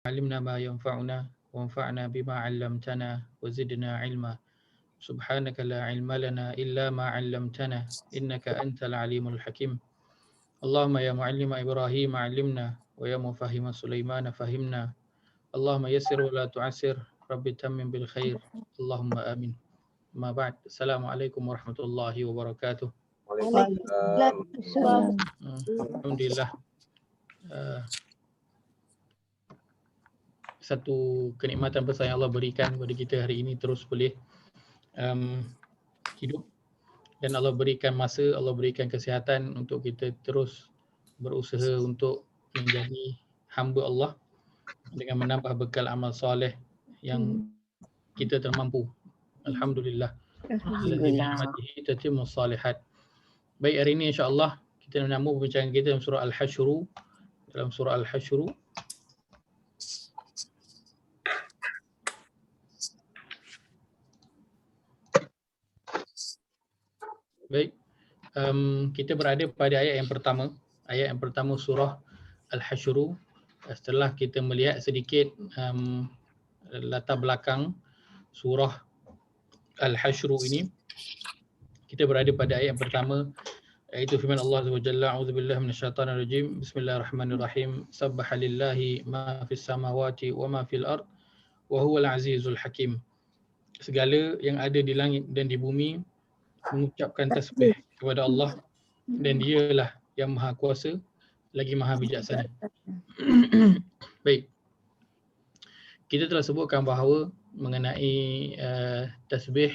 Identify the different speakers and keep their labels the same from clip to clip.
Speaker 1: علمنا ما ينفعنا وانفعنا بما علمتنا وزدنا علما سبحانك لا علم لنا إلا ما علمتنا إنك أنت العليم الحكيم اللهم يا معلم إبراهيم علمنا ويا مفهم سليمان فهمنا اللهم يسر ولا تعسر رب تمم بالخير اللهم آمين ما بعد السلام عليكم ورحمة الله وبركاته
Speaker 2: Waalaikumsalam.
Speaker 1: Alhamdulillah satu kenikmatan besar yang Allah berikan kepada kita hari ini terus boleh hidup dan Allah berikan masa, Allah berikan kesihatan untuk kita terus berusaha untuk menjadi hamba Allah dengan menambah bekal amal soleh yang kita termampu. Alhamdulillah.
Speaker 2: Alhamdulillah.
Speaker 1: Tatimmus salihat. Baik, hari ini insya-Allah kita menyambung perbincangan kita dalam surah Al-Hasyr. Dalam surah Al-Hasyr baik, kita berada pada ayat yang pertama. Ayat yang pertama surah Al-Hasyr. Setelah kita melihat sedikit latar belakang surah Al-Hasyr ini, kita berada pada ayat yang pertama, iaitu firman Allah Azza wa Jalla, a'udzubillahi minasyaitonir rajim, bismillahirrahmanirrahim, sabbaha lillahi ma fis samawati wa ma fil ard wa huwal azizul hakim. Segala yang ada di langit dan di bumi mengucapkan tasbih kepada Allah dan dialah yang maha kuasa lagi maha bijaksana. Baik. Kita telah sebutkan bahawa mengenai tasbih,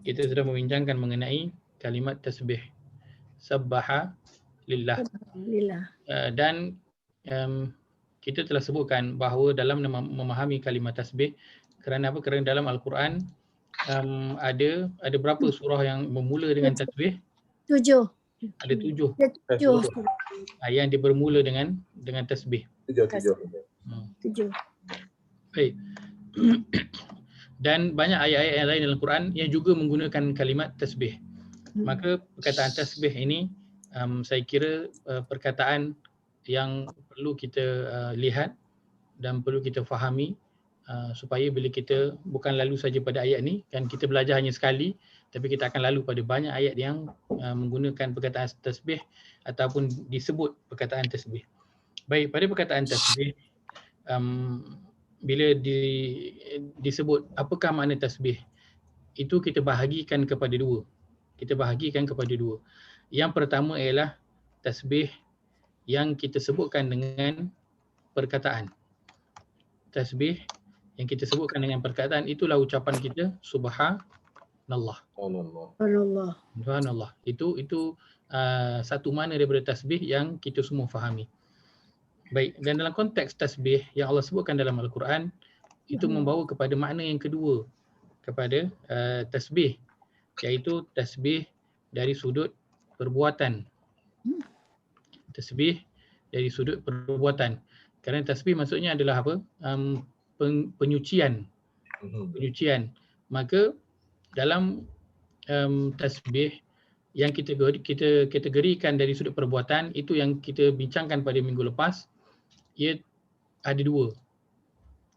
Speaker 1: kita sudah membincangkan mengenai kalimat tasbih. Sabbaha lillah. Dan kita telah sebutkan bahawa dalam memahami kalimat tasbih, kerana apa? Kerana dalam Al-Quran ada berapa surah yang bermula dengan tasbih?
Speaker 2: 7.
Speaker 1: Ada 7 yang dia bermula dengan tasbih.
Speaker 3: 7.
Speaker 1: Baik. Dan banyak ayat-ayat yang lain dalam Quran yang juga menggunakan kalimat tasbih. Maka perkataan tasbih ini saya kira perkataan yang perlu kita lihat dan perlu kita fahami supaya bila kita bukan lalu saja pada ayat ni, kan kita belajar hanya sekali, tapi kita akan lalu pada banyak ayat yang menggunakan perkataan tasbih ataupun disebut perkataan tasbih. Baik, pada perkataan tasbih, bila disebut apakah makna tasbih, itu kita bahagikan kepada dua. Yang pertama ialah tasbih yang kita sebutkan dengan perkataan. Tasbih yang kita sebutkan dengan perkataan itulah ucapan kita subhanallah. Subhanallah. Itu satu makna daripada tasbih yang kita semua fahami. Baik, dan dalam konteks tasbih yang Allah sebutkan dalam Al-Quran, itu membawa kepada makna yang kedua kepada tasbih, iaitu tasbih dari sudut perbuatan. Tasbih dari sudut perbuatan. Kerana tasbih maksudnya adalah apa? Penyucian. Maka dalam tasbih yang kita kategorikan dari sudut perbuatan, itu yang kita bincangkan pada minggu lepas, ia ada dua,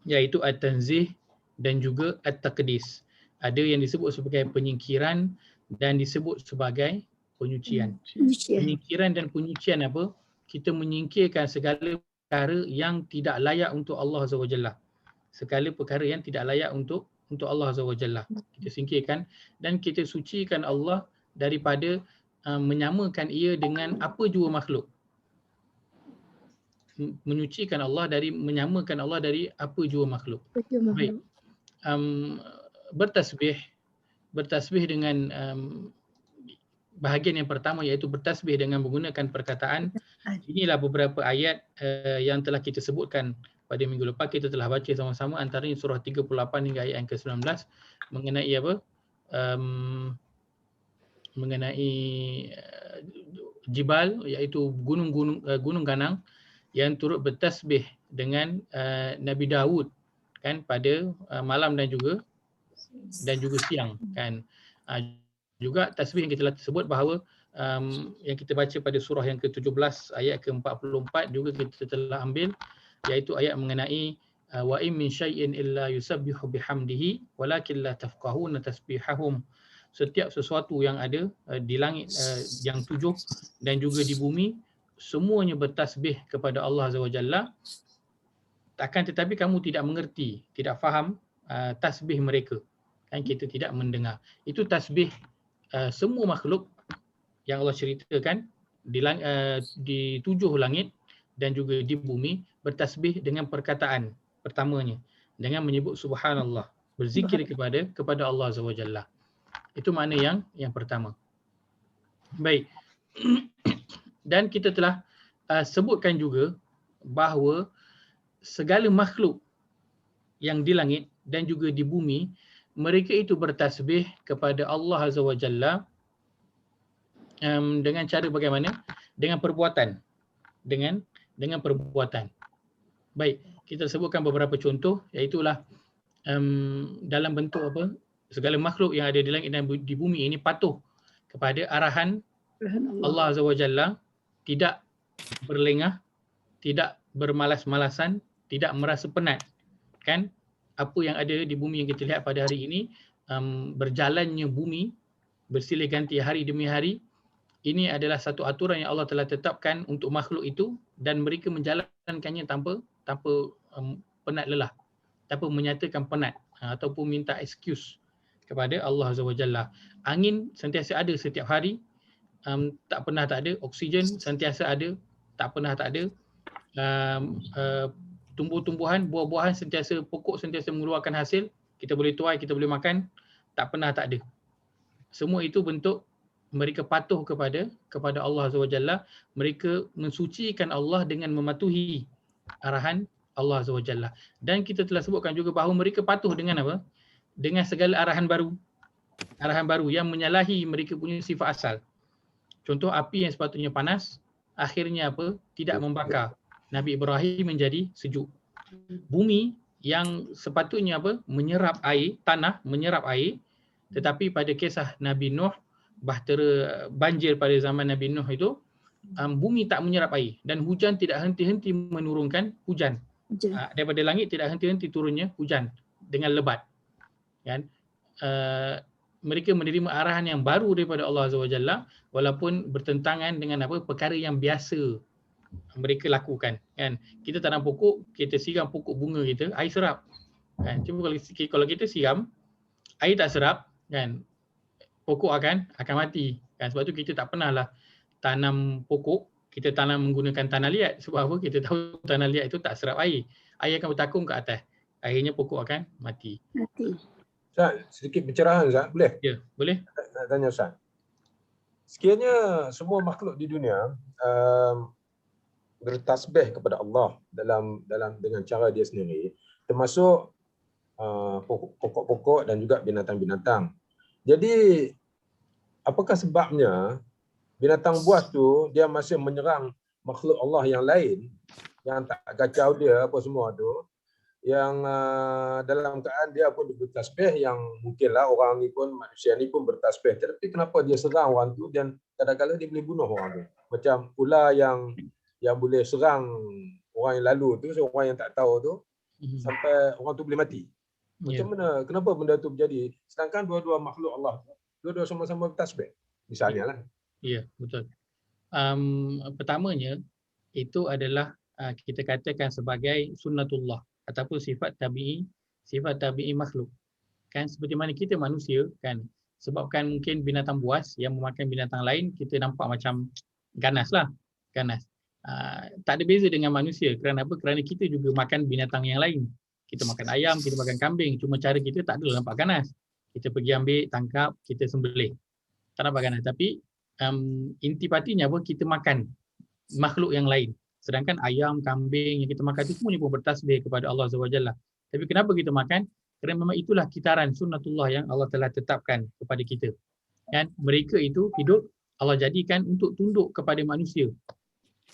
Speaker 1: iaitu at-tanzih dan juga at-taqdis. Ada yang disebut sebagai penyingkiran dan disebut sebagai penyucian. Penyingkiran dan penyucian apa? Kita menyingkirkan segala perkara yang tidak layak untuk Allah Azza wa Jalla. Segala perkara yang tidak layak untuk Allah Azza wa Jalla. Kita singkirkan dan kita sucikan Allah daripada menyamakan ia dengan apa jua makhluk. Menyucikan Allah dari menyamakan Allah dari apa jua makhluk. Baik. Bertasbih dengan bahagian yang pertama, iaitu bertasbih dengan menggunakan perkataan. Inilah beberapa ayat yang telah kita sebutkan pada minggu lepas. Kita telah baca sama-sama, antaranya surah 38 hingga ayat yang ke-19 mengenai apa? Mengenai jibal, iaitu gunung ganang yang turut bertasbih dengan Nabi Daud, kan, pada malam dan juga siang, kan. Juga tasbih yang kita telah sebut bahawa yang kita baca pada surah yang ke-17 ayat ke-44 juga kita telah ambil, iaitu ayat mengenai wa in min syai'in illa yusabbihu bihamdihi walakin la tafqahuna tasbihahum. Setiap sesuatu yang ada di langit yang 7 dan juga di bumi, semuanya bertasbih kepada Allah Azza wa Jalla, akan tetapi kamu tidak mengerti, tidak faham tasbih mereka. Kan kita tidak mendengar. Itu tasbih semua makhluk yang Allah ceritakan di 7 langit dan juga di bumi, bertasbih dengan perkataan pertamanya, dengan menyebut subhanallah, berzikir kepada Allah Azza wa Jalla. Itu makna yang pertama. Baik. Dan kita telah sebutkan juga bahawa segala makhluk yang di langit dan juga di bumi, mereka itu bertasbih kepada Allah Azza wa Jalla dengan cara bagaimana? Dengan perbuatan. Dengan perbuatan. Baik, kita sebutkan beberapa contoh, iaitulah dalam bentuk apa? Segala makhluk yang ada di langit dan di bumi ini patuh kepada arahan Allah Azza wa Jalla, tidak berlengah, tidak bermalas-malasan, tidak merasa penat. Kan? Apa yang ada di bumi yang kita lihat pada hari ini, berjalannya bumi bersilih ganti hari demi hari, ini adalah satu aturan yang Allah telah tetapkan untuk makhluk itu, dan mereka menjalankannya tanpa penat lelah, tanpa menyatakan penat ataupun minta excuse kepada Allah Azza wa Jalla. Angin sentiasa ada setiap hari, tak pernah tak ada. Oksigen sentiasa ada, tak pernah tak ada. Tumbuh-tumbuhan, buah-buahan sentiasa, pokok sentiasa mengeluarkan hasil, kita boleh tuai, kita boleh makan, tak pernah tak ada. Semua itu bentuk mereka patuh kepada Allah Azza wa Jalla. Mereka mensucikan Allah dengan mematuhi arahan Allah Azza wa Jalla. Dan kita telah sebutkan juga bahawa mereka patuh dengan apa? Dengan segala arahan baru yang menyalahi mereka punya sifat asal. Contoh, api yang sepatutnya panas, akhirnya apa? Tidak membakar. Nabi Ibrahim menjadi sejuk. Bumi yang sepatutnya apa? Menyerap air, tanah menyerap air, tetapi pada kisah Nabi Nuh, bahtera banjir pada zaman Nabi Nuh itu, bumi tak menyerap air dan hujan tidak henti-henti menurunkan hujan. Daripada langit tidak henti-henti turunnya hujan dengan lebat. Kan? Mereka menerima arahan yang baru daripada Allah Azza wa Jalla, walaupun bertentangan dengan apa perkara yang biasa mereka lakukan. Kan? Kita tanam pokok, kita siram pokok bunga kita, air serap. Kan? Cuma kalau kita siram, air tak serap, kan? Pokok akan mati. Kan? Sebab tu kita tak pernahlah tanam pokok, kita tanam menggunakan tanah liat. Sebab apa? Kita tahu tanah liat itu tak serap air. Air akan bertakung ke atas. Akhirnya pokok akan mati.
Speaker 3: Ustaz, sedikit pencerahan Ustaz, boleh?
Speaker 1: Ya, boleh.
Speaker 3: Nak tanya Ustaz. Sekiranya semua makhluk di dunia bertasbih kepada Allah dengan cara dia sendiri, termasuk pokok-pokok dan juga binatang-binatang. Jadi apakah sebabnya binatang buas tu dia masih menyerang makhluk Allah yang lain yang tak kacau dia apa semua tu, yang dalam keadaan dia pun bertasbih, yang mungkinlah orang ni pun, manusia ni pun bertasbih, tetapi kenapa dia serang orang tu dan kadang-kadang dia boleh bunuh orang tu. Macam ular yang boleh serang orang yang lalu tu, orang yang tak tahu tu, sampai orang tu boleh mati. Macam mana, kenapa benda tu berjadi sedangkan dua-dua makhluk Allah, dua-dua sama-sama bertasbih misalnya lah.
Speaker 1: Ya, betul. Pertamanya itu adalah kita katakan sebagai sunnatullah ataupun sifat tabi'i makhluk. Kan seperti mana kita manusia, kan, sebabkan mungkin binatang buas yang memakan binatang lain kita nampak macam ganas lah, ganas. Tak ada beza dengan manusia. Kerana apa? Kerana kita juga makan binatang yang lain. Kita makan ayam, kita makan kambing, cuma cara kita tak adalah nampak ganas. Kita pergi ambil, tangkap, kita sembelih. Tak nampak ganas. Tapi intipatinya apa? Kita makan makhluk yang lain. Sedangkan ayam, kambing yang kita makan itu semuanya pun bertasbih kepada Allah Azza wa Jalla. Tapi kenapa kita makan? Kerana memang itulah kitaran sunnatullah yang Allah telah tetapkan kepada kita. Dan mereka itu hidup Allah jadikan untuk tunduk kepada manusia.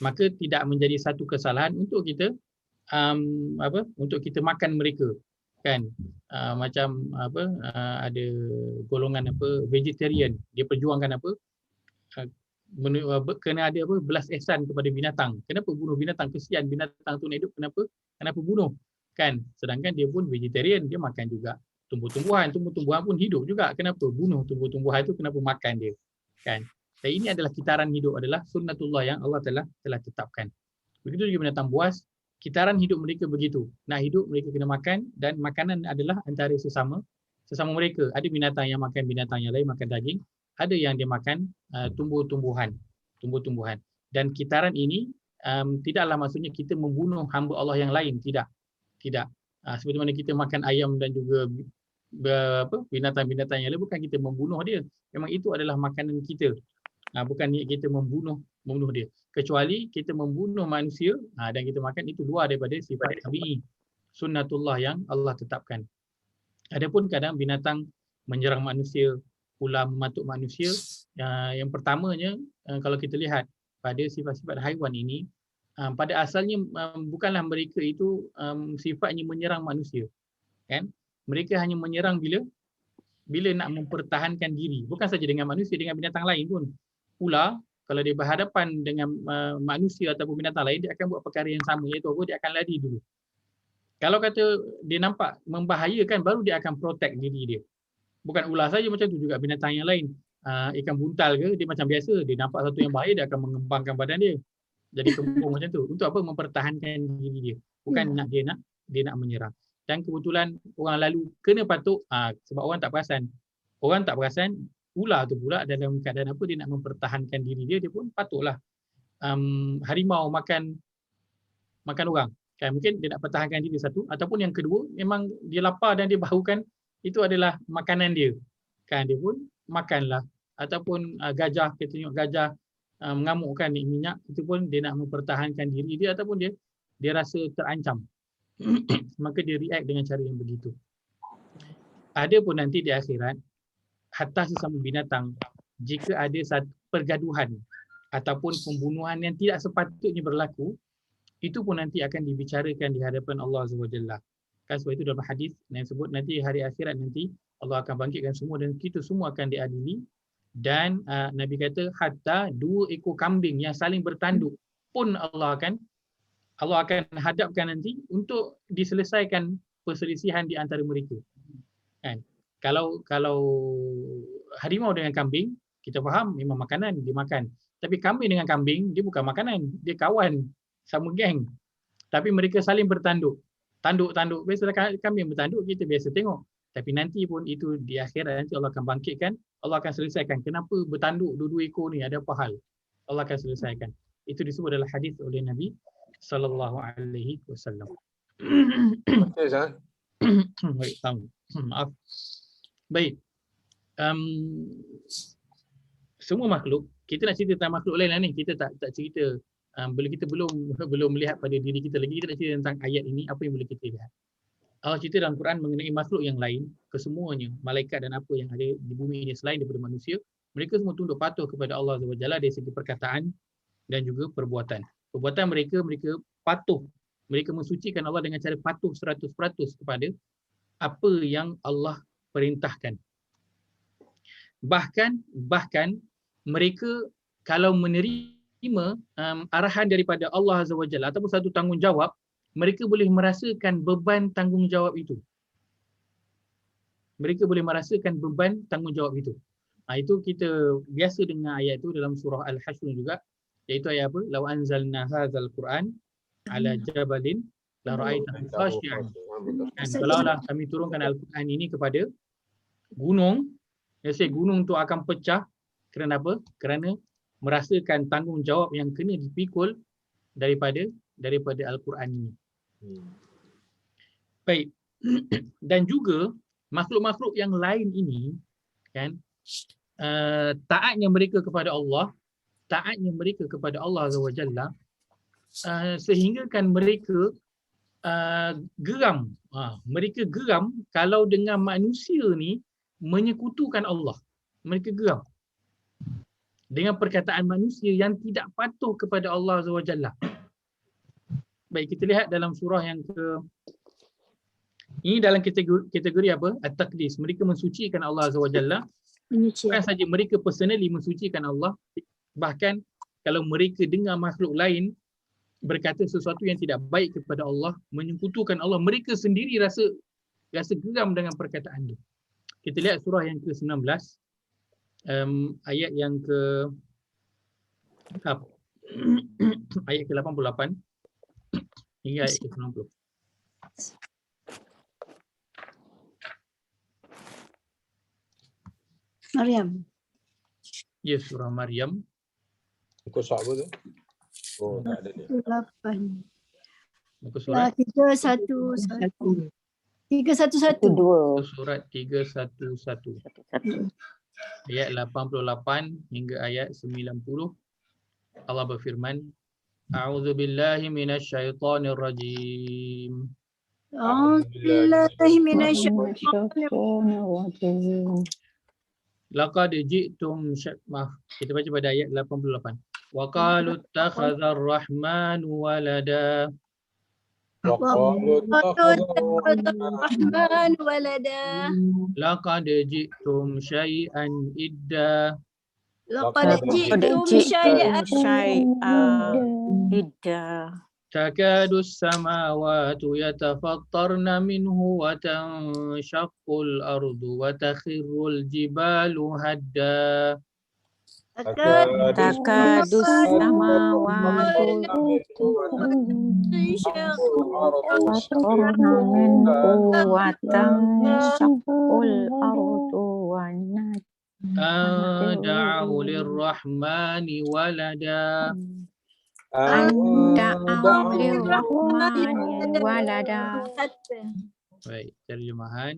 Speaker 1: Maka tidak menjadi satu kesalahan untuk kita untuk kita makan mereka. Kan? Macam ada golongan vegetarian, dia perjuangkan kena ada apa belas ihsan kepada binatang. Kenapa bunuh binatang? Kesian binatang tu nak hidup, kenapa bunuh? Kan? Sedangkan dia pun vegetarian, dia makan juga tumbuh-tumbuhan pun hidup juga. Kenapa bunuh tumbuh-tumbuhan itu? Kenapa makan dia? Kan? Dan ini adalah kitaran hidup, adalah sunnatullah yang Allah telah tetapkan. Begitu juga binatang buas, kitaran hidup mereka begitu. Nak hidup mereka kena makan, dan makanan adalah antara sesama mereka. Ada binatang yang makan binatang yang lain, makan daging. Ada yang dia makan tumbuh-tumbuhan. Dan kitaran ini tidaklah maksudnya kita membunuh hamba Allah yang lain, tidak. Seperti mana kita makan ayam dan juga binatang-binatang yang lain, bukan kita membunuh dia. Memang itu adalah makanan kita. Bukan niat kita membunuh dia. Kecuali kita membunuh manusia dan kita makan, itu luar daripada sifat tabi'i, sunnatullah yang Allah tetapkan. Adapun kadang binatang menyerang manusia, ular mematuk manusia, yang pertamanya kalau kita lihat pada sifat-sifat haiwan ini, pada asalnya bukanlah mereka itu sifatnya menyerang manusia, kan? Mereka hanya menyerang bila nak mempertahankan diri, bukan saja dengan manusia, dengan binatang lain pun. Ular kalau dia berhadapan dengan manusia ataupun binatang lain, dia akan buat perkara yang sama, iaitu apa? Dia akan lari dulu. Kalau kata dia nampak membahayakan, baru dia akan protect diri dia. Bukan ular saja, macam tu juga binatang yang lain. Ikan buntal ke, dia macam biasa, dia nampak satu yang bahaya, dia akan mengembangkan badan dia. Jadi kembung macam tu. Untuk apa? Mempertahankan diri dia. Bukan dia nak menyerang. Dan kebetulan orang lalu kena patuk sebab orang tak perasan. Orang tak perasan, ular tu pula dalam keadaan apa, dia nak mempertahankan diri dia, dia pun patutlah. Harimau makan orang. Kan, mungkin dia nak pertahankan diri satu, ataupun yang kedua memang dia lapar dan dia baukan itu adalah makanan dia. Kan, dia pun makanlah. Ataupun gajah, kita tengok gajah mengamukkan minyak, itu pun dia nak mempertahankan diri dia, ataupun dia rasa terancam. Maka dia react dengan cara yang begitu. Ada pun nanti di akhirat, hatta sesama binatang, jika ada satu pergaduhan ataupun pembunuhan yang tidak sepatutnya berlaku, itu pun nanti akan dibicarakan di hadapan Allah Azza wa Jalla. Kan, sebab itu dalam hadis yang sebut nanti hari akhirat nanti Allah akan bangkitkan semua dan kita semua akan diadili. Dan Nabi kata hatta 2 ekor kambing yang saling bertanduk pun Allah akan hadapkan nanti untuk diselesaikan perselisihan di antara mereka. Kan? Kalau harimau dengan kambing, kita faham memang makanan dia makan. Tapi kambing dengan kambing, dia bukan makanan, dia kawan, sama geng. Tapi mereka saling bertanduk. Tanduk. Biasalah kambing bertanduk, kita biasa tengok. Tapi nanti pun itu di akhirat nanti Allah akan bangkitkan, Allah akan selesaikan. Kenapa bertanduk dua-dua ekor ni, ada apa hal? Allah akan selesaikan. Itu disebut adalah hadis oleh Nabi sallallahu alaihi wasallam.
Speaker 3: Okey, Ustaz.
Speaker 1: Baik, maaf. Baik. Semua makhluk, kita nak cerita tentang makhluk lain lah ni. Kita tak cerita, bila kita belum melihat pada diri kita lagi, kita nak cerita tentang ayat ini, apa yang boleh kita lihat. Allah cerita dalam Quran mengenai makhluk yang lain, kesemuanya, malaikat dan apa yang ada di bumi ini selain daripada manusia, mereka semua tunduk patuh kepada Allah Subhanahu Wa Taala dari segi perkataan dan juga perbuatan. Perbuatan mereka patuh. Mereka mensucikan Allah dengan cara patuh 100% kepada apa yang Allah perintahkan. Bahkan mereka kalau menerima arahan daripada Allah Azza wa Jalla ataupun satu tanggungjawab, mereka boleh merasakan beban tanggungjawab itu. Itu kita biasa dengar ayat itu dalam surah Al-Hashr juga, iaitu ayat apa? Law anzalna hadzal Quran ala jabalin la ra'aitahu khashi'an. Kalaulah kami turunkan Al-Quran ini kepada gunung, biasa gunung tu akan pecah. Kerana apa? Kerana merasakan tanggungjawab yang kena dipikul daripada Al-Quran ini. Baik. Dan juga makhluk-makhluk yang lain ini, kan, taatnya mereka kepada Allah Azza wa Jalla, sehingga kan mereka geram. Mereka geram kalau dengan manusia ni menyekutukan Allah. Mereka geram dengan perkataan manusia yang tidak patuh kepada Allah Azza wa Jalla. Baik, kita lihat dalam surah yang ini dalam kategori apa? At-taqdis. Mereka mensucikan Allah Azza wa Jalla. Bukan saja mereka personally mensucikan Allah, Bahkan kalau mereka dengar makhluk lain berkata sesuatu yang tidak baik kepada Allah, menyekutukan Allah, mereka sendiri rasa geram dengan perkataan itu. Kita lihat surah yang ke-19, ayat yang ayat ke-88 hingga ayat ke-90.
Speaker 2: Maryam.
Speaker 1: Ya, surah Maryam.
Speaker 3: Muka surat apa tu? Oh, tak ada dia.
Speaker 2: 8.
Speaker 1: Muka surat
Speaker 2: 311. 311.
Speaker 1: surat 311. Ayat 88 hingga ayat 90. Allah berfirman, A'udzu billahi minasyaitonir rajim.
Speaker 2: A'udzubillahi minasyaitonir
Speaker 1: Laqad ji'tum maaf, kita baca pada ayat 88. Wa qalu ittakhadha ar-rahmanu walada.
Speaker 3: وقالوا اتخذ
Speaker 2: Rahman walada.
Speaker 1: Laqad ji'tum syai'an idda.
Speaker 2: Laqad ji'tum syai'an
Speaker 4: idda.
Speaker 1: Takadu as-samawati yatafattarna minhu wa tanshaqqul ardu wa takhirrul jibalu hadda.
Speaker 4: Takadu samawati yatatafakkarna minhu wa tanshaqqul ardu wa
Speaker 1: Da'u lirrahmani walada.
Speaker 4: Anda'u lirrahmani walada.
Speaker 1: Baik, terjemahan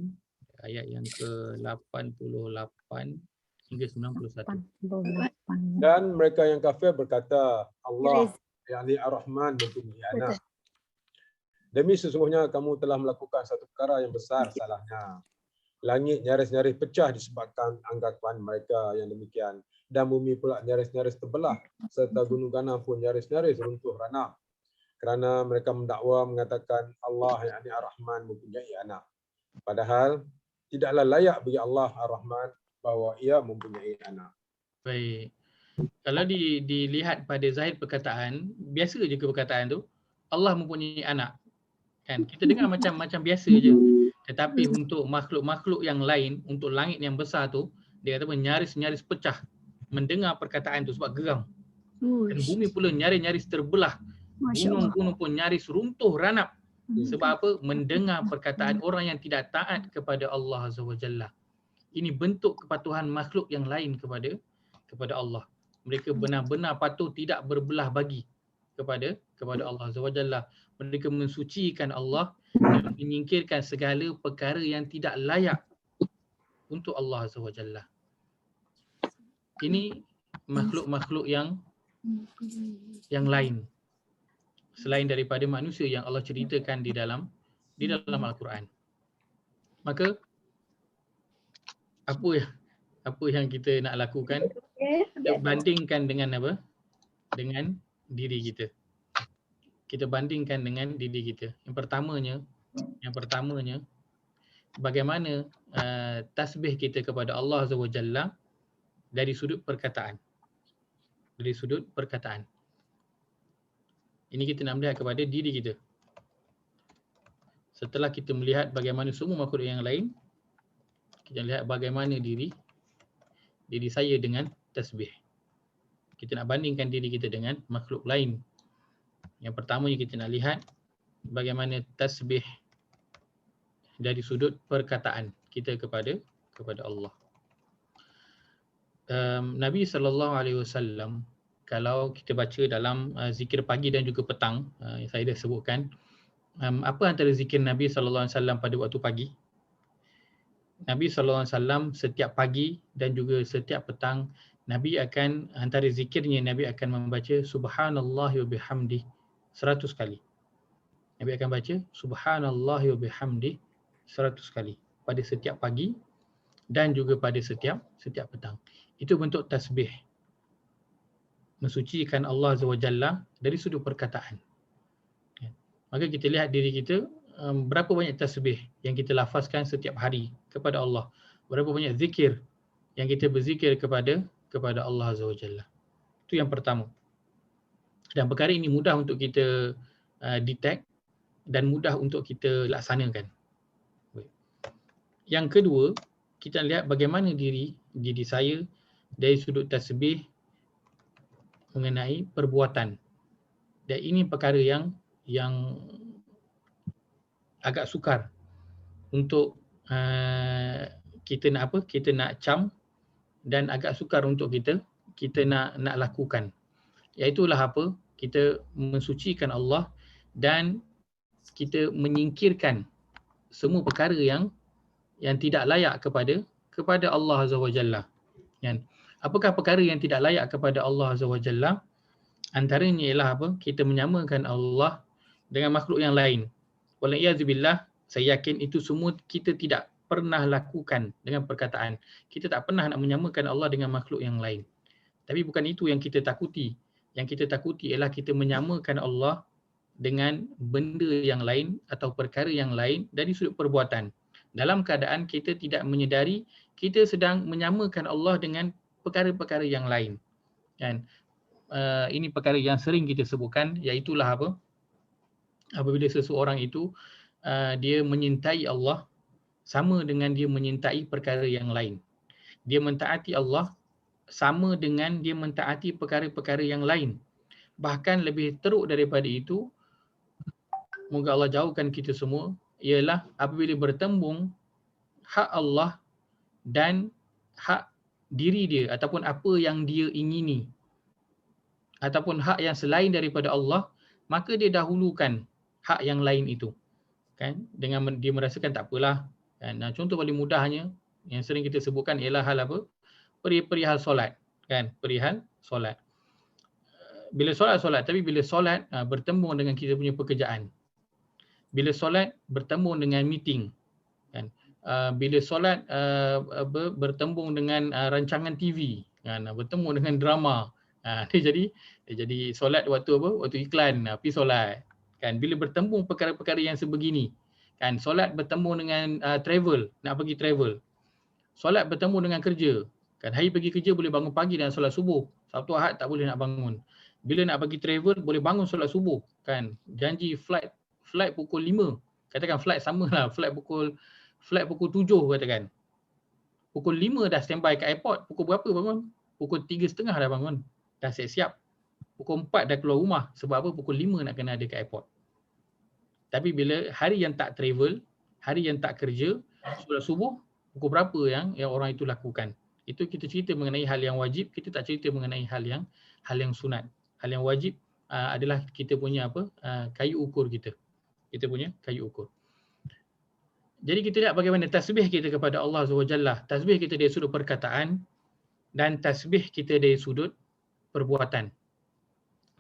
Speaker 1: ayat yang ke-88 hingga 91.
Speaker 3: Dan mereka yang kafir berkata, Allah, yakni Ar-Rahman mempunyai anak. Demi sesungguhnya kamu telah melakukan satu perkara yang besar salahnya. Langit nyaris-nyaris pecah disebabkan anggapan mereka yang demikian. Dan bumi pula nyaris-nyaris terbelah, serta gunung ganam pun nyaris-nyaris runtuh ranap. Kerana mereka mendakwa mengatakan Allah yakni Ar-Rahman mempunyai anak. Padahal tidaklah layak bagi Allah Ar-Rahman bahawa ia mempunyai anak.
Speaker 1: Baik. Kalau dilihat pada zahir perkataan, biasa je ke perkataan tu, Allah mempunyai anak. Kan? Kita dengar macam biasa je. Tetapi untuk makhluk-makhluk yang lain, untuk langit yang besar tu, dia kata nyaris-nyaris pecah mendengar perkataan tu sebab geram. Dan bumi pula nyaris-nyaris terbelah. Gunung-gunung pun nyaris runtuh ranap. Sebab apa? Mendengar perkataan orang yang tidak taat kepada Allah Azza wa Jalla. Ini bentuk kepatuhan makhluk yang lain kepada Allah. Mereka benar-benar patuh tidak berbelah bagi kepada Allah Azza wa Jalla. Mereka mensucikan Allah dan menyingkirkan segala perkara yang tidak layak untuk Allah Azza wa Jalla. Ini makhluk-makhluk yang lain selain daripada manusia yang Allah ceritakan di dalam Al-Quran. Maka apa yang kita nak lakukan? Kita bandingkan dengan apa? Dengan diri kita. Kita bandingkan dengan diri kita. Yang pertamanya bagaimana tasbih kita kepada Allah Azza wa Jalla dari sudut perkataan. Ini kita nak melihat kepada diri kita. Setelah kita melihat bagaimana semua makhluk yang lain, kita lihat bagaimana diri saya dengan tasbih. Kita nak bandingkan diri kita dengan makhluk lain. Yang pertama kita nak lihat bagaimana tasbih dari sudut perkataan kita kepada Allah. Nabi SAW, kalau kita baca dalam zikir pagi dan juga petang, saya dah sebutkan, apa antara zikir Nabi SAW pada waktu pagi? Nabi SAW setiap pagi dan juga setiap petang, Nabi akan, antara zikirnya, Nabi akan membaca Subhanallah wa bihamdih 100 kali. Nabi akan baca Subhanallah wa bihamdih 100 kali pada setiap pagi dan juga pada setiap petang. Itu bentuk tasbih. Mensucikan Allah Azza wa Jalla dari sudut perkataan. Maka kita lihat diri kita, berapa banyak tasbih yang kita lafazkan setiap hari kepada Allah. Berapa banyak zikir yang kita berzikir kepada Allah Azza wa Jalla. Itu yang pertama. Dan perkara ini mudah untuk kita detect dan mudah untuk kita laksanakan. Yang kedua, kita lihat bagaimana diri saya dari sudut tasbih mengenai perbuatan. Dan ini perkara yang agak sukar untuk kita nak cam, dan agak sukar untuk kita nak lakukan. Iaitulah apa? Kita mensucikan Allah dan kita menyingkirkan semua perkara yang tidak layak kepada Allah Azza wa Jalla. Kan? Apakah perkara yang tidak layak kepada Allah Azza wa Jalla? Antaranya ialah apa? Kita menyamakan Allah dengan makhluk yang lain. Walaiyazubillah, saya yakin itu semua kita tidak pernah lakukan dengan perkataan. Kita tak pernah nak menyamakan Allah dengan makhluk yang lain. Tapi bukan itu yang kita takuti. Yang kita takuti ialah kita menyamakan Allah dengan benda yang lain atau perkara yang lain dari sudut perbuatan. Dalam keadaan kita tidak menyedari kita sedang menyamakan Allah dengan perkara-perkara yang lain. Kan? Ini perkara yang sering kita sebutkan, iaitulah apa? Apabila seseorang itu dia menyintai Allah sama dengan dia menyintai perkara yang lain. Dia mentaati Allah sama dengan dia mentaati perkara-perkara yang lain. Bahkan lebih teruk daripada itu, moga Allah jauhkan kita semua, ialah apabila bertembung hak Allah dan hak diri dia ataupun apa yang dia ingini, ataupun hak yang selain daripada Allah, maka dia dahulukan hak yang lain itu. Kan? Dengan dia merasakan tak apalah. Kan? Nah, contoh paling mudahnya yang sering kita sebutkan ialah hal apa? Perihal solat. Kan? Perihal solat. Bila solat, tapi bila solat bertembung dengan kita punya pekerjaan. Bila solat bertembung dengan meeting. Kan? Bila solat bertembung dengan rancangan TV. Kan? Bertembung dengan drama. Dia jadi solat waktu apa? Waktu iklan, pergi solat. Kan, bila bertembung perkara-perkara yang sebegini. Kan, solat bertembung dengan travel, nak pergi travel. Solat bertembung dengan kerja. Kan, hari pergi kerja boleh bangun pagi dan solat subuh. Sabtu Ahad tak boleh nak bangun. Bila nak pergi travel boleh bangun solat subuh. Kan, janji flight pukul 5. Katakan flight samalah, flight pukul 7 katakan. Pukul 5 dah standby kat airport. Pukul berapa bangun? Pukul 3.30 dah bangun. Dah siap-siap. Pukul 4 dah keluar rumah. Sebab apa? Pukul 5 nak kena ada kat airport. Tapi bila hari yang tak travel, hari yang tak kerja, solat subuh, pukul berapa yang orang itu lakukan? Itu kita cerita mengenai hal yang wajib, kita tak cerita mengenai hal yang sunat. Hal yang wajib adalah kita punya apa? Kayu ukur kita. Kita punya kayu ukur. Jadi kita lihat bagaimana tasbih kita kepada Allah SWT. Tasbih kita dari sudut perkataan dan tasbih kita dari sudut perbuatan.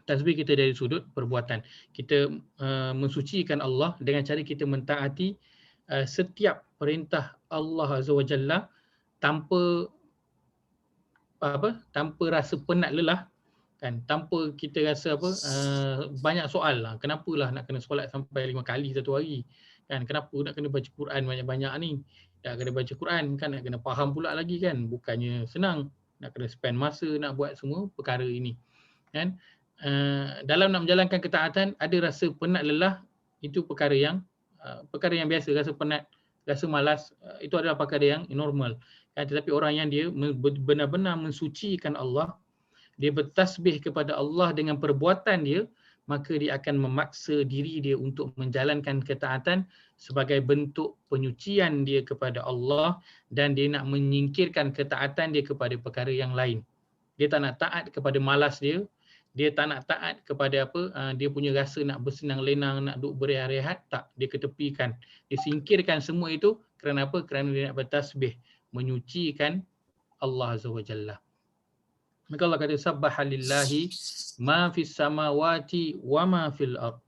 Speaker 1: Tasbih kita dari sudut perbuatan. Kita mensucikan Allah dengan cara kita mentaati setiap perintah Allah Azza wa Jalla tanpa rasa penat lelah, kan, tanpa kita rasa banyak soal lah. Kenapalah nak kena solat sampai 5 kali satu hari? Kan, kenapa nak kena baca Quran banyak-banyak ni? Nak kena baca Quran kan, nak kena faham pula lagi kan. Bukannya senang. Nak kena spend masa nak buat semua perkara ini. Kan? Dalam nak menjalankan ketaatan ada rasa penat lelah, itu perkara yang biasa. Rasa penat, rasa malas, itu adalah perkara yang normal. Tetapi orang yang dia benar-benar mensucikan Allah, dia bertasbih kepada Allah dengan perbuatan dia, maka dia akan memaksa diri dia untuk menjalankan ketaatan sebagai bentuk penyucian dia kepada Allah, dan dia nak menyingkirkan ketaatan dia kepada perkara yang lain. Dia tak nak taat kepada malas dia, dia tak nak taat kepada dia punya rasa nak bersenang lenang, nak duduk berehat-rehat, tak, dia ketepikan. Dia singkirkan semua itu kerana apa? Kerana dia nak bertasbih, menyucikan Allah Azza wa Jalla. Maka Allah kata sabbaha lillahi ma fis samawati wa ma fil ard.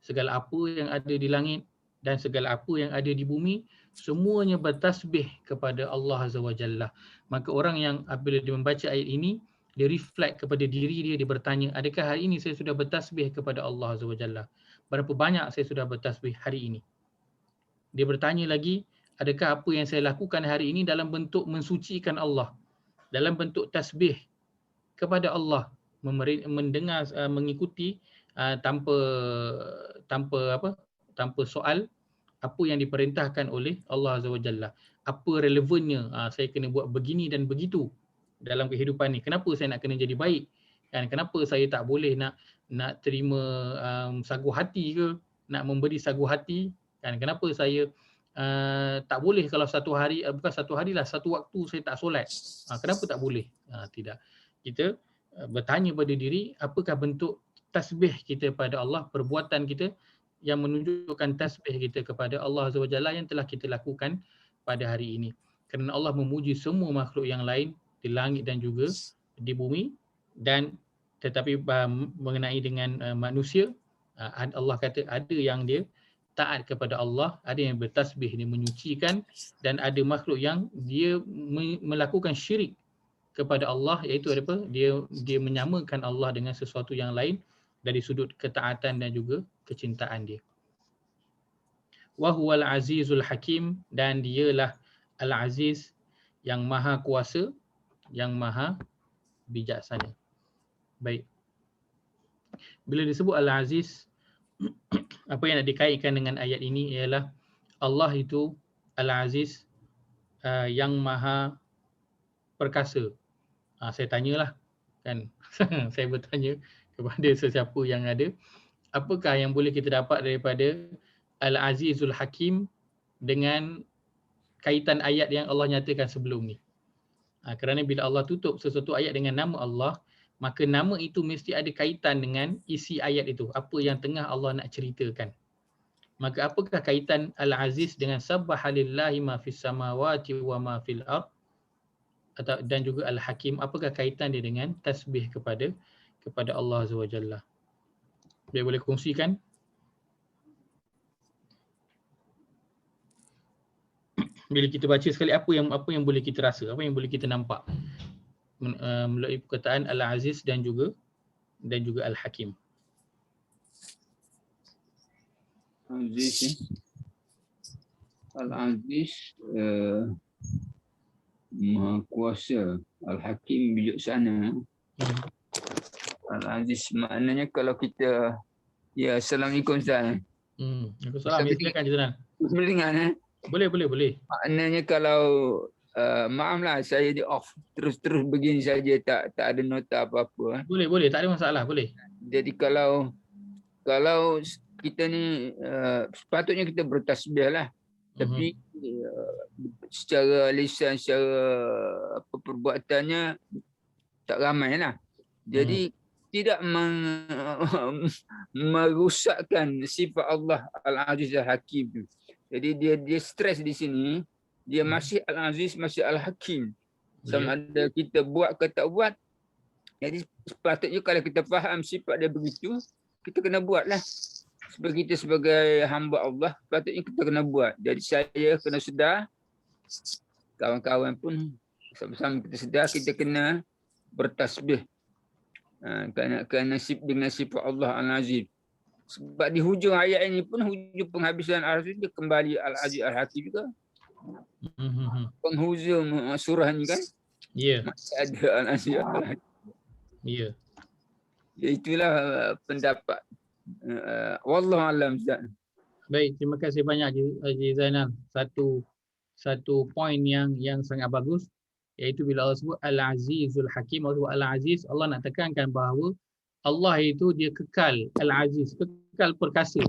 Speaker 1: Segala apa yang ada di langit dan segala apa yang ada di bumi, semuanya bertasbih kepada Allah Azza wa Jalla. Maka orang yang apabila dia membaca ayat ini, dia reflect kepada diri dia, dia bertanya, adakah hari ini saya sudah bertasbih kepada Allah Azza wa Jalla? Berapa banyak saya sudah bertasbih hari ini? Dia bertanya lagi, adakah apa yang saya lakukan hari ini dalam bentuk mensucikan Allah, dalam bentuk tasbih kepada Allah, mendengar, mengikuti tanpa soal apa yang diperintahkan oleh Allah Azza wa Jalla. Apa relevannya saya kena buat begini dan begitu dalam kehidupan ni. Kenapa saya nak kena jadi baik? Kan, kenapa saya tak boleh nak terima sagu hati ke, nak memberi sagu hati? Kan, kenapa saya tak boleh kalau satu hari, bukan satu hari lah, satu waktu saya tak solat. Kenapa tak boleh? Tidak. Kita bertanya pada diri, apakah bentuk tasbih kita pada Allah, perbuatan kita yang menunjukkan tasbih kita kepada Allah Azza wa Jalla yang telah kita lakukan pada hari ini. Kerana Allah memuji semua makhluk yang lain di langit dan juga di bumi, dan tetapi mengenai dengan manusia, Allah kata ada yang dia taat kepada Allah, ada yang bertasbih, dia menyucikan, dan ada makhluk yang dia melakukan syirik kepada Allah, iaitu apa? Dia menyamakan Allah dengan sesuatu yang lain dari sudut ketaatan dan juga kecintaan dia. Wa huwal azizul hakim, dan dialah al-aziz yang maha kuasa, yang maha bijaksana. Baik. Bila disebut al-aziz, apa yang nak dikaitkan dengan ayat ini ialah Allah itu al-aziz, yang maha perkasa. Saya tanyalah kan, saya bertanya kepada sesiapa yang ada, apakah yang boleh kita dapat daripada Al-Azizul Hakim dengan kaitan ayat yang Allah nyatakan sebelum ni. Kerana bila Allah tutup sesuatu ayat dengan nama Allah, maka nama itu mesti ada kaitan dengan isi ayat itu, apa yang tengah Allah nak ceritakan. Maka apakah kaitan Al-Aziz dengan Sabbahalillahi ma fis samawati wa ma fil ard, dan juga Al-Hakim, apakah kaitan dia dengan tasbih kepada Allah Azza wa Jalla? Dia boleh kongsikan? Bila kita baca sekali, apa yang boleh kita rasa, apa yang boleh kita nampak melalui perkataan Al-Aziz dan juga Al-Hakim?
Speaker 5: Aziz, Al-Aziz Maha Kuasa, Al-Hakim bijaksana. Al-Aziz maknanya kalau kita, ya, Assalamualaikum Ustaz.
Speaker 1: Waalaikumsalam. Silakan Ustaz.
Speaker 5: Boleh dengar
Speaker 1: Boleh.
Speaker 5: Maknanya kalau maaflah saya di off terus begini saja, tak ada nota apa-apa.
Speaker 1: Boleh, tak ada masalah, boleh.
Speaker 5: Jadi kalau kita ni sepatutnya kita bertasbih lah. Tapi secara lisan, secara perbuatannya tak ramai lah. Jadi tidak merusakkan sifat Allah Al-Aziz Al-Hakim. Jadi dia stres di sini, dia masih Al-Aziz, masih Al-Hakim. Sama ada kita buat ke tak buat. Jadi sepatutnya kalau kita faham sifat dia begitu, kita kena buatlah. Sebagai kita sebagai hamba Allah, patutnya kita kena buat. Jadi saya kena sedar, kawan-kawan pun sama-sama kita sedar, kita kena bertasbih. Kerana dengan sifat Allah Al-Aziz. Sebab di hujung ayat ini pun, hujung penghabisan Al-Aziz, dia kembali Al-Aziz Al-Hakim juga. Penghujung surah ni kan, masih ada Al-Aziz Al-Hakim. Ya, itulah pendapat. Wallahu a'lam.
Speaker 1: Baik, terima kasih banyak Haji Zainal. Satu poin yang sangat bagus, iaitu bila Allah sebut Al-Azizul Hakim, Allah sebut Al-Aziz, Allah nak tekankan bahawa Allah itu dia kekal Al-Aziz, kekal perkasa,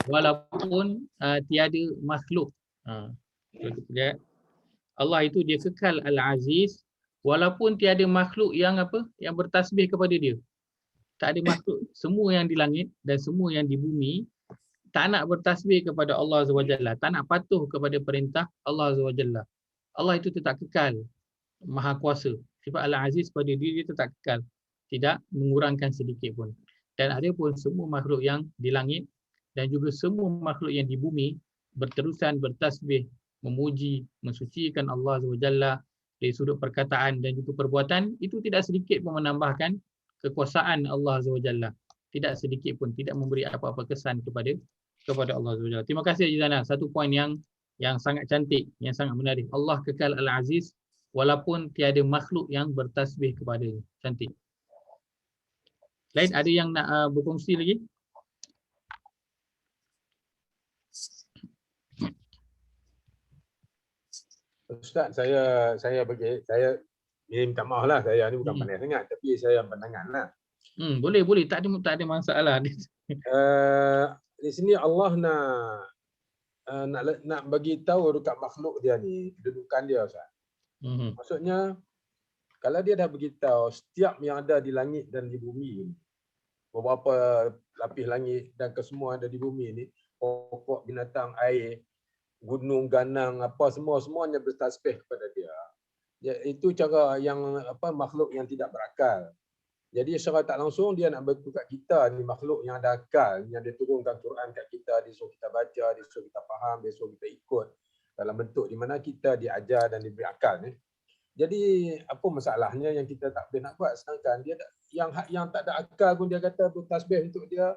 Speaker 1: walaupun tiada makhluk. Allah itu dia kekal Al-Aziz, walaupun tiada makhluk yang bertasbih kepada dia. Tak ada makhluk, semua yang di langit dan semua yang di bumi tak nak bertasbih kepada Allah Azza wa Jalla, tak nak patuh kepada perintah Allah Azza wa Jalla. Allah itu tetap kekal, maha kuasa. Sifat Al-Aziz pada diri dia tetap kekal, tidak mengurangkan sedikit pun. Dan ada pun semua makhluk yang di langit dan juga semua makhluk yang di bumi berterusan bertasbih, memuji, mensucikan Allah Azza wa Jalla dari sudut perkataan dan juga perbuatan. Itu tidak sedikit pun menambahkan kekuasaan Allah Azza wa Jalla. Tidak sedikit pun, tidak memberi apa-apa kesan kepada Allah Azza wa Jalla. Terima kasih Haji Zainal. Satu poin yang sangat cantik, yang sangat menarik. Allah kekal Al-Aziz walaupun tiada makhluk yang bertasbih kepadanya. Cantik. Lain ada yang nak berkongsi lagi?
Speaker 3: Ustaz, saya minta maaf lah, saya ni bukan pandai sangat, tapi saya pandangan lah.
Speaker 1: Boleh, tak ada masalah.
Speaker 3: Di sini Allah nak bagi tahu dekat makhluk dia ni, kedudukan dia, Ustaz. Maksudnya kalau dia dah beritahu setiap yang ada di langit dan di bumi, beberapa lapis langit dan kesemua ada di bumi ni, pokok, binatang, air, gunung, ganang, apa semuanya bertasbih kepada dia. Ya, itu cara yang makhluk yang tidak berakal. Jadi secara tak langsung dia nak beritahu kat kita ni makhluk yang ada akal, yang dia turunkan Quran kat kita, dia suruh kita baca, dia suruh kita faham, dia suruh kita ikut dalam bentuk di mana kita diajar dan diberi akal ni. Jadi apa masalahnya yang kita tak boleh nak buat, sedangkan dia yang tak ada akal pun dia kata bertasbih untuk dia,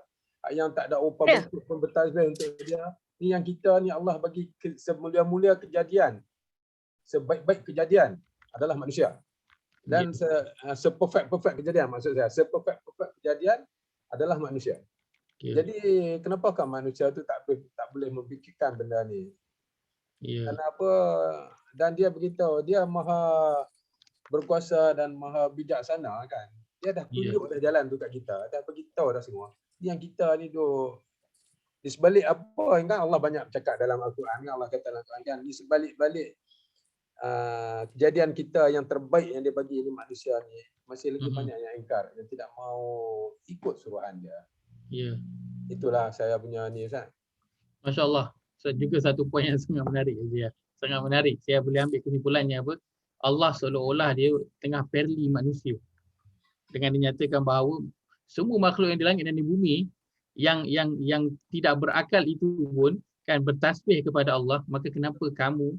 Speaker 3: yang tak ada rupa bentuk pun bertasbih untuk dia. Ni yang kita ni Allah bagi semulia-mulia kejadian, sebaik-baik kejadian adalah manusia. Dan seperfect kejadian, maksud saya, seperfect kejadian adalah manusia. Jadi kenapakah manusia tu tak boleh memfikirkan benda ni? Kenapa? Dan dia beritahu dia maha berkuasa dan maha bijaksana kan. Dia dah tunjuk dah jalan tu kat kita, dah beritahu dah semua. Yang kita ni tu di sebalik apa kan, Allah banyak bercakap dalam Al-Quran kan, Allah kata dalam Al-Quran kan, di sebalik-balik kejadian kita yang terbaik yang dia bagi ni, manusia ni masih lagi banyak yang ingkar, yang tidak mau ikut suruhan dia. Itulah saya punya ni, Ustaz.
Speaker 1: Masya-Allah. Juga satu poin yang sangat menarik dia. Sangat menarik. Saya boleh ambil kesimpulannya apa? Allah seolah-olah dia tengah perli manusia. Dengan dinyatakan bahawa semua makhluk yang di langit dan di bumi yang tidak berakal itu pun kan bertasbih kepada Allah, maka kenapa kamu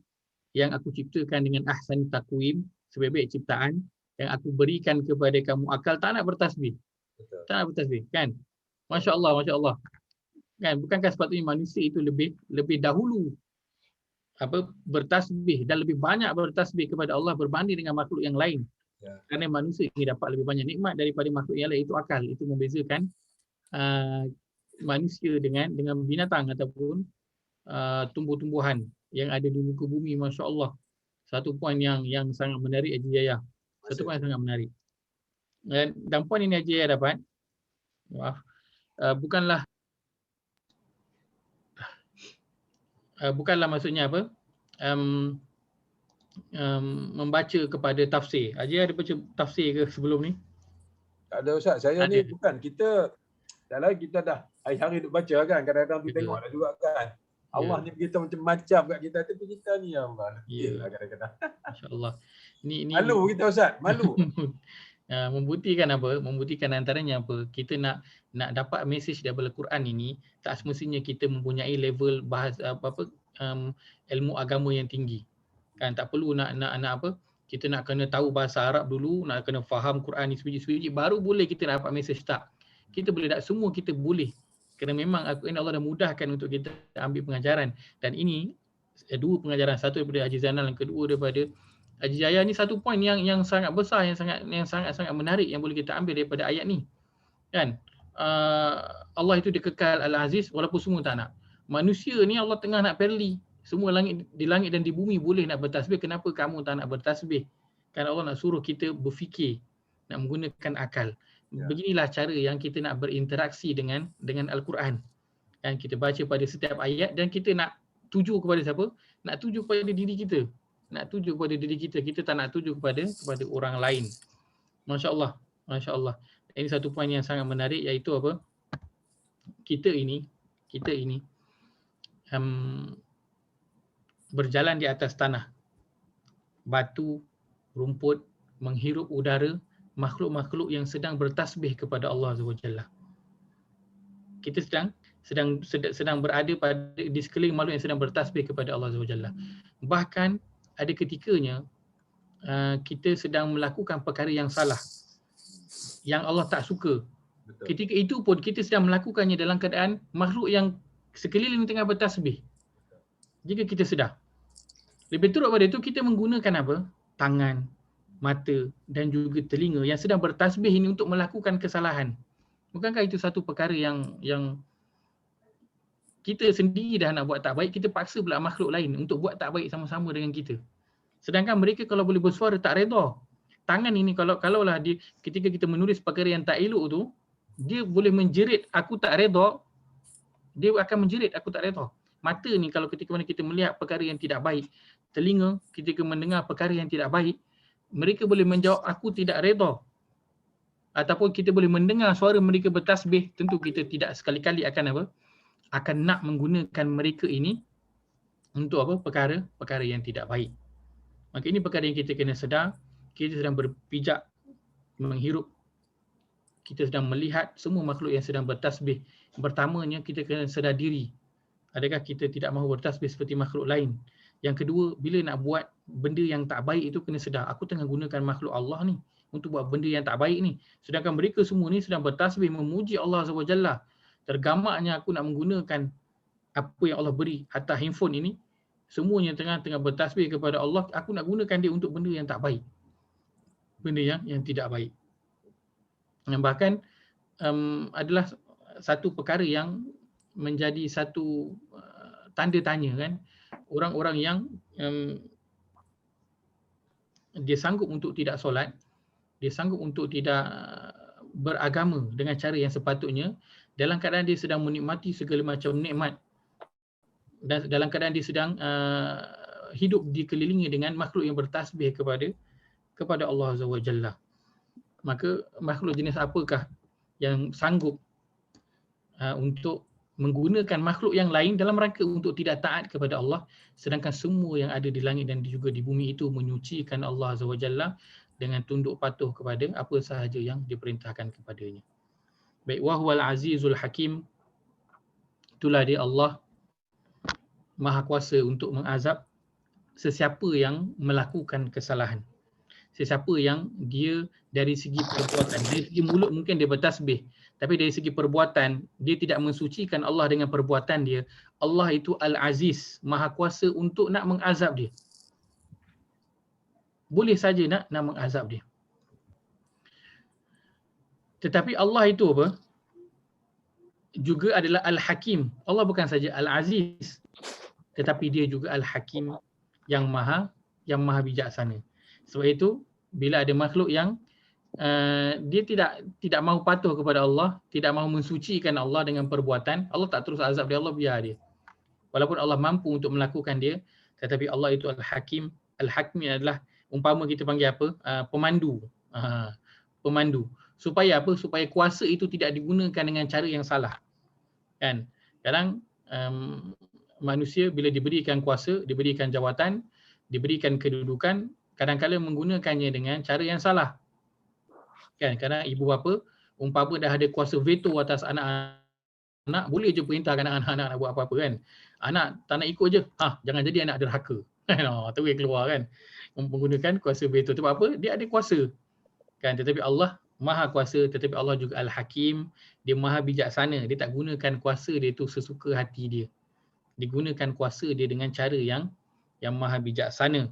Speaker 1: yang aku ciptakan dengan ahsan takwim, sebaik-baik ciptaan yang aku berikan kepada kamu akal, tak nak bertasbih? Betul. Tak nak bertasbih kan? Masya-Allah, masya-Allah. Kan, bukankah sepatutnya manusia itu lebih dahulu bertasbih dan lebih banyak bertasbih kepada Allah berbanding dengan makhluk yang lain? Kerana manusia ini dapat lebih banyak nikmat daripada makhluk yang lain, itu akal. Itu membezakan manusia dengan binatang ataupun tumbuh-tumbuhan yang ada di muka bumi. Masya-Allah. Satu poin yang sangat menarik Haji Yahya. Satu poin yang sangat menarik. Dan poin ini Haji Yahya dapat, bukanlah maksudnya apa? Membaca kepada tafsir. Haji ada baca tafsir ke sebelum ni?
Speaker 3: Tak ada, Ustaz. Saya ni bukan, kita dah hari-hari duk baca kan, kadang-kadang tu tengok dah juga kan. Allah ni beritahu macam-macam kat kita, tapi kita ni ya Allah. Yalah kadang-kadang. Masya-Allah. Ni malu kita, Ustaz, malu.
Speaker 1: Membuktikan apa? Membuktikan antaranya apa? Kita nak dapat mesej daripada Quran ini, tak semestinya kita mempunyai level bahasa ilmu agama yang tinggi. Kan tak perlu nak apa? Kita nak kena tahu bahasa Arab dulu, nak kena faham Quran ni sebiji-sebiji baru boleh kita dapat mesej, tak. Kita boleh tak, semua kita boleh. Kerana memang Allah dah mudahkan untuk kita ambil pengajaran. Dan ini dua pengajaran, satu daripada Haji Zainal, yang kedua daripada Haji Yahya. Ni satu poin yang sangat besar, yang sangat menarik yang boleh kita ambil daripada ayat ni. Kan? Allah itu dia kekal Al-Aziz walaupun semua tak nak. Manusia ni Allah tengah nak perli. Semua di langit dan di bumi boleh nak bertasbih, kenapa kamu tak nak bertasbih? Kan Allah nak suruh kita berfikir, nak menggunakan akal. Beginilah cara yang kita nak berinteraksi dengan Al-Quran. Dan kita baca pada setiap ayat dan kita nak tuju kepada siapa? Nak tuju kepada diri kita. Nak tuju kepada diri kita. Kita tak nak tuju kepada orang lain. Masya-Allah. Masya-Allah. Ini satu poin yang sangat menarik, iaitu apa? Kita ini berjalan di atas tanah, batu, rumput, menghirup udara, makhluk-makhluk yang sedang bertasbih kepada Allah SWT. Kita sedang berada di sekeliling makhluk yang sedang bertasbih kepada Allah SWT. Bahkan ada ketikanya kita sedang melakukan perkara yang salah, yang Allah tak suka. Betul. Ketika itu pun kita sedang melakukannya dalam keadaan makhluk yang sekeliling tengah bertasbih. Jika kita sedar. Lebih teruk pada itu, kita menggunakan apa? Tangan, mata dan juga telinga yang sedang bertasbih ini untuk melakukan kesalahan. Bukankah itu satu perkara yang kita sendiri dah nak buat tak baik, kita paksa pula makhluk lain untuk buat tak baik sama-sama dengan kita. Sedangkan mereka kalau boleh bersuara tak reda. Tangan ini kalaulah dia ketika kita menulis perkara yang tak elok tu, dia boleh menjerit aku tak reda, dia akan menjerit aku tak reda. Mata ni kalau ketika mana kita melihat perkara yang tidak baik, telinga ketika mendengar perkara yang tidak baik, mereka boleh menjawab aku tidak reda. Ataupun kita boleh mendengar suara mereka bertasbih, tentu kita tidak sekali-kali akan apa? Akan nak menggunakan mereka ini untuk apa? Perkara yang tidak baik. Maka ini perkara yang kita kena sedar, kita sedang berpijak menghirup, kita sedang melihat semua makhluk yang sedang bertasbih. Pertamanya kita kena sedar diri. Adakah kita tidak mahu bertasbih seperti makhluk lain? Yang kedua, bila nak buat benda yang tak baik itu kena sedar, aku tengah gunakan makhluk Allah ni untuk buat benda yang tak baik ni. Sedangkan mereka semua ni sedang bertasbih memuji Allah SWT. Tergamaknya aku nak menggunakan apa yang Allah beri atas handphone ini, semuanya tengah bertasbih kepada Allah, aku nak gunakan dia untuk benda yang tak baik. Benda yang tidak baik. Yang bahkan adalah satu perkara yang menjadi satu tanda tanya kan. Orang-orang yang dia sanggup untuk tidak solat, dia sanggup untuk tidak beragama dengan cara yang sepatutnya, dalam keadaan dia sedang menikmati segala macam nikmat, dan dalam keadaan dia sedang hidup dikelilingi dengan makhluk yang bertasbih kepada Allah Azza wa Jalla. Maka makhluk jenis apakah yang sanggup untuk menggunakan makhluk yang lain dalam rangka untuk tidak taat kepada Allah, sedangkan semua yang ada di langit dan juga di bumi itu menyucikan Allah Azza wa Jalla dengan tunduk patuh kepada apa sahaja yang diperintahkan kepadanya. Baik, wa huwal azizul hakim, itulah dia Allah Maha Kuasa untuk mengazab sesiapa yang melakukan kesalahan. Sesiapa yang dia dari segi perbuatan, dari segi mulut mungkin dia bertasbih, tapi dari segi perbuatan dia tidak mensucikan Allah dengan perbuatan dia. Allah itu Al-Aziz, Maha Kuasa untuk nak mengazab dia. Boleh saja nak mengazab dia. Tetapi Allah itu apa? Juga adalah Al-Hakim. Allah bukan saja Al-Aziz, tetapi dia juga Al-Hakim yang maha bijaksana. Sebab itu bila ada makhluk yang dia tidak mahu patuh kepada Allah, tidak mahu mensucikan Allah dengan perbuatan, Allah tak terus azab dia, Allah biar dia. Walaupun Allah mampu untuk melakukan dia, tetapi Allah itu Al-Hakim. Al-Hakim adalah umpama kita panggil apa? Pemandu. Pemandu. Supaya apa? Supaya kuasa itu tidak digunakan dengan cara yang salah. Kan? Kadang manusia bila diberikan kuasa, diberikan jawatan, diberikan kedudukan, kadang-kadang menggunakannya dengan cara yang salah. Kan? Kadang ibu bapa umpama dah ada kuasa veto atas anak-anak, boleh je perintahkan anak-anak nak buat apa-apa kan. Anak tak nak ikut je, jangan jadi anak derhaka. Terus keluar kan. Menggunakan kuasa veto. Sebab apa? Dia ada kuasa. Kan? Tetapi Allah Maha Kuasa, tetapi Allah juga Al-Hakim, dia Maha Bijaksana. Dia tak gunakan kuasa dia tu sesuka hati dia. Dia gunakan kuasa dia dengan cara yang Maha Bijaksana.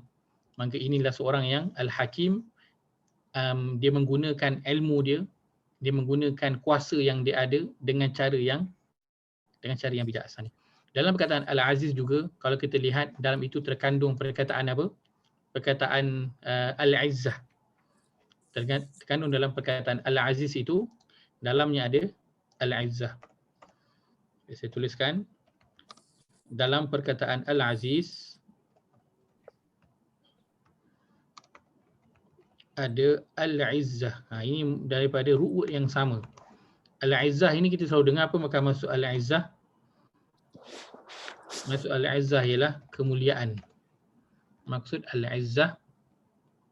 Speaker 1: Maka inilah seorang yang Al-Hakim. Dia menggunakan ilmu dia, dia menggunakan kuasa yang dia ada dengan cara yang bijaksana. Dalam perkataan Al-Aziz juga, kalau kita lihat dalam itu terkandung perkataan apa? Perkataan Al-Izzah. Terkandung dalam perkataan Al-Aziz itu, dalamnya ada Al-Izzah. Saya tuliskan. Dalam perkataan Al-Aziz ada Al-Izzah. Ini daripada ru'ud yang sama. Al-Izzah ini kita selalu dengar apa maka maksud Al-Izzah? Maksud Al-Izzah ialah kemuliaan. Maksud Al-Izzah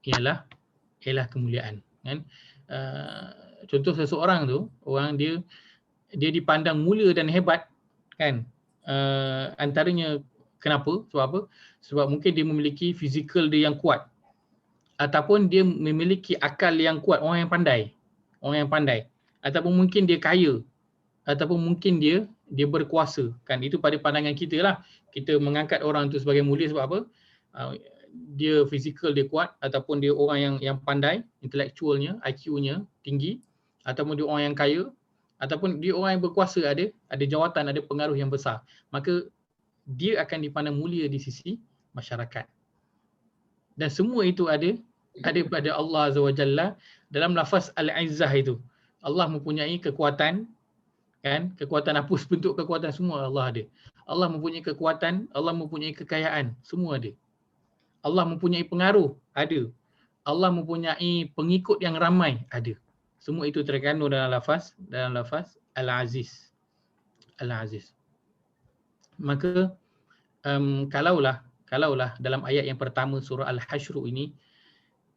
Speaker 1: ialah kemuliaan. Kan? Contoh seseorang tu, orang dia dipandang mulia dan hebat, kan? Antaranya kenapa? Sebab apa? Sebab mungkin dia memiliki fizikal dia yang kuat, ataupun dia memiliki akal yang kuat, orang yang pandai, ataupun mungkin dia kaya, ataupun mungkin dia berkuasa. Kan itu pada pandangan kita lah. Kita mengangkat orang tu sebagai mulia sebab apa? Dia fizikal dia kuat, ataupun dia orang yang pandai, intelektualnya, IQ-nya tinggi, ataupun dia orang yang kaya, ataupun dia orang yang berkuasa, ada jawatan, ada pengaruh yang besar, maka dia akan dipandang mulia di sisi masyarakat. Dan semua itu ada pada Allah Azza wa Jalla dalam lafaz Al-Izzah itu. Allah mempunyai kekuatan, kan? Kekuatan apa bentuk kekuatan semua Allah ada. Allah mempunyai kekuatan, Allah mempunyai kekayaan, semua ada. Allah mempunyai pengaruh, ada. Allah mempunyai pengikut yang ramai, ada. Semua itu terkandung dalam lafaz Al-Aziz. Al-Aziz. Maka kalaulah dalam ayat yang pertama surah Al-Hasyr ini,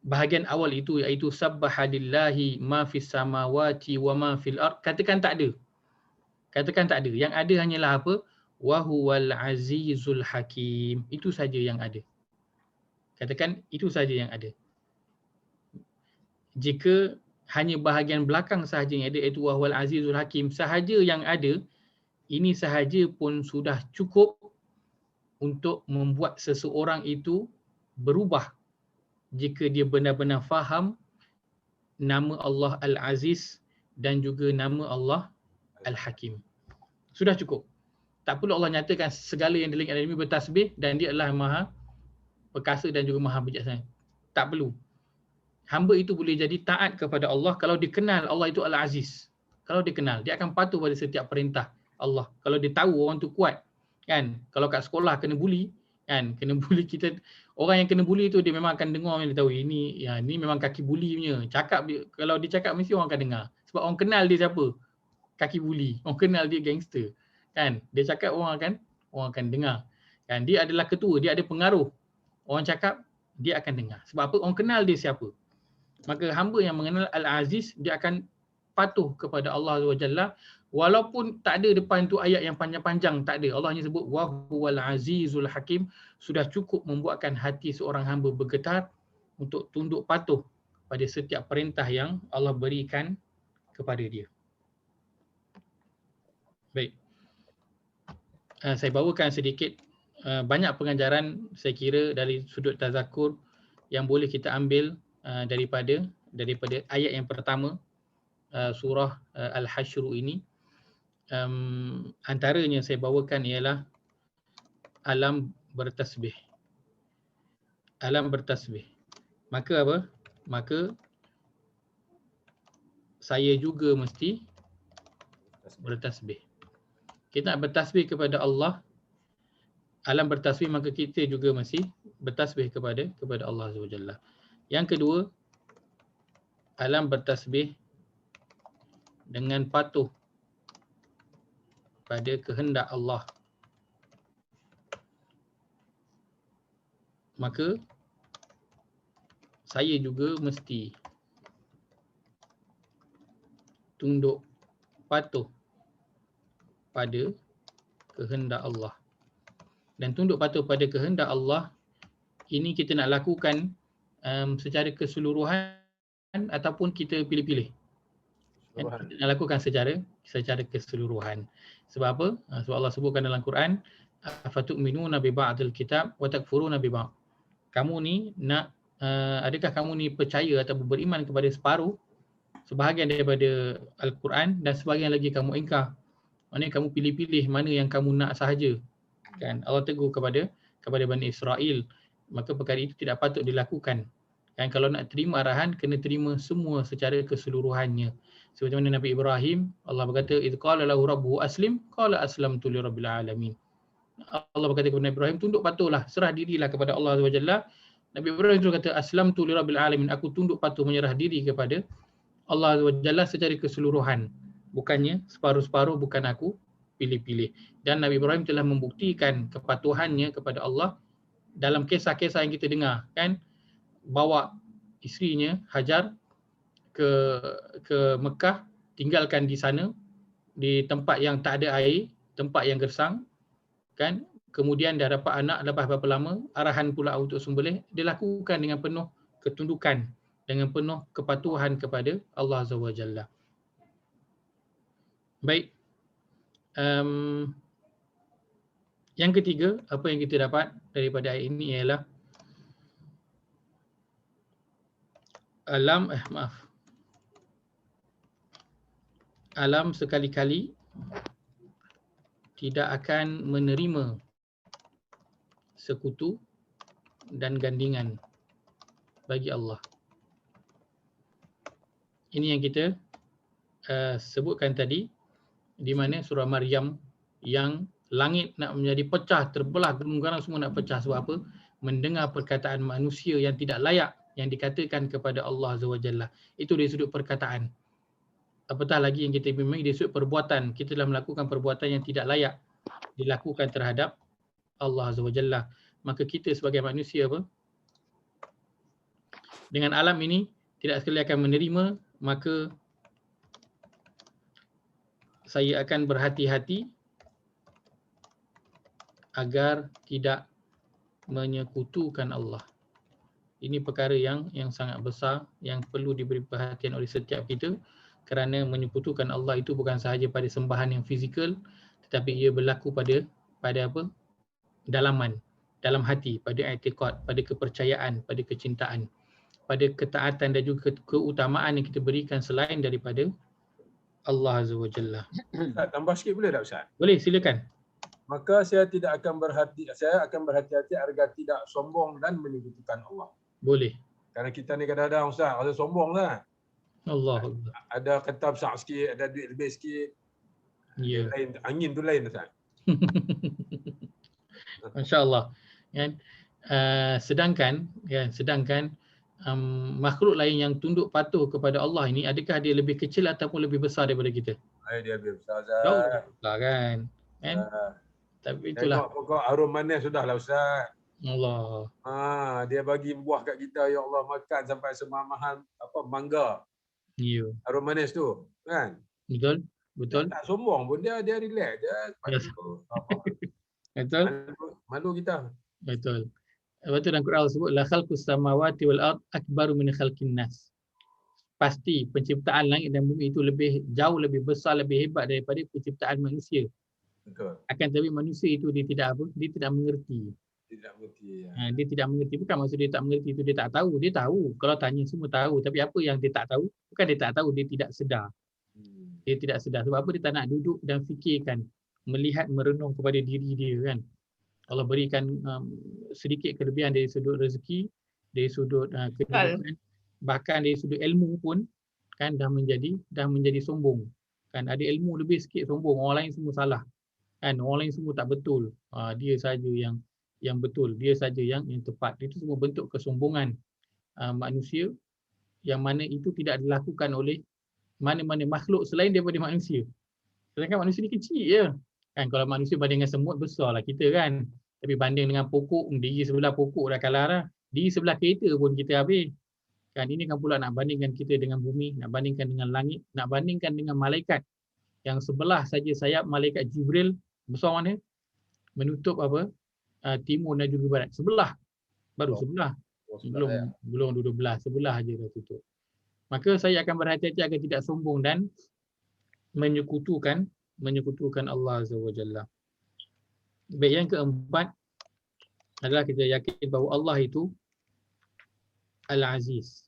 Speaker 1: bahagian awal itu iaitu sabbahalillahi ma fis samawati wa ma fil ard, katakan tak ada. Katakan tak ada. Yang ada hanyalah apa? Wa huwal azizul hakim. Itu saja yang ada. Katakan itu saja yang ada. Jika hanya bahagian belakang sahaja yang ada iaitu wa huwal azizul hakim sahaja yang ada, ini sahaja pun sudah cukup untuk membuat seseorang itu berubah jika dia benar-benar faham nama Allah Al-Aziz dan juga nama Allah Al-Hakim. Sudah cukup. Tak perlu Allah nyatakan segala yang di langit dan bumi bertasbih dan dia adalah Maha Perkasa dan juga Maha Bijaksana. Tak perlu. Hamba itu boleh jadi taat kepada Allah kalau dia kenal Allah itu Al-Aziz. Kalau dia kenal, dia akan patuh pada setiap perintah Allah. Kalau dia tahu orang tu kuat, kan? Kalau kat sekolah kena buli, kan? Kena buli kita, orang yang kena buli tu dia memang akan dengar, dia tahu ini memang kaki buli punya. Kalau dia cakap mesti orang akan dengar. Sebab orang kenal dia siapa? Kaki buli. Orang kenal dia gangster. Kan? Dia cakap orang akan dengar. Kan? Dia adalah ketua, dia ada pengaruh. Orang cakap dia akan dengar. Sebab apa? Orang kenal dia siapa. Maka hamba yang mengenal Al-Aziz, dia akan patuh kepada Allah SWT, walaupun tak ada depan tu ayat yang panjang-panjang, tak ada. Allah hanya sebut wa huwal azizul hakim, sudah cukup membuatkan hati seorang hamba bergetar untuk tunduk patuh pada setiap perintah yang Allah berikan kepada dia. Baik. Saya bawakan sedikit banyak pengajaran saya kira dari sudut tazakur yang boleh kita ambil daripada ayat yang pertama surah Al-Hasyr ini. Antaranya saya bawakan ialah alam bertasbih. Alam bertasbih. Maka apa? Maka saya juga mesti bertasbih. Kita nak bertasbih kepada Allah, alam bertasbih, maka kita juga mesti bertasbih kepada Allah SWT. Yang kedua, alam bertasbih dengan patuh pada kehendak Allah. Maka saya juga mesti tunduk patuh pada kehendak Allah. Dan tunduk patuh pada kehendak Allah ini kita nak lakukan secara keseluruhan ataupun kita pilih-pilih. Kita nak lakukan secara keseluruhan. Sebab apa? Sebab Allah sebutkan dalam Quran, afatu'minuna bi ba'dil kitab wa takfuruna bi ba'd. Kamu ni nak adakah kamu ni percaya atau beriman kepada sebahagian daripada Al-Quran dan sebahagian lagi kamu ingkar. Maknanya kamu pilih-pilih mana yang kamu nak sahaja. Kan? Allah tegur kepada Bani Israel. Maka perkara itu tidak patut dilakukan. Kan? Kalau nak terima arahan, kena terima semua secara keseluruhannya. Seperti mana Nabi Ibrahim, Allah berkata, "Idz qala lahu rabbuhu aslim, qala aslamtu lirabbil alamin." Allah berkata kepada Nabi Ibrahim, tunduk patuhlah, serah dirilah kepada Allah SWT. Nabi Ibrahim terus kata, "Aslamtu lirabbil alamin." Aku tunduk patuh menyerah diri kepada Allah SWT secara keseluruhan. Bukannya separuh-separuh, bukan aku pilih-pilih. Dan Nabi Ibrahim telah membuktikan kepatuhannya kepada Allah dalam kisah-kisah yang kita dengar, kan? Bawa isterinya Hajar ke Mekah, tinggalkan di sana di tempat yang tak ada air, tempat yang gersang, kan? Kemudian dah dapat anak lepas berapa lama, arahan pula untuk sembelih, dilakukan dengan penuh ketundukan, dengan penuh kepatuhan kepada Allah Azza wa Jalla. Baik. Yang ketiga, apa yang kita dapat daripada ayat ini ialah alam sekali-kali tidak akan menerima sekutu dan gandingan bagi Allah. Ini yang kita sebutkan tadi, di mana surah Maryam yang langit nak menjadi pecah, terbelah, gunung-gunung semua nak pecah. Sebab apa? Mendengar perkataan manusia yang tidak layak yang dikatakan kepada Allah Azza wa Jalla. Itu dari sudut perkataan. Apatah lagi yang kita bimbing dari sudut perbuatan. Kita telah melakukan perbuatan yang tidak layak dilakukan terhadap Allah Azza wa Jalla. Maka kita sebagai manusia apa? Dengan alam ini tidak sekali akan menerima, maka saya akan berhati-hati agar tidak menyekutukan Allah. Ini perkara yang sangat besar yang perlu diberi perhatian oleh setiap kita, kerana menyekutukan Allah itu bukan sahaja pada sembahan yang fizikal, tetapi ia berlaku pada apa? Dalaman, dalam hati, pada i'tiqad, pada kepercayaan, pada kecintaan, pada ketaatan dan juga keutamaan yang kita berikan selain daripada Allah Azza wa Jalla.
Speaker 3: Ustaz, tambah sikit boleh tak Ustaz?
Speaker 1: Boleh, silakan.
Speaker 3: Maka saya akan berhati-hati agar tidak sombong dan menyekutukan Allah.
Speaker 1: Boleh.
Speaker 3: Kerana kita ni kadang-kadang Ustaz rasa sombong lah.
Speaker 1: Allah.
Speaker 3: Ada kereta besar sikit, ada duit lebih sikit.
Speaker 1: Ya.
Speaker 3: Lain, angin tu lain Ustaz.
Speaker 1: Masya-Allah. Kan? Sedangkan makhluk lain yang tunduk patuh kepada Allah ini, adakah dia lebih kecil ataupun lebih besar daripada kita?
Speaker 3: Dia lebih besar
Speaker 1: Jauh
Speaker 3: Ustaz.
Speaker 1: lebih besar kan? Tapi itulah.
Speaker 3: Tengok pokok harum manis sudahlah Ustaz.
Speaker 1: Allah.
Speaker 3: Dia bagi buah kat kita, ya Allah, makan sampai semamahan mangga.
Speaker 1: Ya.
Speaker 3: Harum manis tu, kan?
Speaker 1: Betul?
Speaker 3: Dia tak sombong pun, dia relax, dia
Speaker 1: Yes. Betul?
Speaker 3: malu kita.
Speaker 1: Betul. Lepas tu dalam Quran sebut la khalqus samawati wal ard akbaru min khalqin nas. Pasti penciptaan langit dan bumi itu jauh lebih besar, lebih hebat daripada penciptaan manusia.
Speaker 3: Betul.
Speaker 1: Akan tetapi manusia itu dia tidak mengerti.
Speaker 3: Tidak mengerti. Ya.
Speaker 1: Dia tidak mengerti, bukan maksud dia tak mengerti itu dia tak tahu. Dia tahu. Kalau tanya semua tahu, tapi apa yang dia tak tahu? Bukan dia tak tahu, dia tidak sedar. Dia tidak sedar. Sebab apa? Dia tak nak duduk dan fikirkan, melihat, merenung kepada diri dia kan. Allah berikan sedikit kelebihan dari sudut rezeki, dari sudut kedudukan, bahkan dari sudut ilmu pun kan dah menjadi sombong. Kan ada ilmu lebih sikit sombong, orang lain semua salah. Kan orang lain semua tak betul. Dia saja yang betul, dia saja yang tepat. Itu semua bentuk kesombongan manusia, yang mana itu tidak dilakukan oleh mana-mana makhluk selain daripada manusia. Sedangkan manusia ni kecil je. Kan kalau manusia banding dengan semut, besarlah kita kan. Tapi banding dengan pokok, diri sebelah pokok dah kalah dah. Diri sebelah kereta pun kita habis. Kan ini kan pula nak bandingkan kita dengan bumi, nak bandingkan dengan langit, nak bandingkan dengan malaikat. Yang sebelah saja sayap malaikat Jibril besar mana? Menutup timur dan juga barat. Sebelah. Baru sebelah. Belum 12, sebelah aja dah tutup. Maka saya akan berhati-hati agar tidak sombong dan menyekutukan Allah Azza wa Jalla. Baik, yang keempat adalah kita yakin bahawa Allah itu Al-Aziz.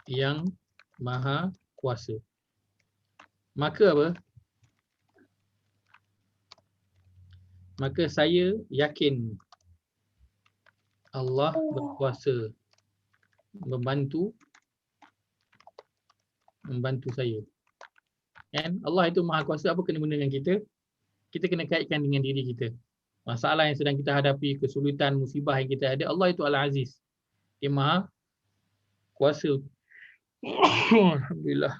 Speaker 1: Yang Maha Kuasa. Maka apa? Maka saya yakin Allah berkuasa membantu saya. Kan? Allah itu Maha Kuasa, apa kena guna dengan kita? Kita kena kaitkan dengan diri kita. Masalah yang sedang kita hadapi, kesulitan, musibah yang kita ada, Allah itu Al-Aziz. Dia Maha Kuasa. Alhamdulillah.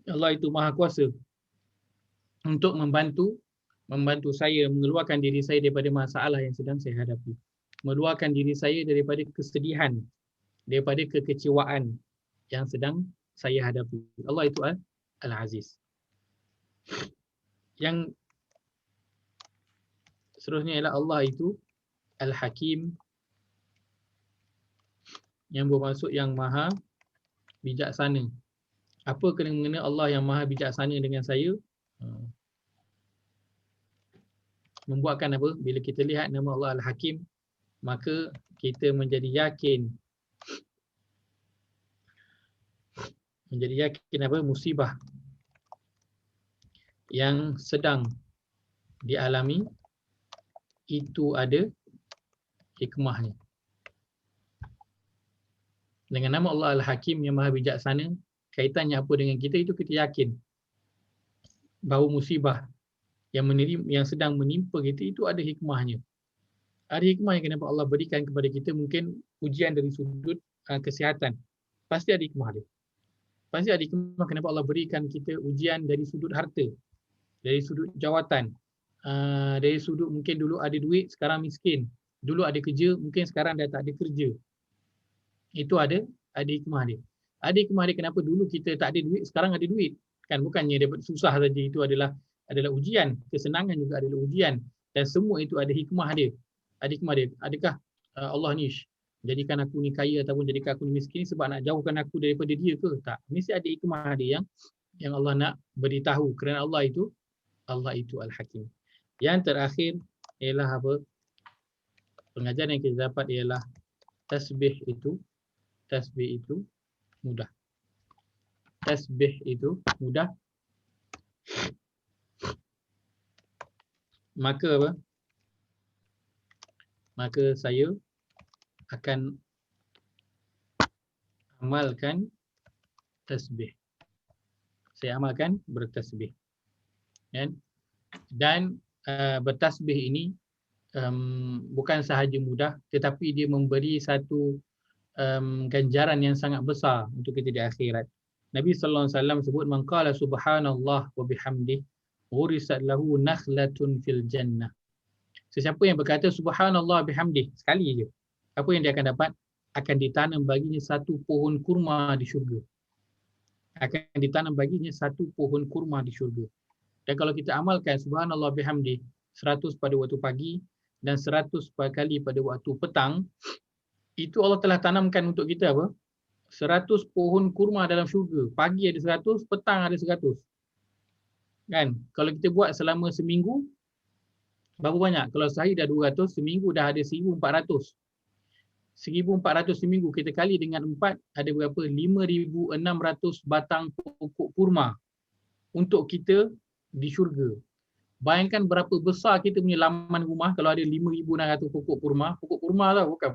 Speaker 1: Allah itu Maha Kuasa untuk membantu saya mengeluarkan diri saya daripada masalah yang sedang saya hadapi. Mengeluarkan diri saya daripada kesedihan, daripada kekecewaan yang sedang saya hadapi. Allah itu Al-Aziz. Yang seterusnya ialah Allah itu Al-Hakim, yang bermaksud yang Maha Bijaksana. Apa kena mengena Allah yang Maha Bijaksana dengan saya? Membuatkan apa? Bila kita lihat nama Allah Al-Hakim, maka kita menjadi yakin apa musibah yang sedang dialami itu ada hikmahnya. Dengan nama Allah Al-Hakim yang Maha Bijaksana, kaitannya apa dengan kita itu kita yakin bahawa musibah yang sedang menimpa kita itu ada hikmahnya. Ada hikmah yang kenapa Allah berikan kepada kita, mungkin ujian dari sudut kesihatan. Pasti ada hikmah dia. Pasti ada hikmah kenapa Allah berikan kita ujian dari sudut harta, dari sudut jawatan, dari sudut mungkin dulu ada duit, sekarang miskin. Dulu ada kerja, mungkin sekarang dah tak ada kerja. Itu ada hikmah dia. Ada hikmah dia kenapa dulu kita tak ada duit, sekarang ada duit. Kan bukannya dapat susah saja, itu adalah ujian. Kesenangan juga adalah ujian. Dan semua itu ada hikmah dia. Ada hikmah dia. Adakah Allah ni jadikan aku ni kaya ataupun jadikan aku ni miskin sebab nak jauhkan aku daripada dia ke? Tak. Mesti ada hikmah dia yang Allah nak beritahu, kerana Allah itu Al-Hakim. Yang terakhir ialah apa? Pengajaran yang kita dapat ialah tasbih itu mudah. Tasbih itu mudah. Maka apa? Maka saya akan amalkan tasbih. Saya amalkan bertasbih. Dan bertasbih ini bukan sahaja mudah, tetapi dia memberi satu ganjaran yang sangat besar untuk kita di akhirat. Nabi sallallahu alaihi wasallam sebut, man qala subhanallah wa bihamdih ghurisat lahu nakhlatun fil jannah. Sesiapa yang berkata subhanallah bihamdih sekali je, apa yang dia akan dapat? Akan ditanam baginya satu pohon kurma di syurga. Akan ditanam baginya satu pohon kurma di syurga. Dan kalau kita amalkan subhanallah bihamdih 100 pada waktu pagi dan 100 kali pada waktu petang, itu Allah telah tanamkan untuk kita apa? 100 pohon kurma dalam syurga. Pagi ada 100, petang ada 100. Kan? Kalau kita buat selama seminggu, berapa banyak? Kalau sehari dah 200, seminggu dah ada 1400. 1400 seminggu kita kali dengan 4, ada berapa? 5600 batang pokok kurma untuk kita di syurga. Bayangkan berapa besar kita punya laman rumah kalau ada 5600 pokok kurma. Pokok kurma tau, bukan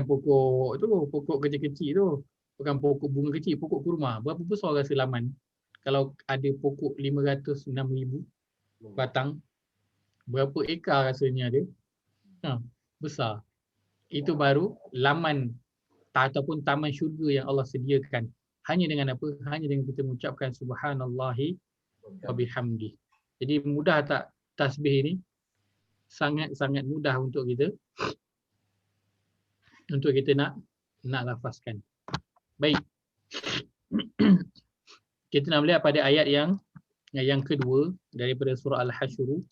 Speaker 1: pokok tu, pokok kecil-kecil tu. Bukan pokok bunga kecil, pokok kurma. Berapa besar rasa laman? Kalau ada pokok 506,000 batang, berapa ekar rasanya ada? Besar. Itu baru laman ataupun taman syurga yang Allah sediakan. Hanya dengan apa? Hanya dengan kita mengucapkan subhanallahi wa bihamdih. Jadi mudah tak tasbih ini? Sangat-sangat mudah untuk kita nak lafazkan. Baik. Kita nak melihat pada ayat yang kedua daripada surah Al-Hasyr.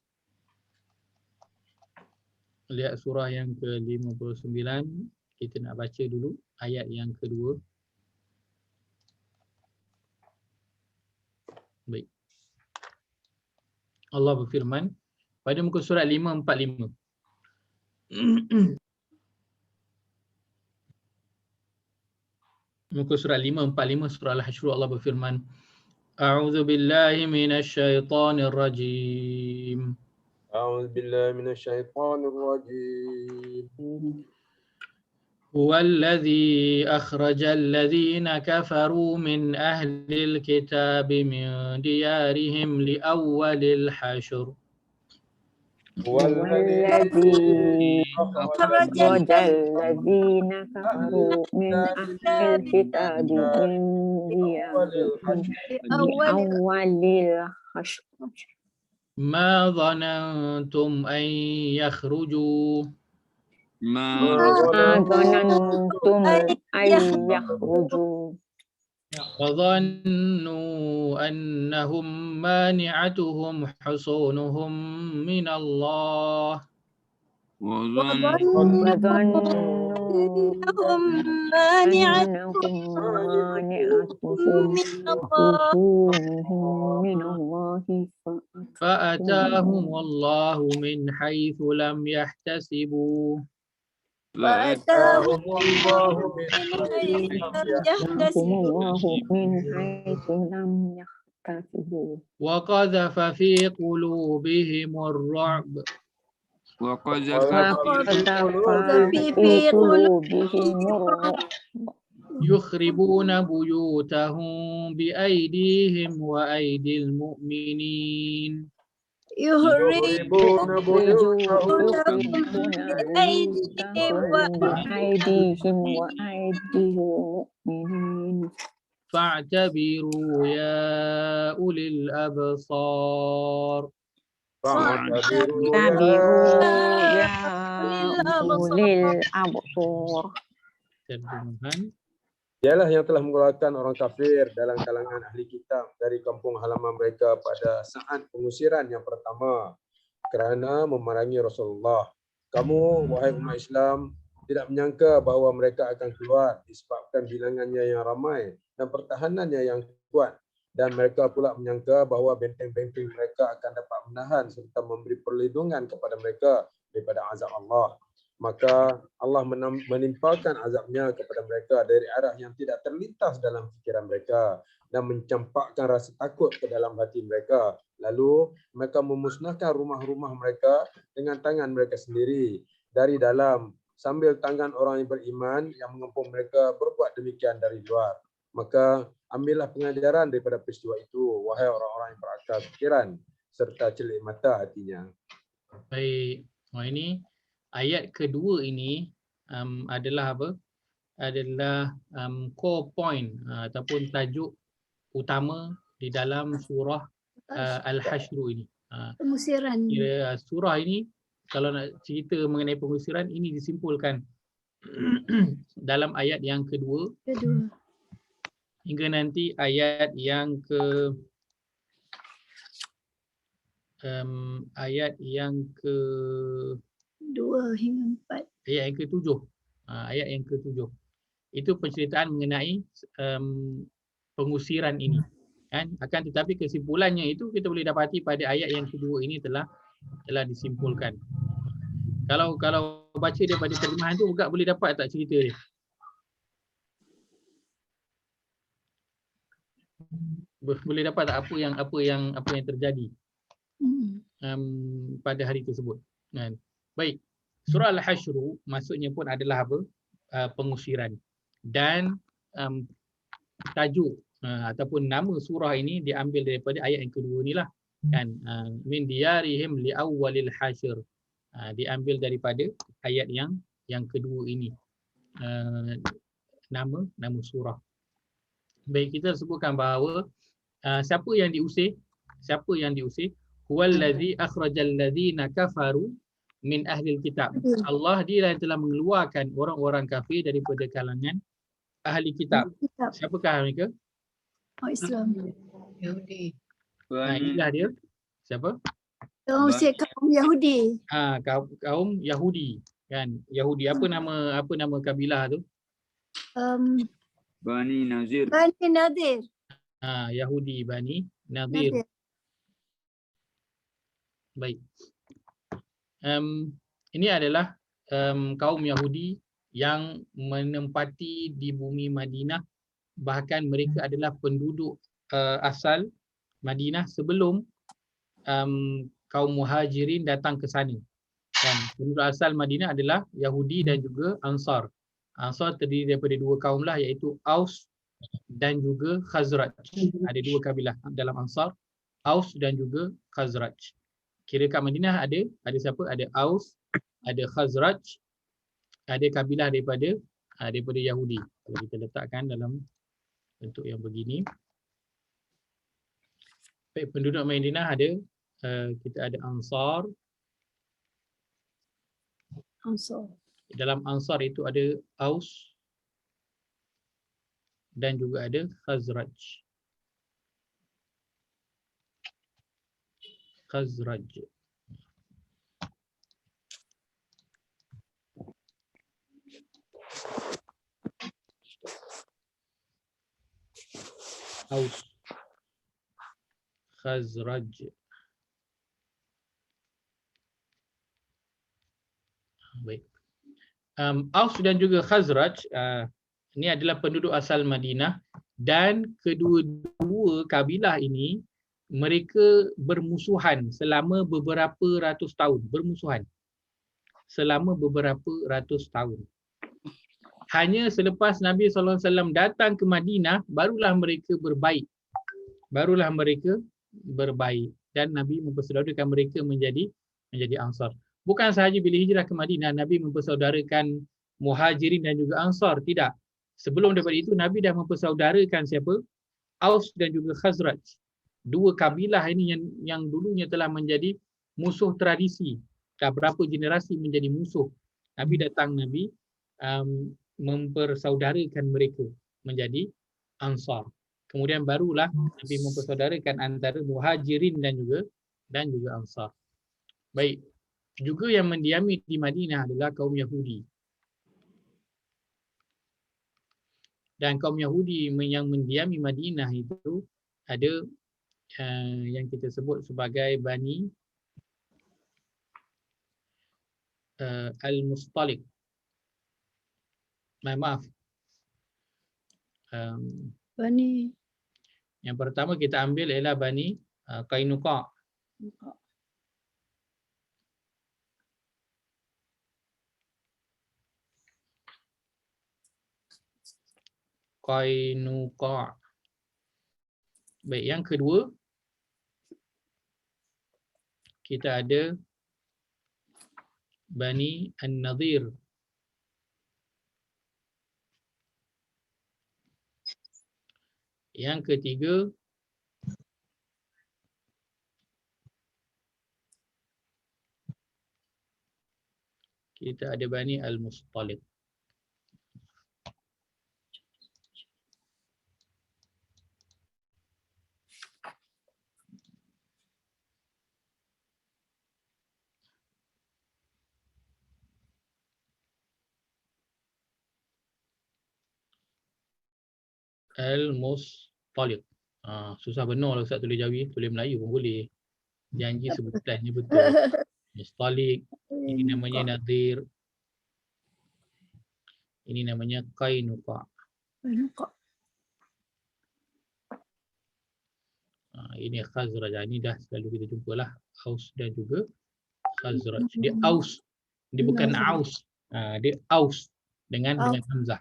Speaker 1: Lihat surah yang ke-59. Kita nak baca dulu ayat yang kedua. Baik. Allah berfirman pada muka surat 545. Muka surat 545 surah Al-Hasyr, Allah berfirman, A'udzu billahi minasyaitonir rajim.
Speaker 3: A'udzu billahi minasyaitonir rajim.
Speaker 1: هو الذي أخرج الذين كفروا من أهل الكتاب من ديارهم لأول الحشر.
Speaker 3: هو
Speaker 4: الذي أخرج الذين كفروا من أهل الكتاب من ديارهم لأول الحشر.
Speaker 1: ما ظننتم أن يخرجوا
Speaker 4: ما ظننتم أن يخرجوا
Speaker 1: وظنوا أنهم مانعتهم حصونهم من الله
Speaker 4: وظنوا أنهم مانعتهم حصونهم من الله
Speaker 1: فأتاهم الله من حيث لم يحتسبوا
Speaker 2: فأتاهم
Speaker 3: الله من
Speaker 2: من
Speaker 3: حيث
Speaker 2: حيث
Speaker 3: لم
Speaker 2: لم
Speaker 3: يحتسب.
Speaker 2: يحتسبوا
Speaker 4: من حيث لم يحتسبوا
Speaker 1: وقذف في قلوبهم الرعب
Speaker 5: وقذف
Speaker 4: وقذف
Speaker 2: في
Speaker 4: في
Speaker 2: قلوبهم
Speaker 4: قلوبهم الرعب
Speaker 1: يخربون بيوتهم بأيديهم وأيدي المؤمنين
Speaker 3: يخربون بيوتهم
Speaker 4: يخربون
Speaker 2: بأيديهم
Speaker 4: بأيديهم وأيدي المؤمنين
Speaker 1: فاعتبروا يا أولي الأبصار
Speaker 3: فاعتبروا
Speaker 4: فاعتبروا يا
Speaker 2: الأبصار.
Speaker 4: أولي الأبصار.
Speaker 1: terjemahan.
Speaker 3: Dialah yang telah mengeluarkan orang kafir dalam kalangan ahli kitab dari kampung halaman mereka pada saat pengusiran yang pertama kerana memerangi Rasulullah. Kamu, wahai umat Islam, tidak menyangka bahawa mereka akan keluar disebabkan bilangannya yang ramai dan pertahanannya yang kuat. Dan mereka pula menyangka bahawa benteng-benteng mereka akan dapat menahan serta memberi perlindungan kepada mereka daripada azab Allah. Maka Allah menimpakan azabnya kepada mereka dari arah yang tidak terlintas dalam fikiran mereka dan mencampakkan rasa takut ke dalam hati mereka. Lalu mereka memusnahkan rumah-rumah mereka dengan tangan mereka sendiri dari dalam sambil tangan orang yang beriman yang mengepung mereka berbuat demikian dari luar. Maka ambillah pengajaran daripada peristiwa itu, wahai orang-orang yang berakal fikiran serta celik mata hatinya.
Speaker 1: Baik. Ini ayat kedua ini adalah apa? Adalah core point ataupun tajuk utama di dalam surah Al-Hashr ini.
Speaker 2: Pengusiran.
Speaker 1: Kira surah ini kalau nak cerita mengenai pengusiran ini disimpulkan dalam ayat yang kedua hingga nanti ayat yang ke ayat yang ke
Speaker 2: 2 hingga 4.
Speaker 1: ayat yang ke-7. Ayat yang ke-7. Itu penceritaan mengenai pengusiran ini. Kan? Akan tetapi kesimpulannya itu kita boleh dapati pada ayat yang kedua ini telah disimpulkan. Kalau baca daripada terjemahan tu juga boleh dapat tak cerita dia? Boleh dapat tak apa yang terjadi pada hari tersebut? Kan? Baik. Surah Al-Hashr maksudnya pun adalah apa? Pengusiran. Dan tajuk ataupun nama surah ini diambil daripada ayat yang kedua inilah. Kan? Min diyarihim li awwalil hasyr. Diambil daripada ayat yang kedua ini. Nama surah. Baik, kita sebutkan bahawa siapa yang diusir? Huwallazi akhrajal ladzina kafaru min ahlil kitab. Allah dia yang telah mengeluarkan orang-orang kafir daripada kalangan ahli kitab. Siapakah mereka?
Speaker 2: Oh, Islam.
Speaker 1: Yahudi. Inilah dia. Siapa?
Speaker 2: Kaum Yahudi.
Speaker 1: Kaum Yahudi. Kan? Yahudi. Apa nama kabilah tu?
Speaker 5: Bani Nazir.
Speaker 2: Bani Nadir.
Speaker 1: Yahudi Bani Nadir. Baik. Ini adalah kaum Yahudi yang menempati di bumi Madinah, bahkan mereka adalah penduduk asal Madinah sebelum kaum Muhajirin datang ke sana. Dan penduduk asal Madinah adalah Yahudi dan juga Ansar. Ansar terdiri daripada dua kaum lah, iaitu Aus dan juga Khazraj. Ada dua kabilah dalam Ansar, Aus dan juga Khazraj. Kira kat Madinah ada siapa? Ada Aus, ada Khazraj, ada kabilah daripada Yahudi. Kalau kita letakkan dalam bentuk yang begini. Baik, penduduk Madinah ada kita ada Ansar. Dalam Ansar itu ada Aus dan juga ada Khazraj. Aus, Khazraj. Baik. Aus dan juga Khazraj ini adalah penduduk asal Madinah, dan kedua-dua kabilah ini mereka bermusuhan selama beberapa ratus tahun. Selama beberapa ratus tahun. Hanya selepas Nabi SAW datang ke Madinah, barulah mereka berbaik. Dan Nabi mempersaudarakan mereka menjadi Ansar. Bukan sahaja bila hijrah ke Madinah, Nabi mempersaudarakan Muhajirin dan juga Ansar. Tidak. Sebelum daripada itu, Nabi dah mempersaudarakan siapa? Aus dan juga Khazraj. Dua kabilah ini yang dulunya telah menjadi musuh tradisi. Dah berapa generasi menjadi musuh. Nabi datang, Nabi mempersaudarakan mereka menjadi Ansar. Kemudian barulah Nabi mempersaudarakan antara Muhajirin dan juga Ansar. Baik. Juga yang mendiami di Madinah adalah kaum Yahudi. Dan kaum Yahudi yang mendiami Madinah itu ada yang kita sebut sebagai Bani Al-Mustalik. Maaf.
Speaker 2: Bani
Speaker 1: Yang pertama kita ambil ialah Bani Qainuqa. Qainuqa. Baik, yang kedua kita ada Bani An-Nadir. Yang ketiga kita ada Bani Al-Mustalik. Al-Mustalik. Susah benar lah Ustaz tulis Jawi, tulis Melayu pun boleh. Janji sebutannya betul. Mustalik, ini namanya Nadir. Ini namanya Qainuqa. Ini Khazraj. Ini dah selalu kita jumpalah. Aus dan juga Khazraj. Dia Aus. Dia bukan Aus. Dia Aus dengan hamzah.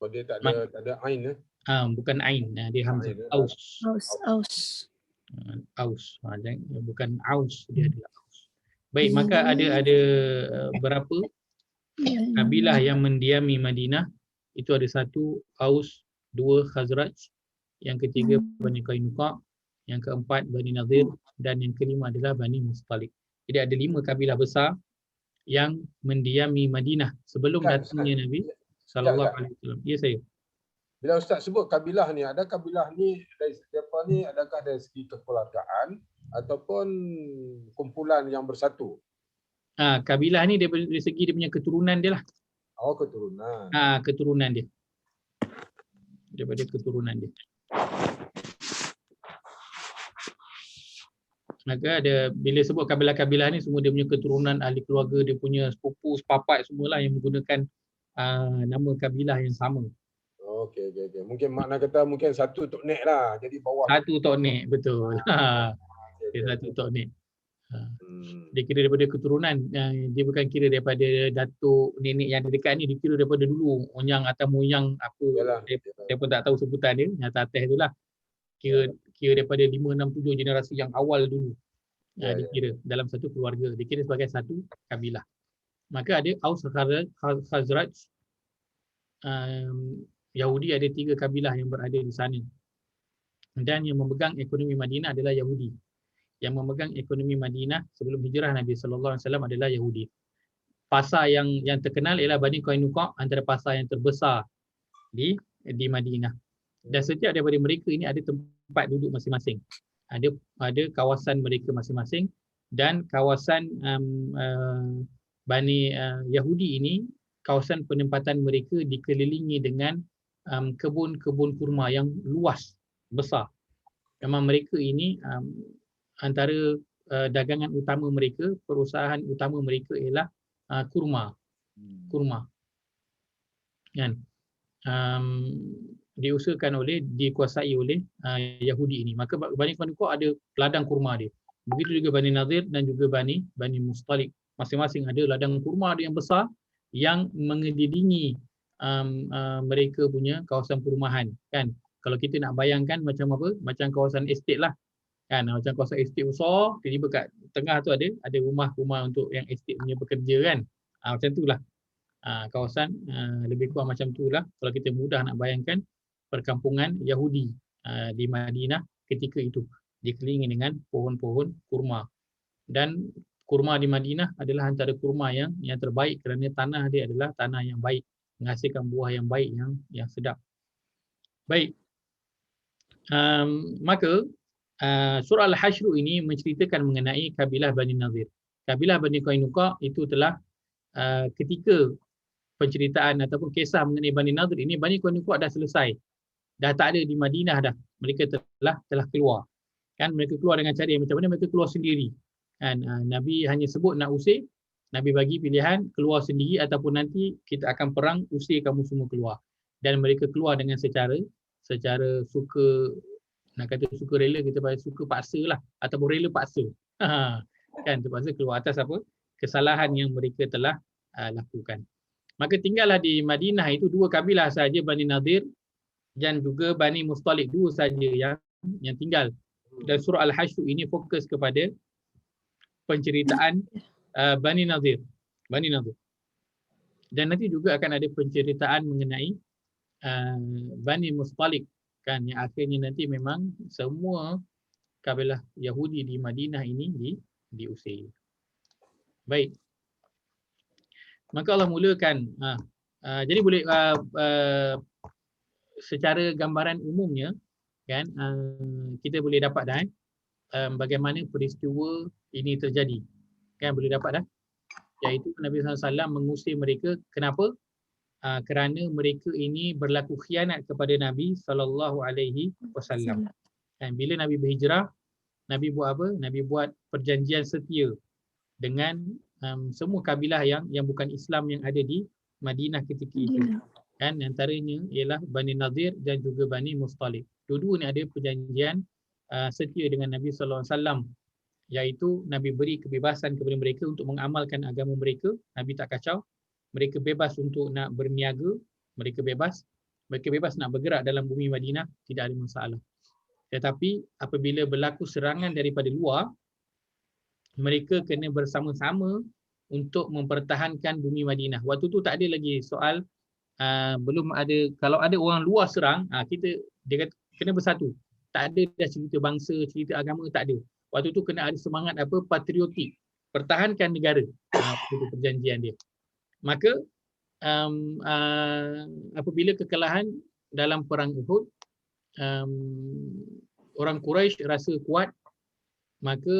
Speaker 3: Oh, dia tak ada ain
Speaker 1: Bukan ain, dia hamzah. Aus. Aus. Bukan Aus, dia adalah Aus. Baik, maka ada berapa kabilah yang mendiami Madinah? Itu ada satu Aus, dua Khazraj, yang ketiga Bani Qainuqa, yang keempat Bani Nadir, dan yang kelima adalah Bani Mustalik. Jadi ada 5 kabilah besar yang mendiami Madinah sebelum datangnya Nabi sallallahu alaihi wasallam. Ya saya.
Speaker 3: Bila Ustaz sebut kabilah ni, ada kabilah ni dari siapa ni, adakah dari segi kekeluargaan ataupun kumpulan yang bersatu?
Speaker 1: Kabilah ni dari segi dia punya keturunan dia lah.
Speaker 3: Oh, keturunan.
Speaker 1: Keturunan dia. Daripada keturunan dia. Maka ada, bila sebut kabilah-kabilah ni semua dia punya keturunan, ahli keluarga, dia punya sepupu, sepapat semualah yang menggunakan nama kabilah yang sama.
Speaker 3: Okey. Mungkin makna kata mungkin satu Tok Nek lah. Jadi bawah.
Speaker 1: Satu Tok Nek, betul. Dia satu Tok Nek. Dia kira daripada keturunan. Dia bukan kira daripada datuk nenek yang ada dekat ni. Dia kira daripada dulu. Onyang atau moyang apa. Saya pun tak tahu sebutan dia. Yang atas tu lah. Kira daripada 5, 6, 7 generasi yang awal dulu. Dia kira dalam satu keluarga. Dia kira sebagai satu kabilah. Maka ada Aus, Khazraj, Yahudi, ada 3 kabilah yang berada di sana. Dan yang memegang ekonomi Madinah adalah Yahudi. Yang memegang ekonomi Madinah sebelum hijrah Nabi sallallahu alaihi wasallam adalah Yahudi. Pasar yang terkenal ialah Bani Qainuqa, antara pasar yang terbesar di Madinah. Dan setiap daripada mereka ini ada tempat duduk masing-masing. Ada kawasan mereka masing-masing, dan kawasan Bani Yahudi ini, kawasan penempatan mereka dikelilingi dengan kebun-kebun kurma yang luas, besar. Memang mereka ini antara dagangan utama mereka, perusahaan utama mereka ialah kurma. kurma. Kan? Dikuasai oleh Yahudi ini. Maka Bani Qainuqa ada ladang kurma dia. Begitu juga Bani Nadir dan juga Bani Mustalik. Masing-masing ada ladang kurma dia yang besar yang mengelilingi mereka punya kawasan perumahan. Kan? Kalau kita nak bayangkan macam apa? Macam kawasan estate lah. Kan? Macam kawasan estate besar, tiba-tiba kat tengah tu ada rumah-rumah untuk yang estate punya pekerja kan. Macam tu lah. Kawasan lebih kurang macam tu lah. Kalau kita mudah nak bayangkan perkampungan Yahudi di Madinah ketika itu. Dikelilingi dengan pohon-pohon kurma. Dan kurma di Madinah adalah antara kurma yang terbaik kerana tanah dia adalah tanah yang baik, menghasilkan buah yang baik, yang sedap. Baik. Maka surah Al-Hasyr ini menceritakan mengenai kabilah Bani Nadir. Kabilah Bani Qainuqa itu telah ketika penceritaan ataupun kisah mengenai Bani Nadir ini, Bani Qainuqa dah selesai. Dah tak ada di Madinah dah. Mereka telah keluar. Kan, mereka keluar dengan cara yang macam mana? Mereka keluar sendiri. Kan, Nabi hanya sebut nak usir, Nabi bagi pilihan keluar sendiri ataupun nanti kita akan perang, usir kamu semua keluar. Dan mereka keluar dengan secara suka, nak kata suka rela, kita panggil suka paksa lah, ataupun rela paksa. Kan, terpaksa keluar atas apa? Kesalahan yang mereka telah lakukan. Maka tinggallah di Madinah itu dua kabilah saja, Bani Nadir dan juga Bani Mustalik, dua saja yang tinggal. Dan surah Al-Hasyr ini fokus kepada penceritaan Bani Nadir. Dan nanti juga akan ada penceritaan mengenai Bani Mustalik, kan, yang akhirnya nanti memang semua kabilah Yahudi di Madinah ini diusir. Baik. Maka Allah mulakan. Jadi boleh secara gambaran umumnya, kan, kita boleh dapat dah bagaimana peristiwa ini terjadi. Kan, boleh dapat dah. Iaitu Nabi SAW mengusir mereka. Kenapa? Kerana mereka ini berlaku khianat kepada Nabi SAW. Dan bila Nabi berhijrah, Nabi buat apa? Nabi buat perjanjian setia dengan semua kabilah yang bukan Islam yang ada di Madinah ketika itu. Kan, antaranya ialah Bani Nadir dan juga Bani Mustalik. Dua-dua ni ada perjanjian setia dengan Nabi SAW, iaitu Nabi beri kebebasan kepada mereka untuk mengamalkan agama mereka. Nabi tak kacau. Mereka bebas untuk nak berniaga, mereka bebas nak bergerak dalam bumi Madinah, tidak ada masalah. Tetapi apabila berlaku serangan daripada luar, mereka kena bersama-sama untuk mempertahankan bumi Madinah. Waktu tu tak ada lagi soal belum ada, kalau ada orang luar serang, dia kata kena bersatu. Tak ada dah cerita bangsa, cerita agama, tak ada. Waktu tu kena ada semangat apa? Patriotik. Pertahankan negara. Itu perjanjian dia. Maka apabila kekalahan dalam perang Uhud, orang Quraisy rasa kuat, maka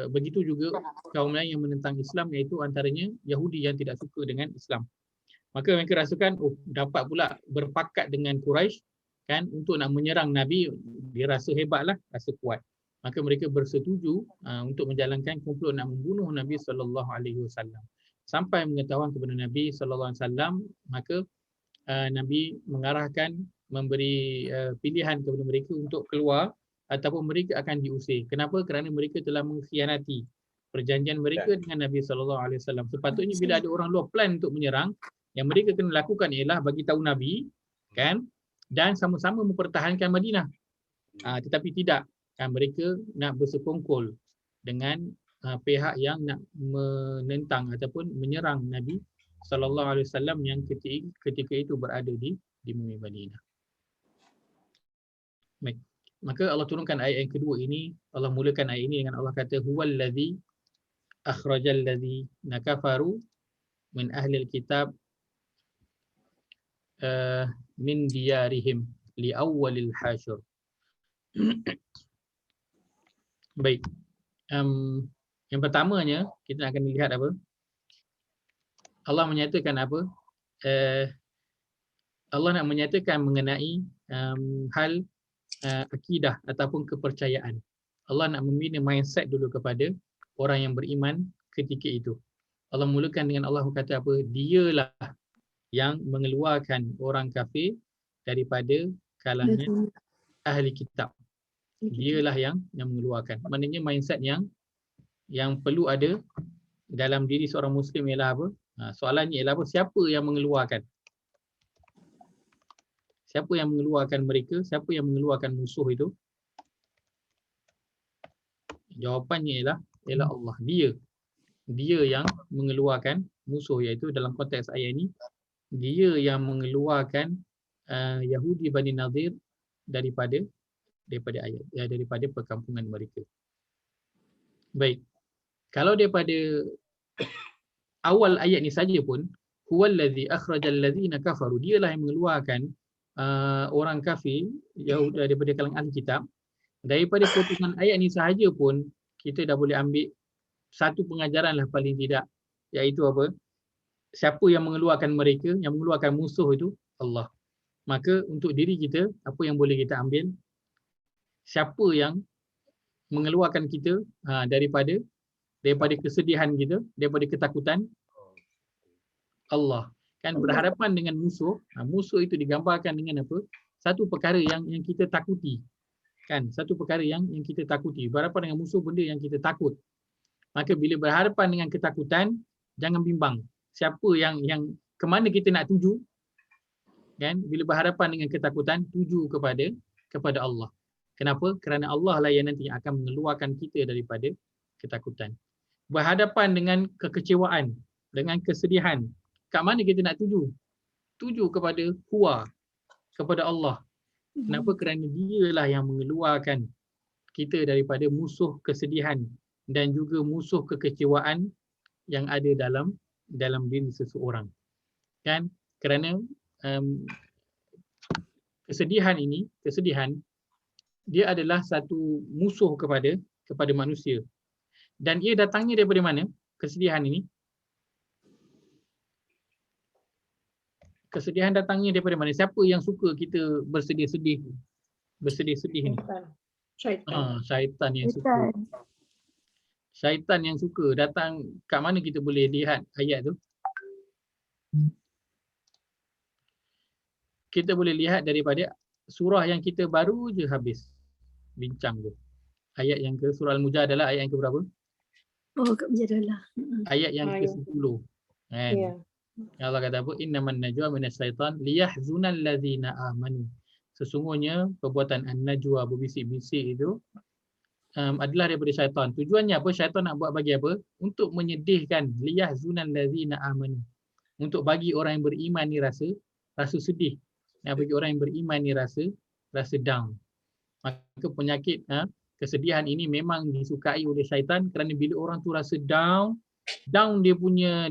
Speaker 1: begitu juga kaum lain yang menentang Islam, iaitu antaranya Yahudi yang tidak suka dengan Islam. Maka mereka rasakan dapat pula berpakat dengan Quraisy, kan, untuk nak menyerang Nabi. Dia rasa hebatlah, rasa kuat. Maka mereka bersetuju untuk menjalankan komplot nak membunuh Nabi SAW. Sampai mengetahuan kepada Nabi SAW, maka Nabi mengarahkan, memberi pilihan kepada mereka untuk keluar ataupun mereka akan diusir. Kenapa? Kerana mereka telah mengkhianati perjanjian mereka dengan Nabi SAW. Sepatutnya bila ada orang luar plan untuk menyerang, yang mereka kena lakukan ialah bagi tahu Nabi, kan, dan sama-sama mempertahankan Madinah. Tetapi tidak, kan, mereka nak bersekongkol dengan pihak yang nak menentang ataupun menyerang Nabi SAW yang ketika itu berada di bumi Madinah. Baik. Maka Allah turunkan ayat yang kedua ini. Allah mulakan ayat ini dengan Allah kata huwallazi akhrajal ladzina kafaru min ahlil kitab min diyarihim li awwalil hasyr. Baik. Yang pertamanya kita akan lihat apa? Allah menyatakan apa? Allah nak menyatakan mengenai hal akidah ataupun kepercayaan. Allah nak membina mindset dulu kepada orang yang beriman ketika itu. Allah mulakan dengan Allah kata apa? Dialah yang mengeluarkan orang kafir daripada kalangan ahli kitab. Dialah yang mengeluarkan. Maknanya mindset yang perlu ada dalam diri seorang Muslim ialah apa? Soalannya ialah apa? Siapa yang mengeluarkan? Siapa yang mengeluarkan mereka? Siapa yang mengeluarkan musuh itu? Jawapannya ialah Allah. Dia yang mengeluarkan musuh, iaitu dalam konteks ayat ini, dia yang mengeluarkan Yahudi Bani Nadir daripada ayat, daripada perkampungan mereka. Baik. Kalau daripada awal ayat ni saja pun, huwallazi akhrajal ladzina kafaru, dialah yang mengeluarkan orang kafir Yahudi daripada kalangan ahli kitab. Daripada potongan ayat ni sahaja pun kita dah boleh ambil satu pengajaran lah paling tidak, iaitu apa? Siapa yang mengeluarkan mereka, yang mengeluarkan musuh itu? Allah. Maka untuk diri kita, apa yang boleh kita ambil? Siapa yang mengeluarkan kita daripada kesedihan kita, daripada ketakutan? Allah. Kan berhadapan dengan musuh, musuh itu digambarkan dengan apa? Satu perkara yang kita takuti. Kan? Satu perkara yang kita takuti. Berhadapan dengan musuh, benda yang kita takut. Maka bila berhadapan dengan ketakutan, jangan bimbang. Siapa yang ke mana kita nak tuju? Kan? Bila berhadapan dengan ketakutan, tuju kepada Allah. Kenapa? Kerana Allah lah yang nanti akan mengeluarkan kita daripada ketakutan. Berhadapan dengan kekecewaan, dengan kesedihan, kat mana kita nak tuju? Tuju kepada Huwa, kepada Allah. Kenapa? Kerana dialah yang mengeluarkan kita daripada musuh kesedihan dan juga musuh kekecewaan yang ada dalam diri seseorang. Kan? Kerana kesedihan dia adalah satu musuh kepada manusia. Dan ia datangnya daripada mana? Kesedihan ini. Kesedihan datangnya daripada mana? Siapa yang suka kita bersedih-sedih? Bersedih-sedih ni. Syaitan yang suka. Syaitan yang suka. Datang kat mana kita boleh lihat ayat tu? Kita boleh lihat daripada surah yang kita baru je habis bincang tu. Ayat yang ke surah Al-Mujadalah, ayat yang ke berapa?
Speaker 2: Oh, kat Mujadalah.
Speaker 1: Ayat yang ke-10. Kan?
Speaker 4: Ya.
Speaker 1: Allah kata apa? Innaman najwa minasyaitan liyahzunal ladzina amanu. Sesungguhnya perbuatan an-najwa, berbisik-bisik itu adalah daripada syaitan. Tujuannya apa? Syaitan nak buat bagi apa? Untuk menyedihkan, liyahzunal ladzina amanu. Untuk bagi orang yang beriman ni rasa sedih. Nak bagi orang yang beriman ni rasa down. Maka penyakit kesedihan ini memang disukai oleh syaitan, kerana bila orang tu rasa down dia punya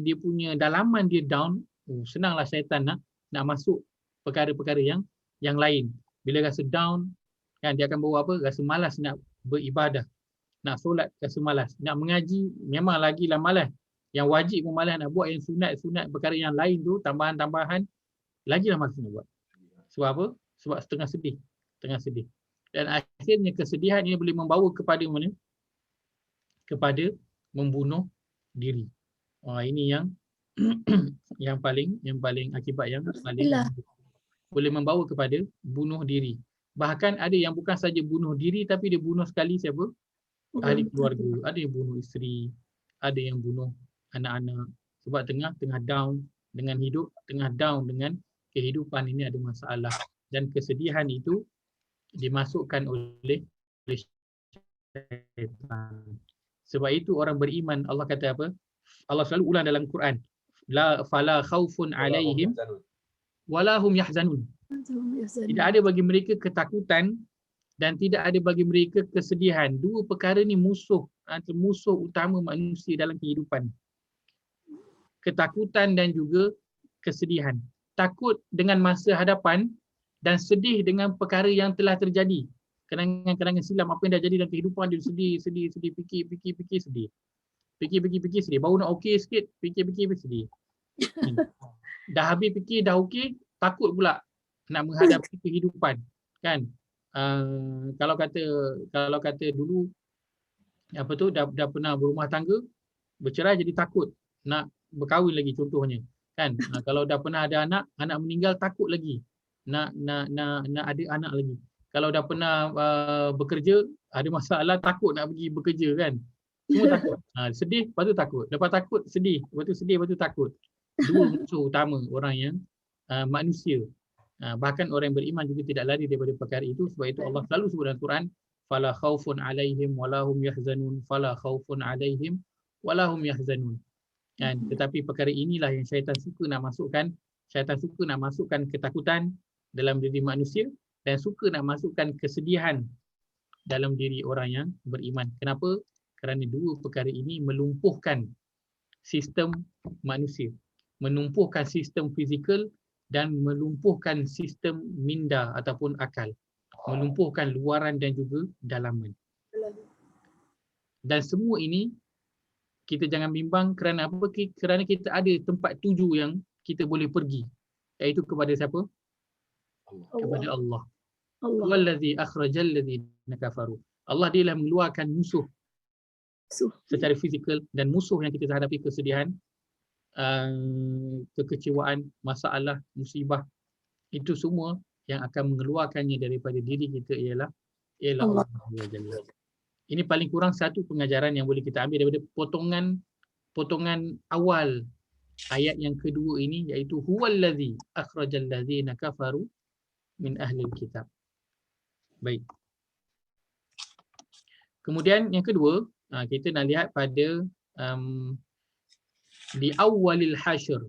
Speaker 1: dalaman dia down, senanglah syaitan nak masuk perkara-perkara yang lain. Bila rasa down, kan, dia akan bawa apa? Rasa malas nak beribadah, nak solat rasa malas, nak mengaji memang lagilah malas. Yang wajib pun malas nak buat, yang sunat perkara yang lain tu tambahan lagilah malas nak buat. Sebab apa? Sebab tengah sedih. Dan akhirnya kesedihan ini boleh membawa kepada mana? Kepada membunuh diri. Ini yang paling akibat yang paling boleh membawa kepada bunuh diri. Bahkan ada yang bukan saja bunuh diri, tapi dia bunuh sekali siapa? Ahli keluarga. Ada yang bunuh isteri, ada yang bunuh anak-anak. Sebab tengah down dengan hidup, tengah down dengan kehidupan, ini ada masalah. Dan kesedihan itu dimasukkan oleh syaitan. Sebab itu orang beriman, Allah kata apa? Allah selalu ulang dalam Quran. La fala khaufun alaihim wala hum yahzanun. Tidak ada bagi mereka ketakutan dan tidak ada bagi mereka kesedihan. Dua perkara ni musuh utama manusia dalam kehidupan. Ketakutan dan juga kesedihan. Takut dengan masa hadapan dan sedih dengan perkara yang telah terjadi. Kenangan-kenangan silam apa yang dah jadi dalam kehidupan dia, sedih, fikir sedih. Fikir sedih. Baru nak okey sikit, fikir sedih. Dah habis fikir, dah okey, takut pula nak menghadapi kehidupan. Kan? Kalau kata dulu dah pernah berumah tangga, bercerai jadi takut nak berkahwin lagi contohnya, kan? Kalau dah pernah ada anak meninggal takut lagi nak ada anak lagi. Kalau dah pernah bekerja, ada masalah takut nak pergi bekerja, kan? Semua takut. Sedih, lepas tu takut. Lepas takut, sedih. Lepas tu sedih, lepas tu takut. Dua musuh utama orang yang manusia. Bahkan orang yang beriman juga tidak lari daripada perkara itu. Sebab itu Allah selalu sebut dalam Quran, fala khaufun alaihim walahum yahzanun, fala khaufun alaihim walahum yahzanun. Kan? Tetapi perkara inilah yang syaitan suka nak masukkan. Syaitan suka nak masukkan ketakutan dalam diri manusia dan suka nak masukkan kesedihan dalam diri orang yang beriman. Kenapa? Kerana dua perkara ini melumpuhkan sistem manusia, melumpuhkan sistem fizikal dan melumpuhkan sistem minda ataupun akal, melumpuhkan luaran dan juga dalaman. Dan semua ini kita jangan bimbang kerana apa? Kerana kita ada tempat tuju yang kita boleh pergi, iaitu kepada siapa? Kepada Allah. Wallazi akhrajal ladzina kafaru. Allah dia lah mengeluarkan musuh secara fizikal, dan musuh yang kita hadapi kesedihan, kekecewaan, masalah, musibah, itu semua yang akan mengeluarkannya daripada diri kita ialah Allah. Ini paling kurang satu pengajaran yang boleh kita ambil daripada potongan awal ayat yang kedua ini, iaitu huwallazi akhrajal ladzina kafaru min ahlil kitab. Baik. Kemudian yang kedua, kita nak lihat pada di awalil hasyr.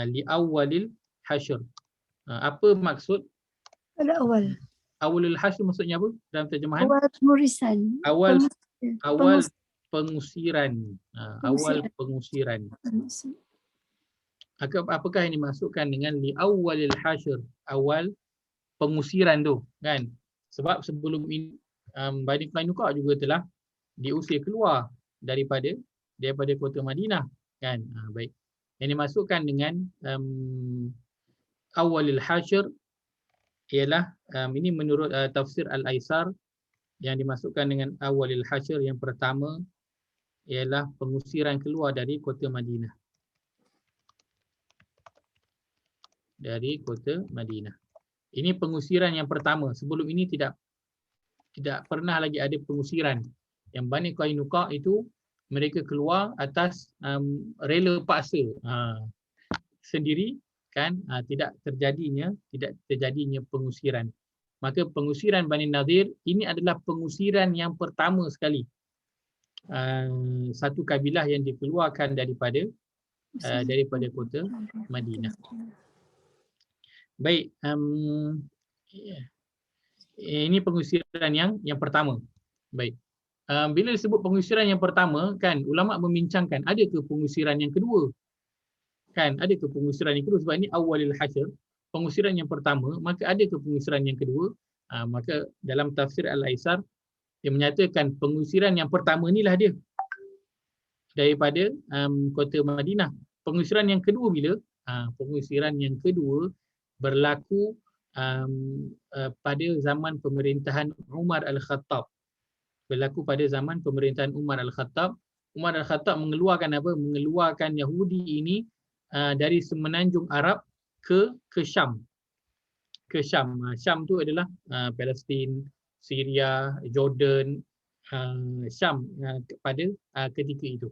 Speaker 1: Li awalil hasyr. Apa maksud?
Speaker 2: Pada awal.
Speaker 1: Awalil hasyr maksudnya apa dalam terjemahan?
Speaker 2: Awal pemurisan.
Speaker 1: Awal pengusiran. Awal pengusiran. Apakah yang dimasukkan dengan li awalil hasyr? Awal pengusiran tu, kan? Sebab sebelum ini Bani Qainuqa juga telah diusir keluar daripada kota Madinah, kan? Baik. Yang dimasukkan dengan awalil hasyr ialah ini menurut tafsir Al-Aisar, yang dimasukkan dengan awalil hasyr yang pertama ialah pengusiran keluar dari kota Madinah. Dari kota Madinah. Ini pengusiran yang pertama. Sebelum ini tidak pernah lagi ada pengusiran. Yang Bani Qainuqa itu mereka keluar atas rela paksa sendiri, kan? Tidak terjadinya pengusiran. Maka pengusiran Bani Nadir ini adalah pengusiran yang pertama sekali. Satu kabilah yang dikeluarkan daripada kota Madinah. Baik, ini pengusiran yang pertama. Baik. Bila disebut pengusiran yang pertama, kan, ulama membincangkan ada ke pengusiran yang kedua? Kan, ada ke pengusiran yang kedua? Sebab ini awalil hasyr, pengusiran yang pertama, maka ada ke pengusiran yang kedua? Maka dalam tafsir Al-Aisar dia menyatakan pengusiran yang pertama inilah dia daripada kota Madinah. Pengusiran yang kedua bila? Pengusiran yang kedua berlaku pada zaman pemerintahan Umar Al-Khattab. Berlaku pada zaman pemerintahan Umar Al-Khattab. Umar Al-Khattab mengeluarkan apa? Mengeluarkan Yahudi ini dari semenanjung Arab ke Syam. Ke Syam. Syam tu adalah Palestin, Syria, Jordan, Syam pada ketika itu.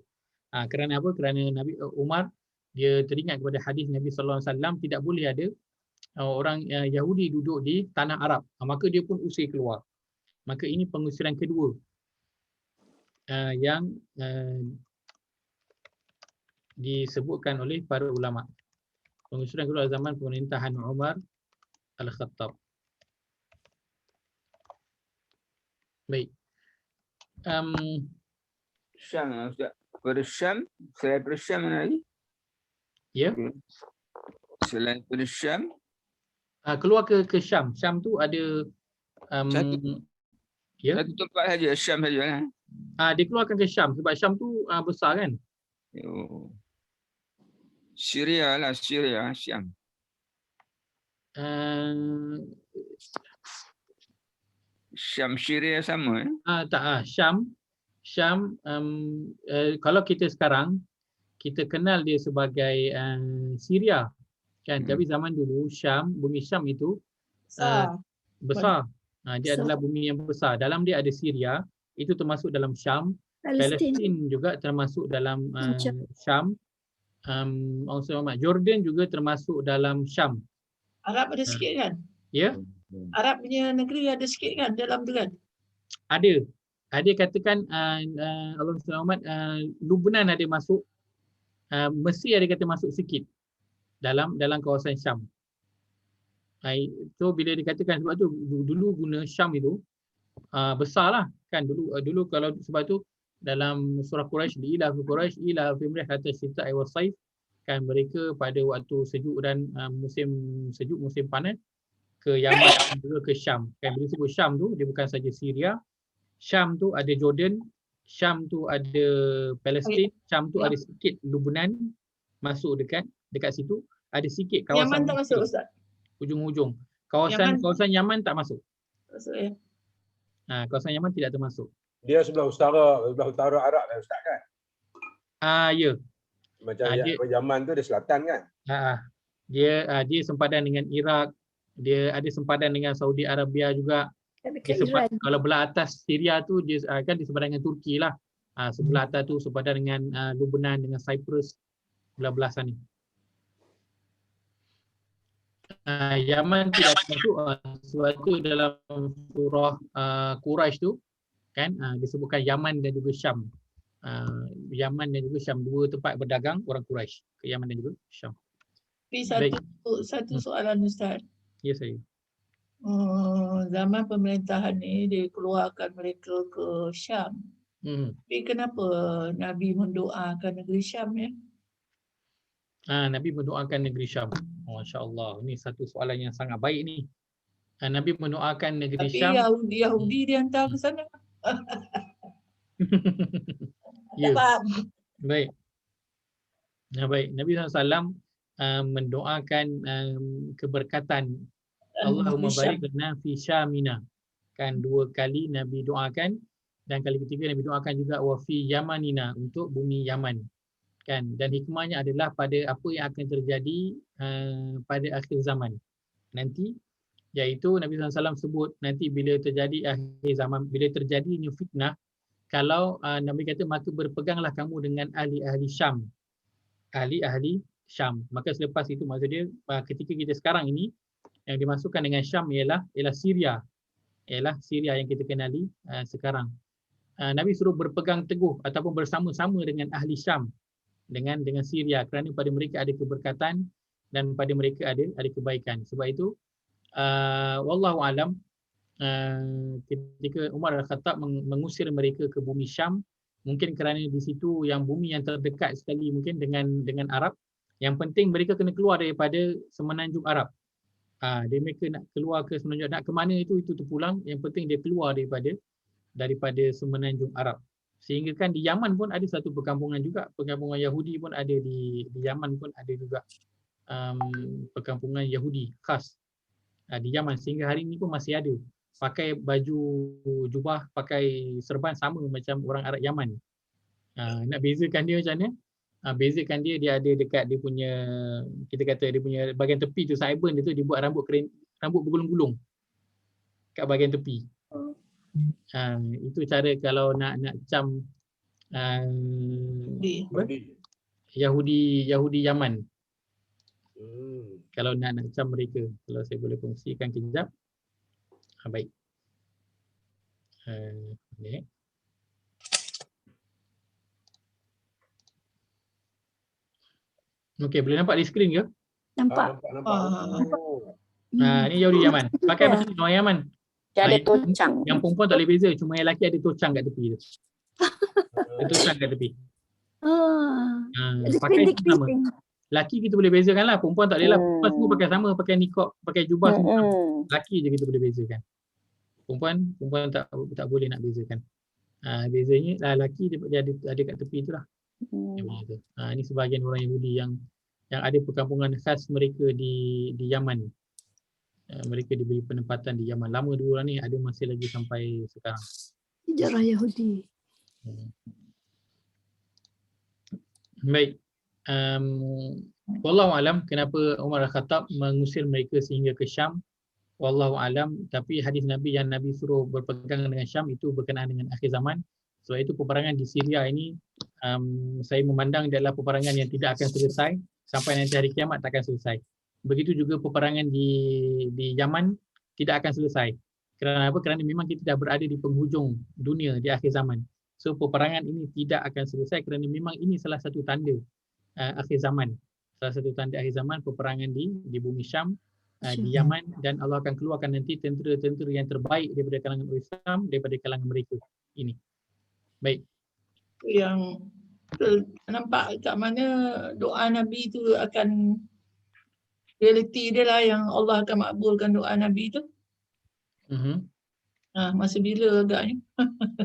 Speaker 1: Kerana apa? Kerana Nabi Umar dia teringat kepada hadis Nabi sallallahu alaihi wasallam, tidak boleh ada orang Yahudi duduk di tanah Arab. Maka dia pun usir keluar. Maka ini pengusiran kedua yang disebutkan oleh para ulama. Pengusiran kedua zaman pemerintahan Umar Al-Khattab. Baik.
Speaker 5: Syam, Ustaz. Pada Syam, selain pada Syam mana lagi?
Speaker 1: Ya.
Speaker 5: Selain pada Syam,
Speaker 1: keluar ke Syam. Syam tu ada
Speaker 5: satu tempat saja, Syam saja kan?
Speaker 1: Dia keluarkan ke Syam sebab Syam tu besar, kan?
Speaker 5: Syria lah, Syria, Syam. Syam, Syria sama
Speaker 1: Tak, Syam kalau kita sekarang kita kenal dia sebagai Syria kan, tapi zaman dulu Syam, bumi Syam itu besar. Dia
Speaker 2: Besar.
Speaker 1: adalah bumi yang besar. Dalam dia ada Syria, itu termasuk dalam Syam.
Speaker 2: Palestin.
Speaker 1: Palestin juga termasuk dalam
Speaker 2: Syam.
Speaker 1: Syam. Jordan juga termasuk dalam Syam.
Speaker 6: Arab ada sikit kan?
Speaker 1: Ya,
Speaker 6: Arab punya negeri ada sikit kan dalam tu kan?
Speaker 1: ada. Ada katakan Allah selamat, Lubnan ada masuk, Mesir ada kata masuk sikit dalam kawasan Syam. So bila dikatakan, sebab tu dulu guna Syam itu besarlah kan, dulu kalau sebab tu dalam surah Quraisy, ila fi Quraisy hatta syita'i was saif kan, mereka pada waktu sejuk dan musim sejuk, musim panas ke Yaman dan juga ke Syam kan. Bila sebut Syam tu dia bukan saja Syria, Syam tu ada Jordan, Syam tu ada Palestin, Syam tu ada sikit Lubnan masuk dekat situ, ada sikit kawasan
Speaker 6: Yaman tak masuk Ustaz?
Speaker 1: hujung-hujung. Kawasan Yaman tak masuk.
Speaker 6: Masuk ya.
Speaker 1: Kawasan Yaman tidak termasuk.
Speaker 3: Dia sebelah utara Arab kan Ustaz kan?
Speaker 1: Ya.
Speaker 3: Macam
Speaker 1: dia-
Speaker 3: Yaman tu dia selatan kan?
Speaker 1: Dia sempadan dengan Iraq, dia ada sempadan dengan Saudi Arabia juga.
Speaker 2: Dekat
Speaker 1: Dia
Speaker 2: Iran.
Speaker 1: kalau belah atas Syria tu dia kan dia sempadan dengan Turki lah. Sebelah atas tu sempadan dengan Lebanon, dengan Cyprus, belah-belah sana. Yaman tidak masuk, sebab tu dalam surah Quraisy tu kan disebutkan Yaman dan juga Syam. Yaman dan juga Syam, dua tempat berdagang orang Quraisy, ke Yaman dan juga Syam.
Speaker 6: Tapi
Speaker 1: Baik.
Speaker 6: satu soalan Ustaz.
Speaker 1: Ya saya.
Speaker 6: Zaman pemerintahan ni dia keluarkan mereka ke Syam. Tapi kenapa Nabi mendoakan negeri Syam ya?
Speaker 1: Nabi mendoakan negeri Syam. Masya-Allah, ini satu soalan yang sangat baik ni. Nabi mendoakan negeri
Speaker 6: Tapi
Speaker 1: Syam.
Speaker 6: Yahudi dia hantar ke sana.
Speaker 1: Ya,
Speaker 6: Faham?
Speaker 1: baik. Baik, Nabi SAW mendoakan keberkatan. Allahumma barik lana fi Syamina. Kan dua kali Nabi doakan, dan kali ketiga Nabi doakan juga wa fi Yamanina, untuk bumi Yaman. Kan, dan hikmahnya adalah pada apa yang akan terjadi pada akhir zaman nanti, iaitu Nabi SAW sebut nanti bila terjadi akhir zaman, bila terjadinya fitnah, kalau Nabi kata maka berpeganglah kamu dengan ahli-ahli Syam. Ahli-ahli Syam. Maka selepas itu, maksud dia ketika kita sekarang ini yang dimasukkan dengan Syam ialah Syria. Ialah Syria yang kita kenali sekarang. Nabi suruh berpegang teguh ataupun bersama-sama dengan ahli Syam, dengan Syria, kerana pada mereka ada keberkatan dan pada mereka ada kebaikan. Sebab itu wallahu alam, ketika Umar Al-Khattab mengusir mereka ke bumi Syam, mungkin kerana di situ yang bumi yang terdekat sekali mungkin dengan Arab. Yang penting mereka kena keluar daripada semenanjung Arab. Mereka nak keluar ke semenanjung, nak ke mana itu terpulang, yang penting dia keluar daripada semenanjung Arab. Sehingga kan di Yaman pun ada satu perkampungan juga, perkampungan Yahudi pun ada di Yaman pun ada juga perkampungan Yahudi khas di Yaman, sehingga hari ini pun masih ada. Pakai baju jubah, pakai serban sama macam orang Arab Yaman. Nak bezakan dia macam mana? Bezakan dia ada dekat dia punya, kita kata dia punya bahagian tepi tu, sideburn dia tu, dia buat rambut bergulung-gulung kat bahagian tepi. Itu cara kalau nak cam Yahudi Yaman. Kalau nak cam mereka, kalau saya boleh kongsikan kejap. Baik. Okey, boleh nampak di skrin ke?
Speaker 2: Nampak.
Speaker 1: Ni Yahudi Yaman. Pakai macam ni orang Yaman.
Speaker 4: Dia ada tocang.
Speaker 1: Yang perempuan tak boleh beza, cuma yang lelaki ada tocang kat tepi tu. Ada tocang kat tepi. Pakai sama. Laki kita boleh bezakan lah, perempuan tak boleh lah. Perempuan semua pakai sama, pakai niqab, pakai jubah semua. Laki je kita boleh bezakan. Perempuan tak boleh nak bezakan. Bezanya lelaki dia ada kat tepi tu lah. Ini sebahagian orang Yahudi yang ada perkampungan khas mereka di Yaman. Mereka diberi penempatan di Yaman. Lama dulu lah ni, ada masih lagi sampai sekarang.
Speaker 2: Sejarah Yahudi.
Speaker 1: Baik. wallahu alam kenapa Umar Al-Khattab mengusir mereka sehingga ke Syam, wallahu alam. Tapi hadis Nabi yang Nabi suruh berpegang dengan Syam itu berkenaan dengan akhir zaman. Sebab itu peperangan di Syria ini saya memandang dia adalah peperangan yang tidak akan selesai sampai nanti hari kiamat, tak akan selesai. Begitu juga peperangan di Yaman tidak akan selesai. Kerana apa? Kerana memang kita dah berada di penghujung dunia di akhir zaman. So peperangan ini tidak akan selesai kerana memang ini salah satu tanda akhir zaman. Salah satu tanda akhir zaman peperangan di bumi Syam, di Yaman, dan Allah akan keluarkan nanti tentera-tentera yang terbaik daripada kalangan orang Islam, daripada kalangan mereka. Ini. Baik.
Speaker 6: Yang nampak kat mana doa Nabi tu akan realiti dia lah yang Allah akan makbulkan doa Nabi tu. Masa bila agaknya?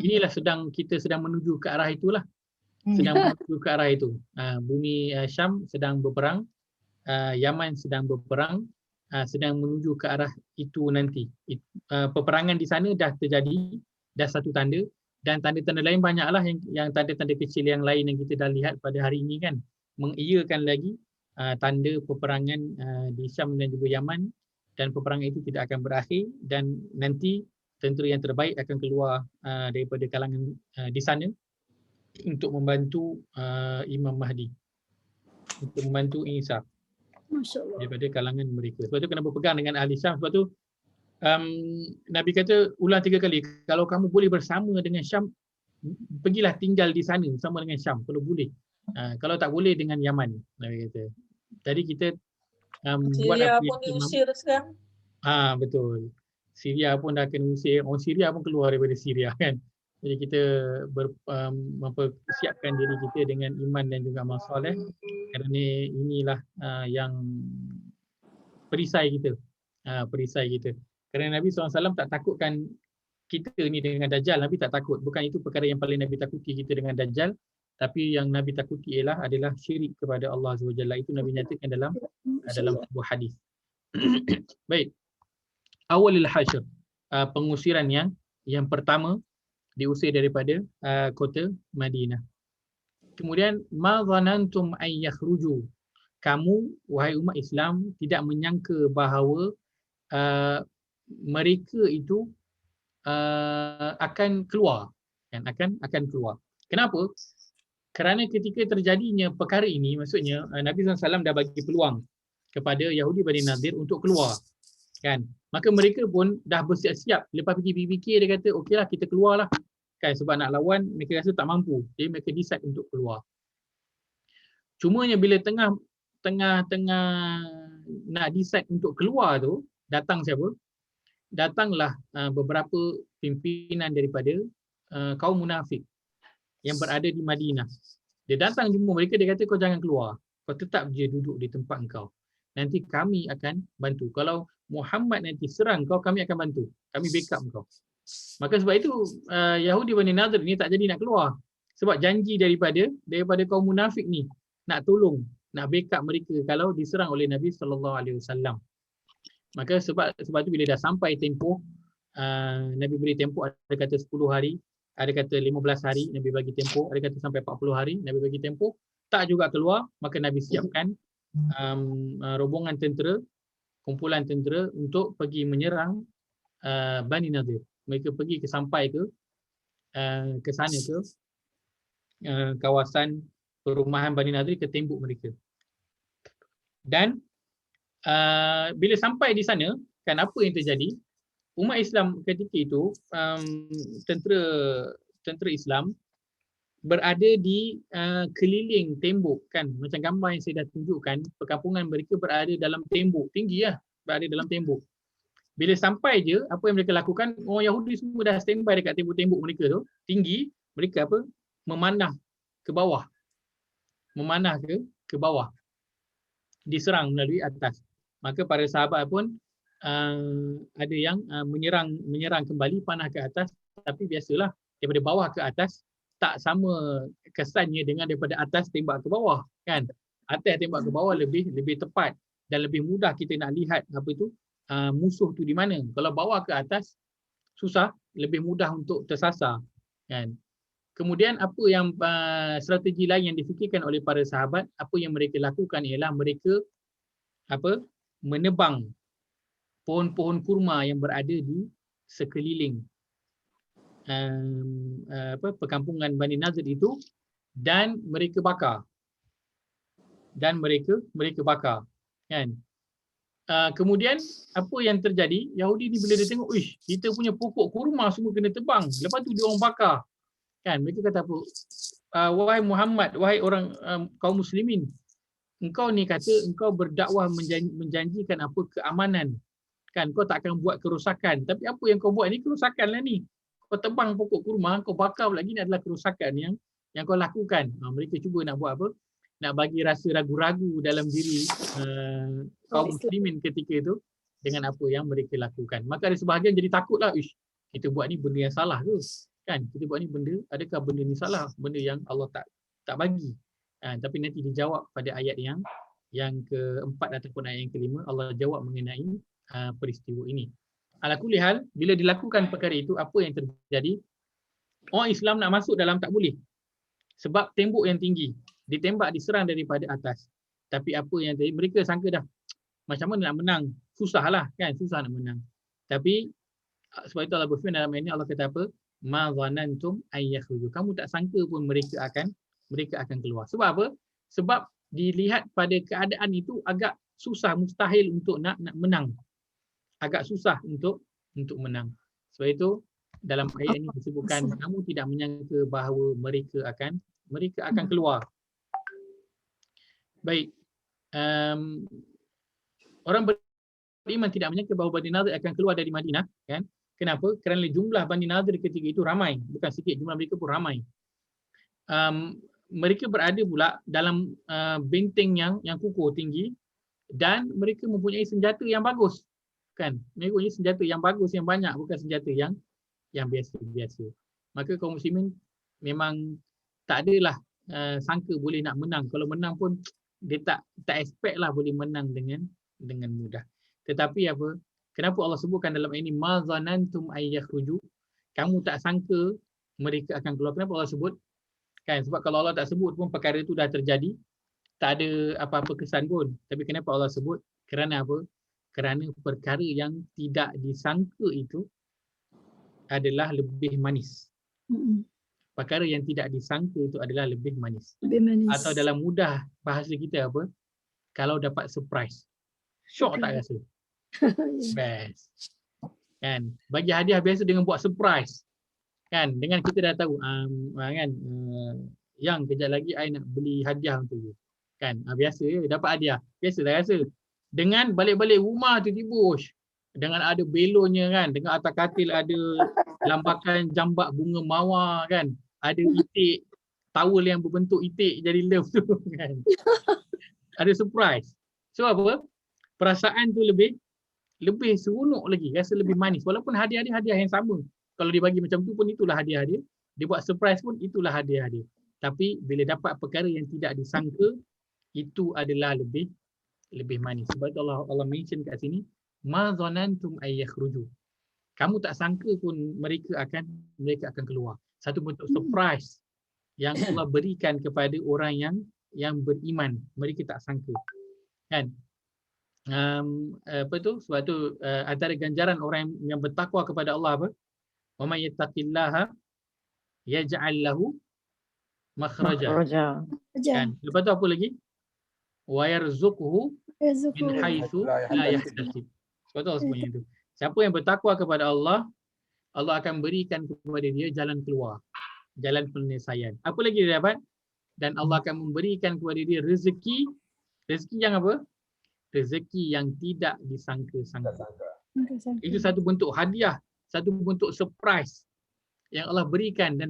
Speaker 1: Inilah kita sedang menuju ke arah itulah. Sedang menuju ke arah itu. Bumi Syam sedang berperang, Yaman sedang berperang, sedang menuju ke arah itu nanti. Peperangan di sana dah terjadi, dah satu tanda, dan tanda-tanda lain banyaklah yang tanda-tanda kecil yang lain yang kita dah lihat pada hari ini kan, mengiyakan lagi tanda peperangan di Syam dan juga Yaman, dan peperangan itu tidak akan berakhir, dan nanti tentera yang terbaik akan keluar daripada kalangan di sana untuk membantu Imam Mahdi, untuk membantu Isa daripada kalangan mereka. Sebab tu kena berpegang dengan ahli Syam. Sebab tu Nabi kata ulang 3 kali, kalau kamu boleh bersama dengan Syam, pergilah tinggal di sana bersama dengan Syam kalau boleh. Kalau tak boleh dengan Yaman, Nabi kata. Jadi kita buat
Speaker 6: Syria
Speaker 1: apa
Speaker 6: pun diusir sekarang.
Speaker 1: Betul. Syria pun dah kena usir. Orang Syria pun keluar daripada Syria kan. Jadi kita mempersiapkan diri kita dengan iman dan juga amal soleh, kerana inilah yang perisai kita. Perisai kita. Kerana Nabi SAW tak takutkan kita ni dengan Dajjal. Nabi tak takut. Bukan itu perkara yang paling Nabi takuti kita dengan Dajjal. Tapi yang Nabi takuti adalah syirik kepada Allah SWT. Itu Nabi nyatakan dalam sebuah hadis. Baik. Awalil hasyr. Pengusiran yang pertama diusir daripada kota Madinah. Kemudian ma dhanantum an yakhruju. Kamu wahai umat Islam tidak menyangka bahawa mereka itu akan keluar, kan, akan keluar. Kenapa? Kerana ketika terjadinya perkara ini, maksudnya Nabi SAW dah bagi peluang kepada Yahudi Bani Nadir untuk keluar, kan. Maka mereka pun dah bersiap-siap. Lepas fikir-fikir dia kata okeylah kita keluarlah, kan, sebab nak lawan mereka rasa tak mampu. Jadi mereka decide untuk keluar. Cumanya bila tengah nak decide untuk keluar tu, datang siapa? Datanglah beberapa pimpinan daripada kaum munafik yang berada di Madinah. Dia datang jumpa mereka, dia kata kau jangan keluar. Kau tetap je duduk di tempat engkau. Nanti kami akan bantu. Kalau Muhammad nanti serang kau, kami akan bantu. Kami backup kau. Maka sebab itu Yahudi Bani Nadir ni tak jadi nak keluar. Sebab janji daripada kaum munafik ni nak tolong, nak backup mereka kalau diserang oleh Nabi SAW. Maka sebab tu bila dah sampai tempoh, Nabi beri tempoh, ada kata 10 hari, ada kata 15 hari Nabi bagi tempoh, ada kata sampai 40 hari Nabi bagi tempoh, tak juga keluar, maka Nabi siapkan rombongan tentera, kumpulan tentera untuk pergi menyerang Bani Nadir. Mereka pergi sampai ke sana ke kawasan perumahan Bani Nadir, ke tembok mereka. Dan bila sampai di sana, kan apa yang terjadi? Umat Islam ketika itu, tentera Islam berada di keliling tembok, kan, macam gambar yang saya dah tunjukkan. Perkampungan mereka berada dalam tembok tinggi lah, berada dalam tembok. Bila sampai je, apa yang mereka lakukan? Orang Yahudi semua dah standby dekat tembok-tembok mereka tu, tinggi. Mereka memanah ke bawah, diserang melalui atas. Maka para sahabat pun ada yang menyerang kembali, panah ke atas. Tapi biasalah daripada bawah ke atas tak sama kesannya dengan daripada atas tembak ke bawah, kan. Atas tembak ke bawah lebih tepat dan lebih mudah kita nak lihat musuh tu di mana. Kalau bawah ke atas susah, lebih mudah untuk tersasar, kan. Kemudian apa yang strategi lain yang difikirkan oleh para sahabat, apa yang mereka lakukan ialah mereka menebang pohon-pohon kurma yang berada di sekeliling perkampungan Bani Nadir itu, dan mereka bakar. Kan? Kemudian apa yang terjadi, Yahudi ni bila dia tengok, "Ish, kita punya pokok kurma semua kena tebang." Lepas tu dia orang bakar. Kan? Mereka kata apa? Wahai Muhammad, wahai orang kaum muslimin, engkau ni kata engkau berdakwah menjanjikan apa keamanan. Kan, kau tak akan buat kerosakan. Tapi apa yang kau buat ni kerosakan lah ni. Kau tebang pokok kurma, kau bakar lagi, ni adalah kerosakan yang kau lakukan. Mereka cuba nak buat apa? Nak bagi rasa ragu-ragu dalam diri kaum muslimin ketika itu dengan apa yang mereka lakukan. Maka ada sebahagian jadi takutlah, ish, kita buat ni benda yang salah ke? Kan, kita buat ni benda, adakah benda ni salah? Benda yang Allah tak bagi. Tapi nanti dijawab pada ayat yang keempat ataupun ayat yang kelima, Allah jawab mengenai peristiwa ini. Ala kulli hal, bila dilakukan perkara itu, apa yang terjadi? Orang Islam nak masuk dalam tak boleh. Sebab tembok yang tinggi, ditembak, diserang daripada atas. Tapi apa yang terjadi, mereka sangka dah macam mana nak menang, susahlah kan, susah nak menang. Tapi sebab itu Allah berfirman dalam ayat ini, Allah kata apa? Ma dhanantum ay yakhruju. Kamu tak sangka pun mereka akan keluar. Sebab apa? Sebab dilihat pada keadaan itu agak susah, mustahil untuk nak menang. Agak susah untuk menang. Sebab itu dalam ayat ini disebutkan kamu tidak menyangka bahawa mereka akan keluar. Baik. Orang beriman tidak menyangka bahawa Bani Nadir akan keluar dari Madinah, kan? Kenapa? Kerana jumlah Bani Nadir ketika itu ramai, bukan sikit, jumlah mereka pun ramai. Mereka berada pula dalam benteng yang kukuh tinggi, dan mereka mempunyai senjata yang bagus. Kan? Mereka punya senjata yang bagus, yang banyak, bukan senjata yang biasa-biasa. Maka kaum muslimin memang tak adalah sangka boleh nak menang. Kalau menang pun dia tak expect lah boleh menang dengan mudah. Tetapi apa? Kenapa Allah sebutkan dalam ayat ini ma zanantum ay yakhruju? Kamu tak sangka mereka akan keluar. Kenapa Allah sebut? Kan, sebab kalau Allah tak sebut pun perkara itu dah terjadi, tak ada apa-apa kesan pun. Tapi kenapa Allah sebut? Kerana apa? Kerana perkara yang tidak disangka itu adalah lebih manis. Perkara yang tidak disangka itu adalah lebih manis. Atau dalam mudah bahasa kita apa? Kalau dapat surprise. Syok tak rasa? Best. Kan? Bagi hadiah biasa dengan buat surprise. Kan? Dengan kita dah tahu yang kejap lagi I nak beli hadiah untuk you. Kan? Biasa dapat hadiah. Biasa dah rasa. Dengan balik-balik rumah tiba-tiba dengan ada belonnya kan, dengan atas katil ada lambakan jambak bunga mawar kan, ada itik, towel yang berbentuk itik jadi love tu kan. Ada surprise. So apa? Perasaan tu lebih seronok lagi, rasa lebih manis. Walaupun hadiah yang sama. Kalau dia bagi macam tu pun itulah hadiah dia. Dia buat surprise pun itulah hadiah dia. Tapi bila dapat perkara yang tidak disangka, itu adalah lebih manis. Sebab itu Allah mention kat sini, ma dhanantum ay yakhruju. Kamu tak sangka pun mereka akan keluar. Satu bentuk surprise yang Allah berikan kepada orang yang beriman. Mereka tak sangka. Kan? Sebab tu antara ganjaran orang yang bertakwa kepada Allah apa? Wa may yattaqillaha yaj'al lahu makhraja. Kan? Lepas tu apa lagi? Wa yarzuquhu min haitsu la yahtasib. Sebab tu Allah sebutnya itu. Siapa yang bertakwa kepada Allah, Allah akan berikan kepada dia jalan keluar, jalan penyelesaian. Apa lagi dia dapat? Dan Allah akan memberikan kepada dia rezeki yang apa? Rezeki yang tidak disangka-sangka. Itu satu bentuk hadiah, satu bentuk surprise yang Allah berikan,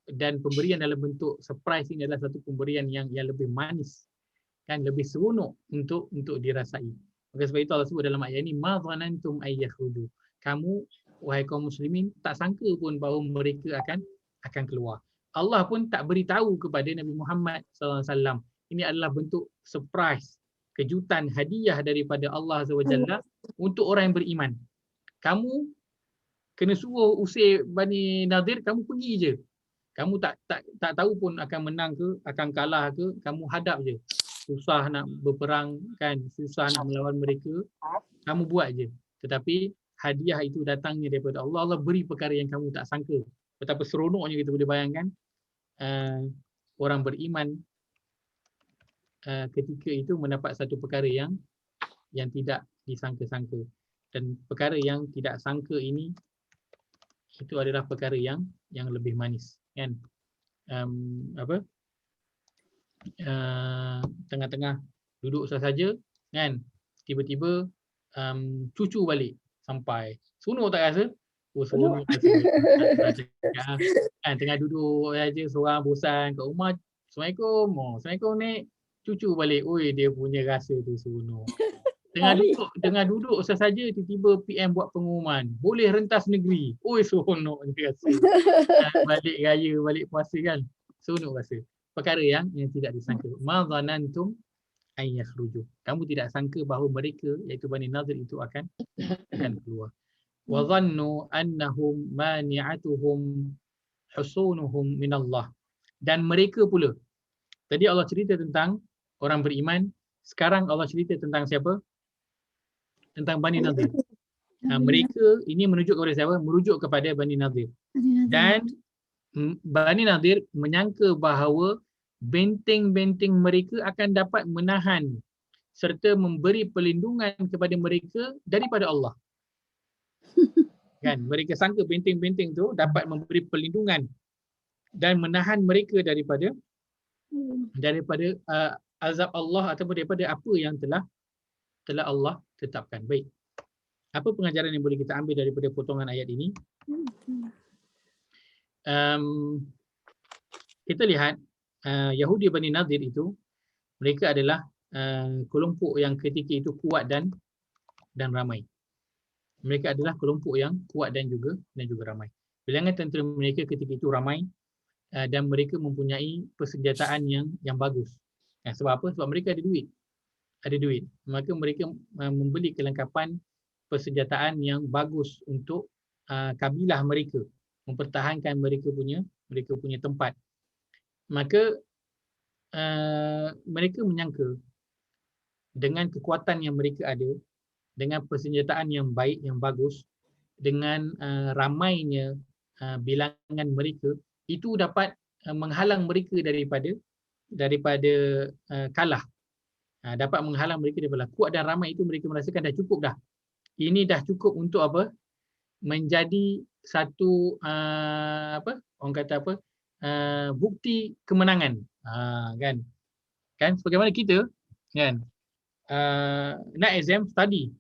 Speaker 1: dan pemberian dalam bentuk surprise ini adalah satu pemberian yang lebih manis. Kan, lebih seronok untuk dirasai. Maka sebab itu Allah sebut dalam ayat ini ma dhanantum ay yakhruju. Kamu wahai kaum muslimin tak sangka pun bahawa mereka akan keluar. Allah pun tak beritahu kepada Nabi Muhammad SAW. Ini adalah bentuk surprise, kejutan, hadiah daripada Allah SWT untuk orang yang beriman. Kamu kena suruh usir Bani Nadir, kamu pergi je. Kamu tak tahu pun akan menang ke, akan kalah ke, kamu hadap je. Susah nak berperang kan, susah nak melawan mereka, kamu buat je. Tetapi hadiah itu datangnya daripada Allah. Allah beri perkara yang kamu tak sangka. Betapa seronoknya kita boleh bayangkan orang beriman ketika itu mendapat satu perkara yang tidak disangka-sangka. Dan perkara yang tidak sangka ini itu adalah perkara yang lebih manis, kan? Tengah-tengah duduk sahaja, kan? Tiba-tiba cucu balik sampai. Seronok tak rasa? Oh, seronok rasa. Kan tengah duduk saja seorang bosan kat rumah. Assalamualaikum. Assalamualaikum Nek. Cucu balik. Oi, dia punya rasa tu seronok. Tengah duduk sahaja tiba-tiba PM buat pengumuman. Boleh rentas negeri. Oi, seronok dia rasa. Balik raya, balik puasa kan. Seronok rasa. Perkara yang tidak disangka. Ma dhanantum an yakhruju. Kamu tidak sangka bahawa mereka iaitu Bani Nadir itu akan keluar. Wa dhannu annahum mani'atuhum husunuhum minallah. Dan mereka pula. Tadi Allah cerita tentang orang beriman, sekarang Allah cerita tentang siapa? Tentang Bani Nadir. Mereka ini merujuk kepada siapa? Merujuk kepada Bani Nadir. Dan Bani Nadir menyangka bahawa benteng-benteng mereka akan dapat menahan serta memberi perlindungan kepada mereka daripada Allah. Kan? Mereka sangka benteng-benteng tu dapat memberi perlindungan dan menahan mereka daripada azab Allah ataupun daripada apa yang telah Allah tetapkan. Baik. Apa pengajaran yang boleh kita ambil daripada potongan ayat ini? Kita lihat Yahudi Bani Nadir itu, mereka adalah kelompok yang ketika itu kuat dan ramai. Mereka adalah kelompok yang kuat dan juga ramai. Bilangan tentera mereka ketika itu ramai dan mereka mempunyai persenjataan yang bagus. Sebab apa? Sebab mereka ada duit. Maka mereka membeli kelengkapan persenjataan yang bagus untuk kabilah mereka, mempertahankan mereka punya tempat. Maka mereka menyangka dengan kekuatan yang mereka ada, dengan persenjataan yang baik, yang bagus, dengan ramainya bilangan mereka, itu dapat menghalang mereka daripada kalah. Dapat menghalang mereka daripada kuat dan ramai itu. Mereka merasakan dah cukup dah. Ini dah cukup untuk apa? Menjadi satu orang kata apa? Bukti kemenangan. Kan sebagaimana kita kan nak exam study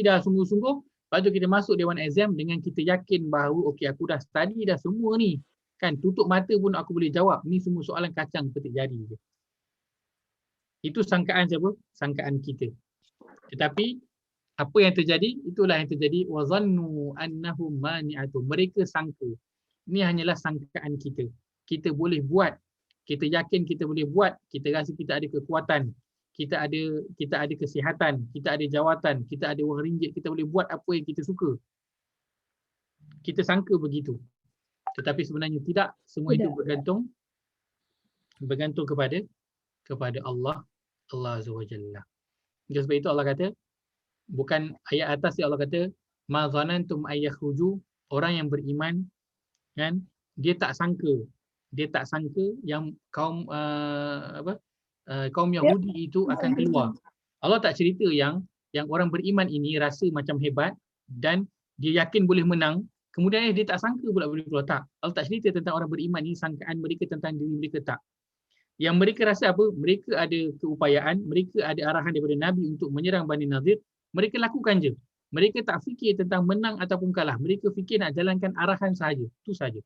Speaker 1: dah sungguh-sungguh, lepas tu kita masuk dewan exam dengan kita yakin bahawa okey, aku dah study dah semua ni. Kan tutup mata pun aku boleh jawab. Ni semua soalan kacang petik jari je. Itu sangkaan siapa? Sangkaan kita. Tetapi apa yang terjadi? Itulah yang terjadi. Wa dhannu annahum mani'atu. Mereka sangka. Ini hanyalah sangkaan kita. Kita boleh buat. Kita yakin kita boleh buat. Kita rasa kita ada kekuatan. Kita ada kesihatan. Kita ada jawatan. Kita ada wang ringgit. Kita boleh buat apa yang kita suka. Kita sangka begitu. Tetapi sebenarnya tidak. Semua itu bergantung kepada Allah Azza wa Jalla. Sebab itu Allah kata, bukan ayat atas Allah kata ma dhanantum ay yakhruju, orang yang beriman kan, dia tak sangka yang kaum kaum Yahudi itu akan keluar. Allah tak cerita yang orang beriman ini rasa macam hebat dan dia yakin boleh menang, kemudian dia tak sangka pula boleh keluar. Tak. Allah tak cerita tentang orang beriman ini sangkaan mereka tentang diri mereka, tak. Yang mereka rasa apa? Mereka ada keupayaan, mereka ada arahan daripada Nabi untuk menyerang Bani Nadir, mereka lakukan je. Mereka tak fikir tentang menang ataupun kalah. Mereka fikir nak jalankan arahan sahaja. Itu sahaja.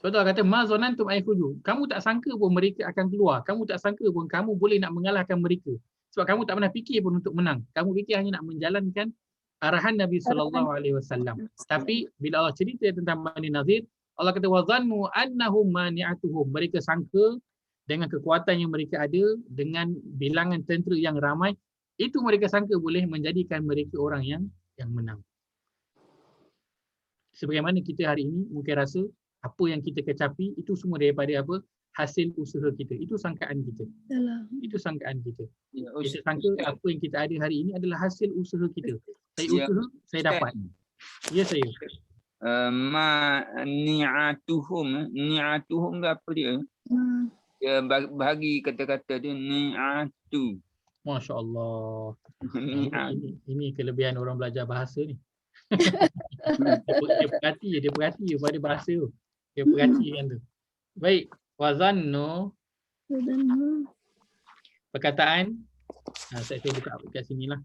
Speaker 1: Sebab tu Allah kata, ma dhanantum ay yakhruju. Kamu tak sangka pun mereka akan keluar. Kamu tak sangka pun kamu boleh nak mengalahkan mereka. Sebab kamu tak pernah fikir pun untuk menang. Kamu fikir hanya nak menjalankan arahan Nabi SAW. Tapi bila Allah cerita tentang Bani Nadir, Allah kata wa dhannu annahum mani'atuhum. Mereka sangka dengan kekuatan yang mereka ada, dengan bilangan tentera yang ramai, itu mereka sangka boleh menjadikan mereka orang yang menang. Sebagaimana kita hari ini mungkin rasa Apa yang kita kecapi itu semua daripada apa? Hasil usaha kita. Itu sangkaan kita. Itu sangkaan kita.
Speaker 5: Ya,
Speaker 1: Kita sangka apa yang kita ada hari ini adalah hasil usaha kita. Saya
Speaker 5: Ya,
Speaker 1: usaha, saya dapat. Ya saya.
Speaker 5: Ma ni'atuhum, ni'atuhum ke apa dia? Dia bahagi kata-kata dia ni'atu.
Speaker 1: Masya Allah.
Speaker 5: Ni'at.
Speaker 1: Ini kelebihan orang belajar bahasa ni. Dia perhati pada bahasa tu. Dia perhatikan tu. Baik. Wazannu perkataan. Saya buka kat sini lah.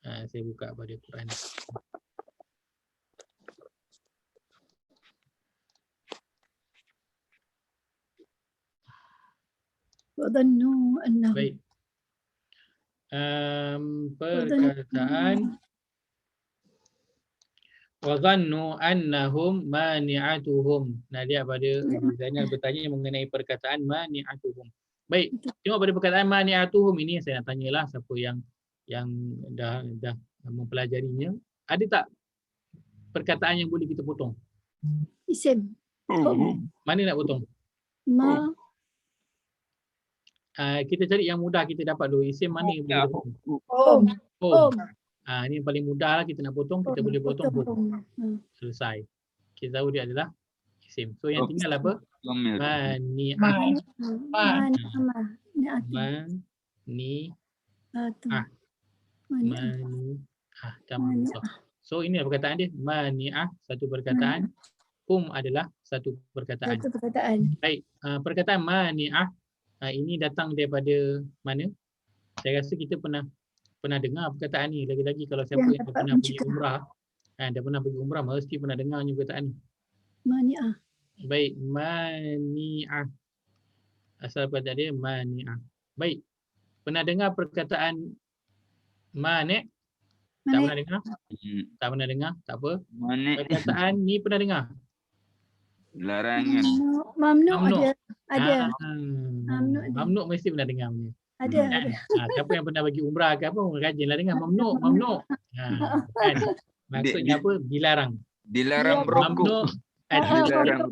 Speaker 1: Saya buka pada Quran.
Speaker 2: وظنوا أنه
Speaker 1: Baik. Perkataan wa dhannu annahum mani'atuhum. Nah, dia pada Zainal bertanya mengenai perkataan mani'atuhum. Baik, tengok pada perkataan mani'atuhum ini saya nak tanyalah siapa yang dah mempelajarinya. Ada tak perkataan yang boleh kita potong?
Speaker 2: isim
Speaker 1: Mana nak potong?
Speaker 2: ma
Speaker 1: Kita cari yang mudah kita dapat dulu. Isim mana yang boleh kita potong?
Speaker 2: hum
Speaker 1: Ini yang paling mudah lah kita nak potong. Kita boleh potong hum.
Speaker 2: hum.
Speaker 1: Selesai. Kita tahu dia adalah isim. So yang tinggal apa?
Speaker 5: Domir.
Speaker 1: Mani'ah. Mani'ah. So ini perkataan dia. Mani'ah satu perkataan. Adalah satu perkataan.
Speaker 2: Satu perkataan.
Speaker 1: Baik. Perkataan mani'ah ini datang daripada mana? Saya rasa kita pernah dengar perkataan ni. Lagi-lagi kalau siapa yang pernah pergi umrah, dah pernah pergi umrah mesti pernah dengar ni perkataan ni.
Speaker 2: Mani'ah.
Speaker 1: Baik, mani'ah. Asal perkataan dia mani'ah. Baik. Pernah dengar perkataan mani'? Tak pernah dengar? Tak pernah dengar? Tak apa. Perkataan ni pernah dengar?
Speaker 5: Larangan.
Speaker 2: Mamnu ada.
Speaker 1: Mamnu mesti pernah dengar punya.
Speaker 2: Ada.
Speaker 1: Siapa yang pernah pergi umrah ke apa, rajinlah dengar mamnu. Kan? Maksudnya apa? Dilarang.
Speaker 5: Dilarang merokok.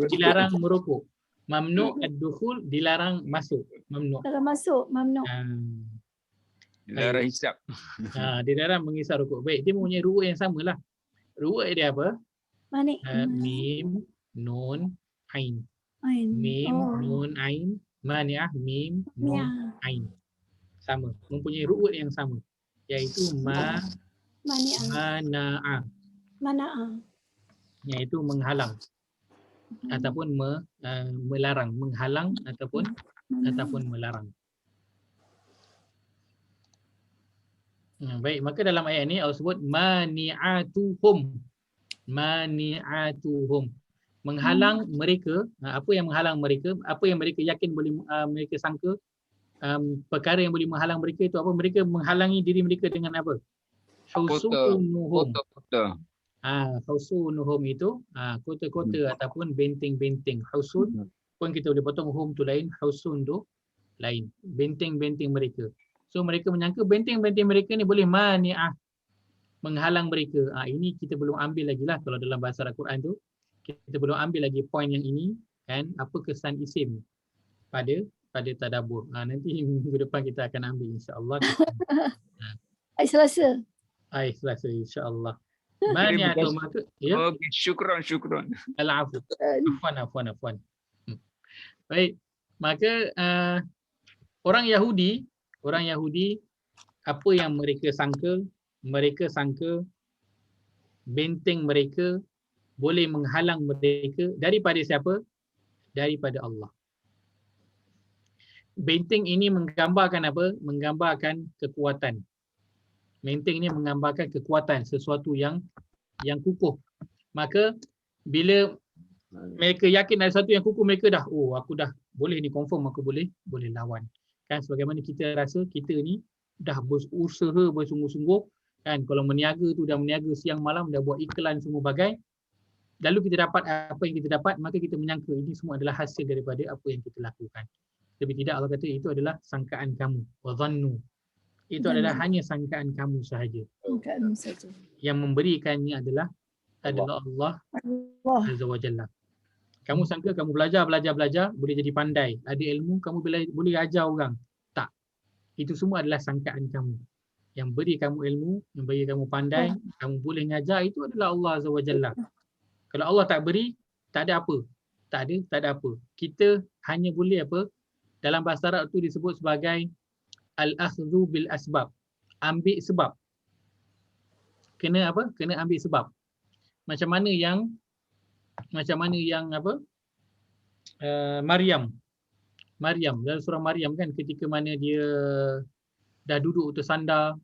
Speaker 1: Dilarang merokok. Mamnu ad-dukhul, dilarang masuk. Mamnu.
Speaker 2: Dilarang masuk, mamnu.
Speaker 5: Dilarang hisap.
Speaker 1: Dilarang menghisap rokok. Baik, dia mempunyai ru'ut yang samalah. Ru'ut dia apa?
Speaker 2: Manik.
Speaker 1: Mim, nun, ain.
Speaker 2: Ain.
Speaker 1: Mim, nun, ain. Mani'ah, mim, nun, ain. Sama. Mempunyai ru'ut yang sama. Iaitu mana'ah.
Speaker 2: Mana'ah.
Speaker 1: Iaitu menghalang. Ataupun melarang. Menghalang ataupun melarang. Baik, maka dalam ayat ini Allah sebut mani'atuhum. Mani'atuhum. Menghalang mereka. Apa yang menghalang mereka? Apa yang mereka yakin boleh mereka sangka? Perkara yang boleh menghalang mereka itu apa? Mereka menghalangi diri mereka dengan apa? Husunuhum. Husunuhum itu kota-kota ataupun benteng-benteng. Husun pun kita boleh potong hum tu lain, husun tu lain. Benteng-benteng mereka. So mereka menyangka benteng-benteng mereka ni boleh mani'ah, menghalang mereka. Ini kita belum ambil lagi lah kalau dalam bahasa Al-Quran tu. Kita belum ambil lagi poin yang ini kan, apa kesan isim pada tadabbur. Nanti minggu depan kita akan ambil insya-Allah.
Speaker 2: Hari Selasa.
Speaker 1: Hari Selasa insya-Allah. Mani'ah tu maksud ya.
Speaker 5: Okey, syukran.
Speaker 1: Al-afu. Afwan. Baik. Maka orang Yahudi apa yang mereka sangka? Mereka sangka benteng mereka boleh menghalang mereka daripada siapa? Daripada Allah. Benteng ini menggambarkan apa? Menggambarkan kekuatan. Benteng ini menggambarkan kekuatan, sesuatu yang kukuh. Maka bila mereka yakin ada sesuatu yang kukuh, mereka dah, aku dah boleh ni, confirm aku boleh lawan. Kan sebagaimana kita rasa kita ni dah berusaha bersungguh-sungguh kan, kalau meniaga tu dah meniaga siang malam, dah buat iklan semua bagai, lalu kita dapat apa yang kita dapat, maka kita menyangka ini semua adalah hasil daripada apa yang kita lakukan. Tapi tidak, Allah kata itu adalah sangkaan kamu. Wa dhannu. Itu adalah hanya sangkaan kamu sahaja.
Speaker 2: Sangkaan saja.
Speaker 1: Yang memberikannya adalah Allah Azza wa Jalla. Kamu sangka kamu belajar, boleh jadi pandai. Ada ilmu, kamu boleh ajar orang. Tak. Itu semua adalah sangkaan kamu. Yang beri kamu ilmu, yang beri kamu pandai, kamu boleh ngajar, itu adalah Allah Azza wa Jalla. Kalau Allah tak beri, tak ada apa. Tak ada apa. Kita hanya boleh apa? Dalam bahasa Arab tu disebut sebagai al-akhdhu bil asbab. Ambil sebab. Kena apa? Kena ambil sebab. Macam mana yang apa? Maryam dalam surah Maryam kan, ketika mana dia dah duduk tersandar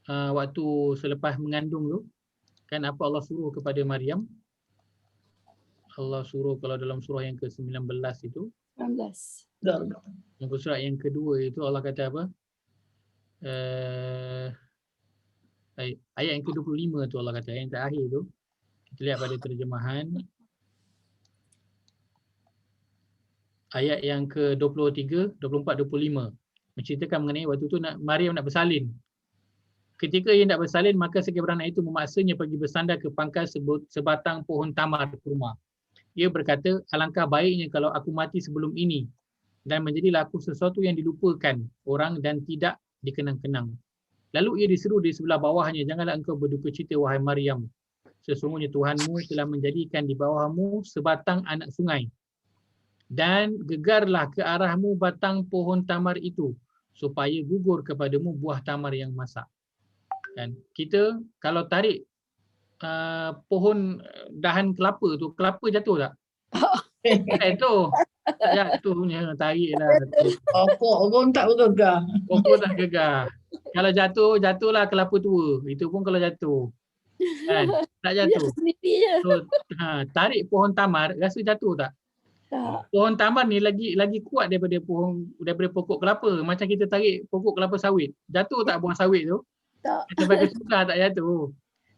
Speaker 1: waktu selepas mengandung tu, kan apa Allah suruh kepada Maryam? Allah suruh kalau dalam surah yang ke-19 itu,
Speaker 2: 19.
Speaker 1: muka surat yang kedua itu Allah kata apa? Ayat yang ke-25 tu Allah kata, yang terakhir tu. Kita lihat pada terjemahan. Ayat yang ke-23, 24, 25. Menceritakan mengenai waktu tu Maryam nak bersalin. Ketika ia nak bersalin, maka sekeberanak itu memaksanya pergi bersandar ke pangkal sebatang pohon tamar kurma. Ia berkata, alangkah baiknya kalau aku mati sebelum ini dan menjadilah aku sesuatu yang dilupakan orang dan tidak dikenang-kenang. Lalu ia diseru di sebelah bawahnya, janganlah engkau berduka cita wahai Maryam. Sesungguhnya Tuhanmu telah menjadikan di bawahmu sebatang anak sungai. Dan gegarlah ke arahmu batang pohon tamar itu supaya gugur kepadamu buah tamar yang masak. Dan kita kalau tarik pohon dahan kelapa tu, kelapa jatuh tak? Tu tak jatuh punya, tariklah.
Speaker 6: Pokok pun tak bergegar.
Speaker 1: Pokok tak gegar. Kalau jatuhlah kelapa tua. Itu pun kalau jatuh. Kan? Tak jatuh.
Speaker 2: Sendiri je.
Speaker 1: So, tarik pohon tamar, rasa jatuh tak?
Speaker 2: Tak.
Speaker 1: Pohon tamar ni lagi kuat daripada pokok kelapa. Macam kita tarik pokok kelapa sawit. Jatuh tak buah sawit tu?
Speaker 2: Tak.
Speaker 1: Sampai ke sudah tak jatuh.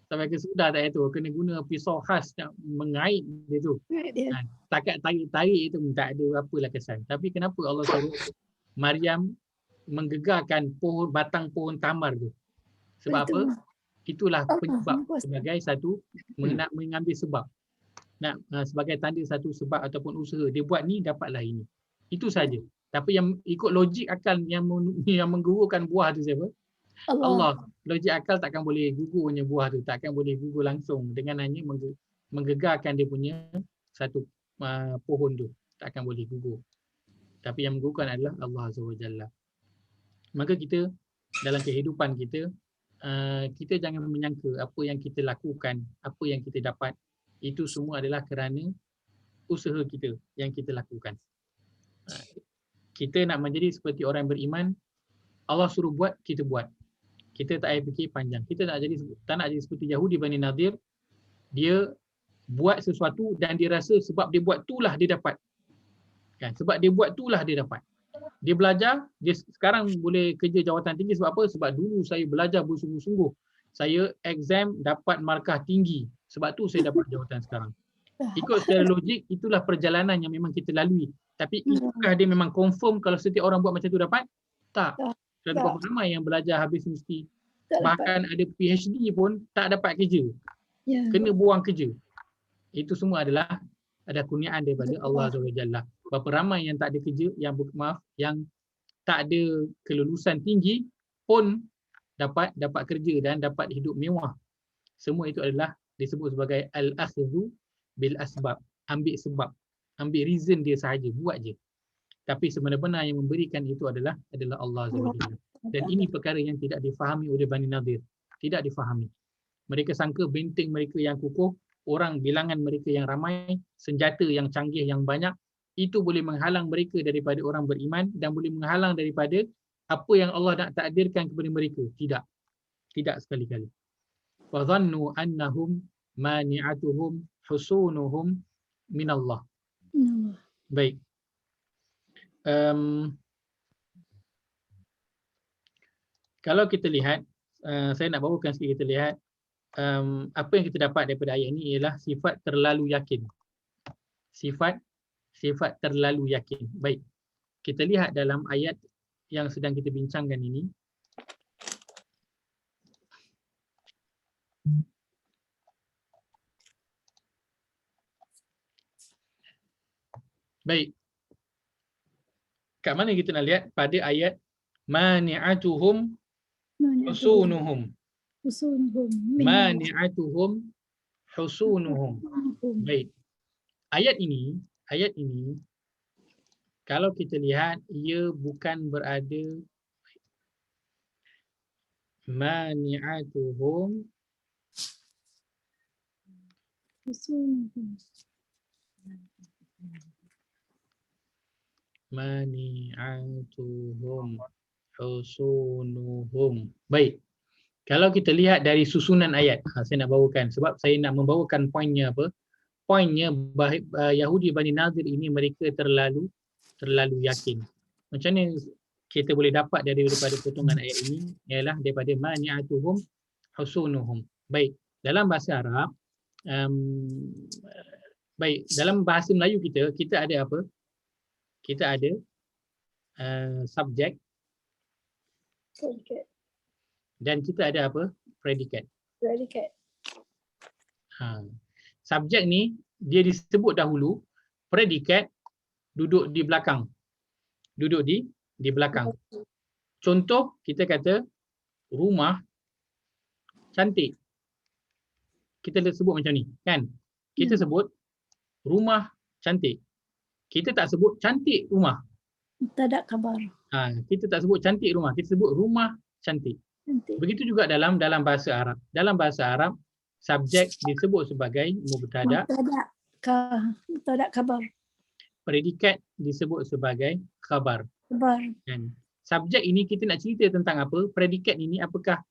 Speaker 1: Sampai ke sudah tak jatuh. Kena guna pisau khas nak mengait dia tu.
Speaker 2: Dia.
Speaker 1: Takat tarik-tarik itu tak ada apalah kesan. Tapi kenapa Allah suruh Maryam menggegarkan batang pohon tamar tu? Sebab apa? Itulah penyebab sebagai satu nak mengambil sebab. Sebagai tanda satu sebab ataupun usaha. Dia buat ni, dapatlah ini. Itu saja. Tapi yang ikut logik akal yang menggugurkan buah tu siapa? Allah. Logik akal takkan boleh gugurnya buah tu. Takkan boleh gugur langsung dengan hanya menggegarkan dia punya satu pohon tu. Takkan boleh gugur. Tapi yang menggugurkan adalah Allah Azza wa Jalla. Maka kita dalam kehidupan kita, kita jangan menyangka apa yang kita lakukan, apa yang kita dapat, itu semua adalah kerana usaha kita yang kita lakukan. Kita nak menjadi seperti orang yang beriman, Allah suruh buat, kita buat. Kita tak payah fikir panjang. Kita tak nak jadi seperti Yahudi Bani Nadir. Dia buat sesuatu dan dia rasa sebab dia buat itulah dia dapat. Kan? Sebab dia buat itulah dia dapat. Dia belajar, dia sekarang boleh kerja jawatan tinggi sebab apa? Sebab dulu saya belajar bersungguh-sungguh. Saya exam dapat markah tinggi. Sebab tu saya dapat jawatan sekarang. Ikut secara logik, itulah perjalanan yang memang kita lalui. Tapi itukah dia memang confirm kalau setiap orang buat macam tu dapat? Tak. Dan berapa ramai yang belajar habis mesti. Bahkan ada PhD pun tak dapat kerja. Kena buang kerja. Itu semua adalah ada kurniaan daripada Allah Azza wa Jalla. Berapa ramai yang tak ada kerja, yang tak ada kelulusan tinggi pun dapat kerja dan dapat hidup mewah. Semua itu adalah disebut sebagai al-akhdhu bil asbab. Ambil sebab, ambil reason dia sahaja, buat je. Tapi sebenar-benar yang memberikan itu adalah Allah Azza wa Jalla. Dan ini perkara yang tidak difahami oleh Bani Nadir. Tidak difahami. Mereka sangka benteng mereka yang kukuh, orang bilangan mereka yang ramai, senjata yang canggih yang banyak, itu boleh menghalang mereka daripada orang beriman dan boleh menghalang daripada apa yang Allah nak takdirkan kepada mereka. Tidak. Tidak sekali-kali. Wa dhannu annahum mani'atuhum husunuhum minallah. Baik. Kalau kita lihat, saya nak bawakan sikit kita lihat apa yang kita dapat daripada ayat ini ialah sifat terlalu yakin. Sifat terlalu yakin. Baik. Kita lihat dalam ayat yang sedang kita bincangkan ini. Baik. Kat mana kita nak lihat? Pada ayat mani'atuhum husunuhum. Mani'atuhum husunuhum. Baik. Ayat ini kalau kita lihat ia bukan berada mani'atuhum mani'atuhum husunuhum. Baik. Kalau kita lihat dari susunan ayat, saya nak bawakan sebab saya nak membawakan poinnya apa? Poinnya Yahudi Bani Nadir ini mereka terlalu yakin. Macam mana kita boleh dapat daripada potongan ayat ini ialah daripada mani'atuhum husunuhum. Baik, dalam bahasa Arab baik, dalam bahasa Melayu kita ada apa? Kita ada subjek dan kita ada apa? Predikat. Subjek ni dia disebut dahulu, predikat duduk di belakang. Duduk di belakang. Contoh kita kata rumah cantik. Kita sebut macam ni, kan? Kita sebut rumah cantik. Kita tak sebut cantik rumah.
Speaker 2: Mubtada khabar.
Speaker 1: Kita tak sebut cantik rumah, kita sebut rumah cantik. Begitu juga dalam bahasa Arab. Dalam bahasa Arab, subjek disebut sebagai mubtada.
Speaker 2: Mubtada khabar.
Speaker 1: Predikat disebut sebagai khabar. Dan subjek ini kita nak cerita tentang apa? Predikat ini apakah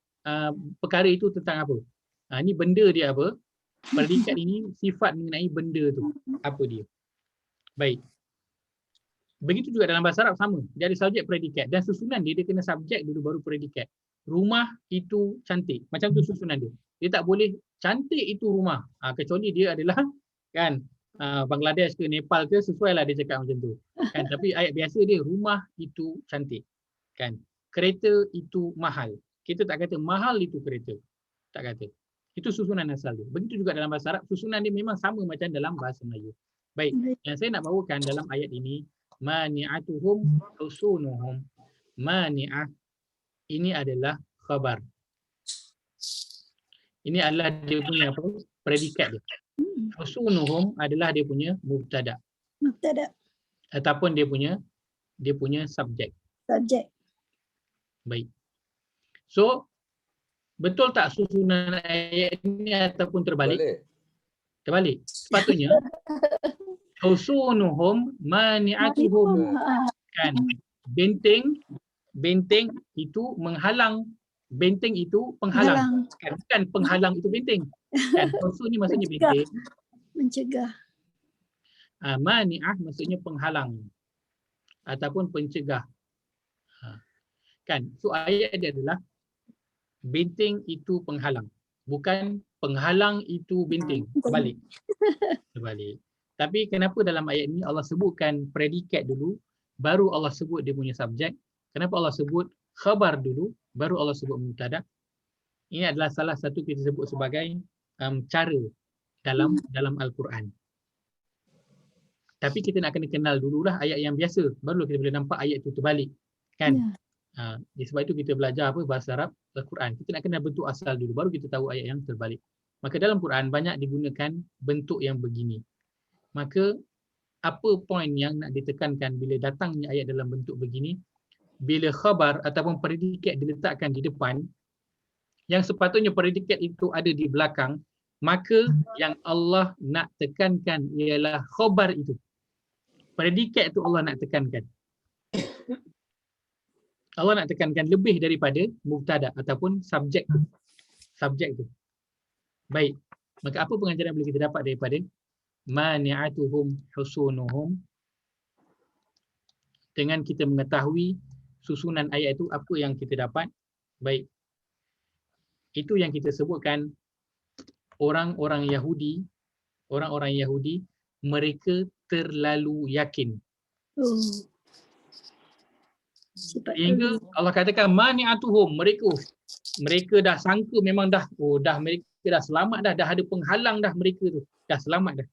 Speaker 1: perkara itu tentang apa? Ini benda dia apa? Predikat ini sifat mengenai benda tu. Apa dia? Baik. Begitu juga dalam bahasa Arab sama. Dia ada subjek, predikat dan susunan dia kena subjek dulu baru predikat. Rumah itu cantik. Macam tu susunan dia. Dia tak boleh cantik itu rumah. Kecuali dia adalah kan Bangladesh ke Nepal ke, sesuailah dia cakap macam tu. Kan, tapi ayat biasa dia rumah itu cantik. Kan? Kereta itu mahal. Kita tak kata mahal itu kereta. Tak kata. Itu susunan asal dia. Begitu juga dalam bahasa Arab, susunan dia memang sama macam dalam bahasa Melayu. Baik, yang saya nak bawakan dalam ayat ini, mani'atuhum husunuhum. Mani'ah ini adalah khabar. Ini adalah dia punya apa? Predikat dia. Husunuhum adalah dia punya mubtada. Ataupun dia punya subjek. Baik. So, betul tak susunan ayat ini ataupun terbalik? Terbalik. Sepatutnya husunuhum mani'atuhum. Kan? Benteng itu menghalang. Benteng itu penghalang. Kan? Bukan penghalang itu benteng. Kan? Husun ni maksudnya benteng.
Speaker 2: Mencegah.
Speaker 1: Mani'ah maksudnya penghalang ataupun pencegah. Kan? So ayat dia adalah benteng itu penghalang. Bukan penghalang itu benteng. Terbalik. Tapi kenapa dalam ayat ini Allah sebutkan predikat dulu, baru Allah sebut dia punya subjek? Kenapa Allah sebut khabar dulu, baru Allah sebut mubtada? Ini adalah salah satu kita sebut sebagai cara dalam Al-Quran. Tapi kita nak kena kenal dululah ayat yang biasa, baru kita boleh nampak ayat itu terbalik. Kan? Sebab itu kita belajar apa bahasa Arab, Al-Quran. Kita nak kenal bentuk asal dulu, baru kita tahu ayat yang terbalik. Maka dalam Quran banyak digunakan bentuk yang begini. Maka apa poin yang nak ditekankan bila datangnya ayat dalam bentuk begini? Bila khabar ataupun predikat diletakkan di depan, yang sepatutnya predikat itu ada di belakang, maka yang Allah nak tekankan ialah khabar itu. Predikat itu Allah nak tekankan. Allah nak tekankan lebih daripada mubtada ataupun subjek tu. Subjek tu. Baik. Maka apa pengajaran boleh kita dapat daripada mani'atuhum husunuhum? Dengan kita mengetahui susunan ayat itu, apa yang kita dapat? Baik. Itu yang kita sebutkan orang-orang Yahudi mereka terlalu yakin. Sehingga Allah katakan mani'atuhum, mereka dah sangka memang dah mereka dah selamat dah ada penghalang dah, mereka tu dah selamat dah.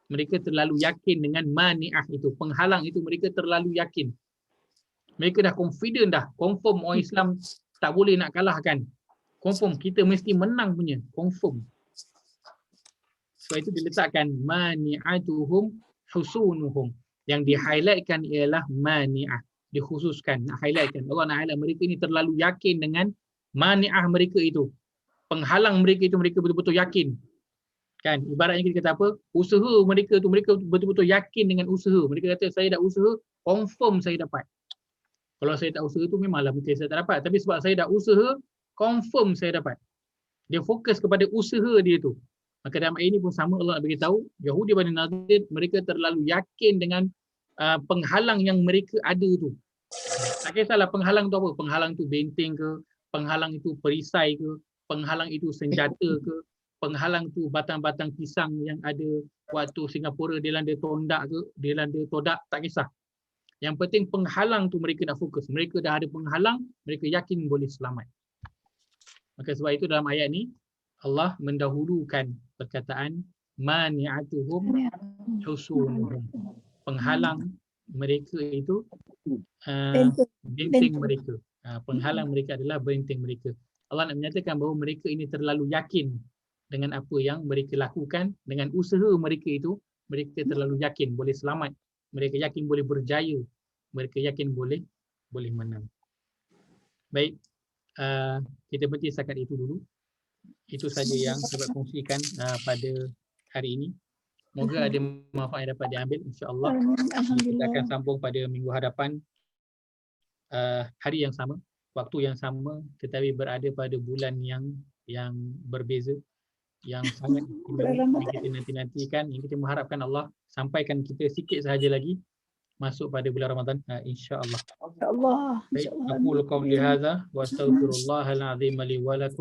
Speaker 1: Mereka terlalu yakin dengan mani'ah itu, penghalang itu, mereka terlalu yakin. Mereka dah confident dah, confirm orang Islam tak boleh nak kalahkan. Confirm kita mesti menang punya, confirm. Sebab itu diletakkan mani'atuhum husunuhum. Yang di-highlightkan ialah mani'ah, dikhususkan, nak highlightkan. Allah nak highlight mereka ini terlalu yakin dengan mani'ah mereka itu. Penghalang mereka itu, mereka betul-betul yakin. Kan, ibaratnya kita kata apa? Usaha mereka tu, mereka betul-betul yakin dengan usaha. Mereka kata saya dah usaha, confirm saya dapat. Kalau saya tak usaha tu memanglah mungkin saya tak dapat. Tapi sebab saya dah usaha, confirm saya dapat. Dia fokus kepada usaha dia tu. Maka dalam ayat ini pun sama, Allah nak beritahu Yahudi Bani Nadir mereka terlalu yakin dengan penghalang yang mereka ada tu. Tak kisahlah penghalang tu apa. Penghalang tu benteng ke, penghalang itu perisai ke, penghalang itu senjata ke, penghalang tu batang-batang pisang yang ada waktu Singapura dia landa tondak ke, dia landa todak, tak kisah. Yang penting penghalang tu mereka nak fokus. Mereka dah ada penghalang, mereka yakin boleh selamat. Maka sebab itu dalam ayat ni Allah mendahulukan perkataan mani'atuhum husunuhum. Penghalang mereka itu benteng mereka. Penghalang mereka adalah benteng mereka. Allah nak menyatakan bahawa mereka ini terlalu yakin dengan apa yang mereka lakukan, dengan usaha mereka itu, mereka terlalu yakin boleh selamat, mereka yakin boleh berjaya, mereka yakin boleh menang. Baik, kita berhenti setakat itu dulu. Itu saja yang saya dapat kongsikan pada hari ini. Moga ada manfaat yang dapat diambil, insya-Allah. Kita akan sambung pada minggu hadapan, hari yang sama, waktu yang sama, tetapi berada pada bulan yang berbeza, yang sangat istimewa, yang kita nanti-nantikan, yang kita mengharapkan Allah sampaikan kita sikit sahaja lagi masuk pada bulan Ramadan, insya-Allah.
Speaker 2: InsyaAllah.
Speaker 1: Baik, aku qauli hadza wa astaghfirullahal azim li wa lakum.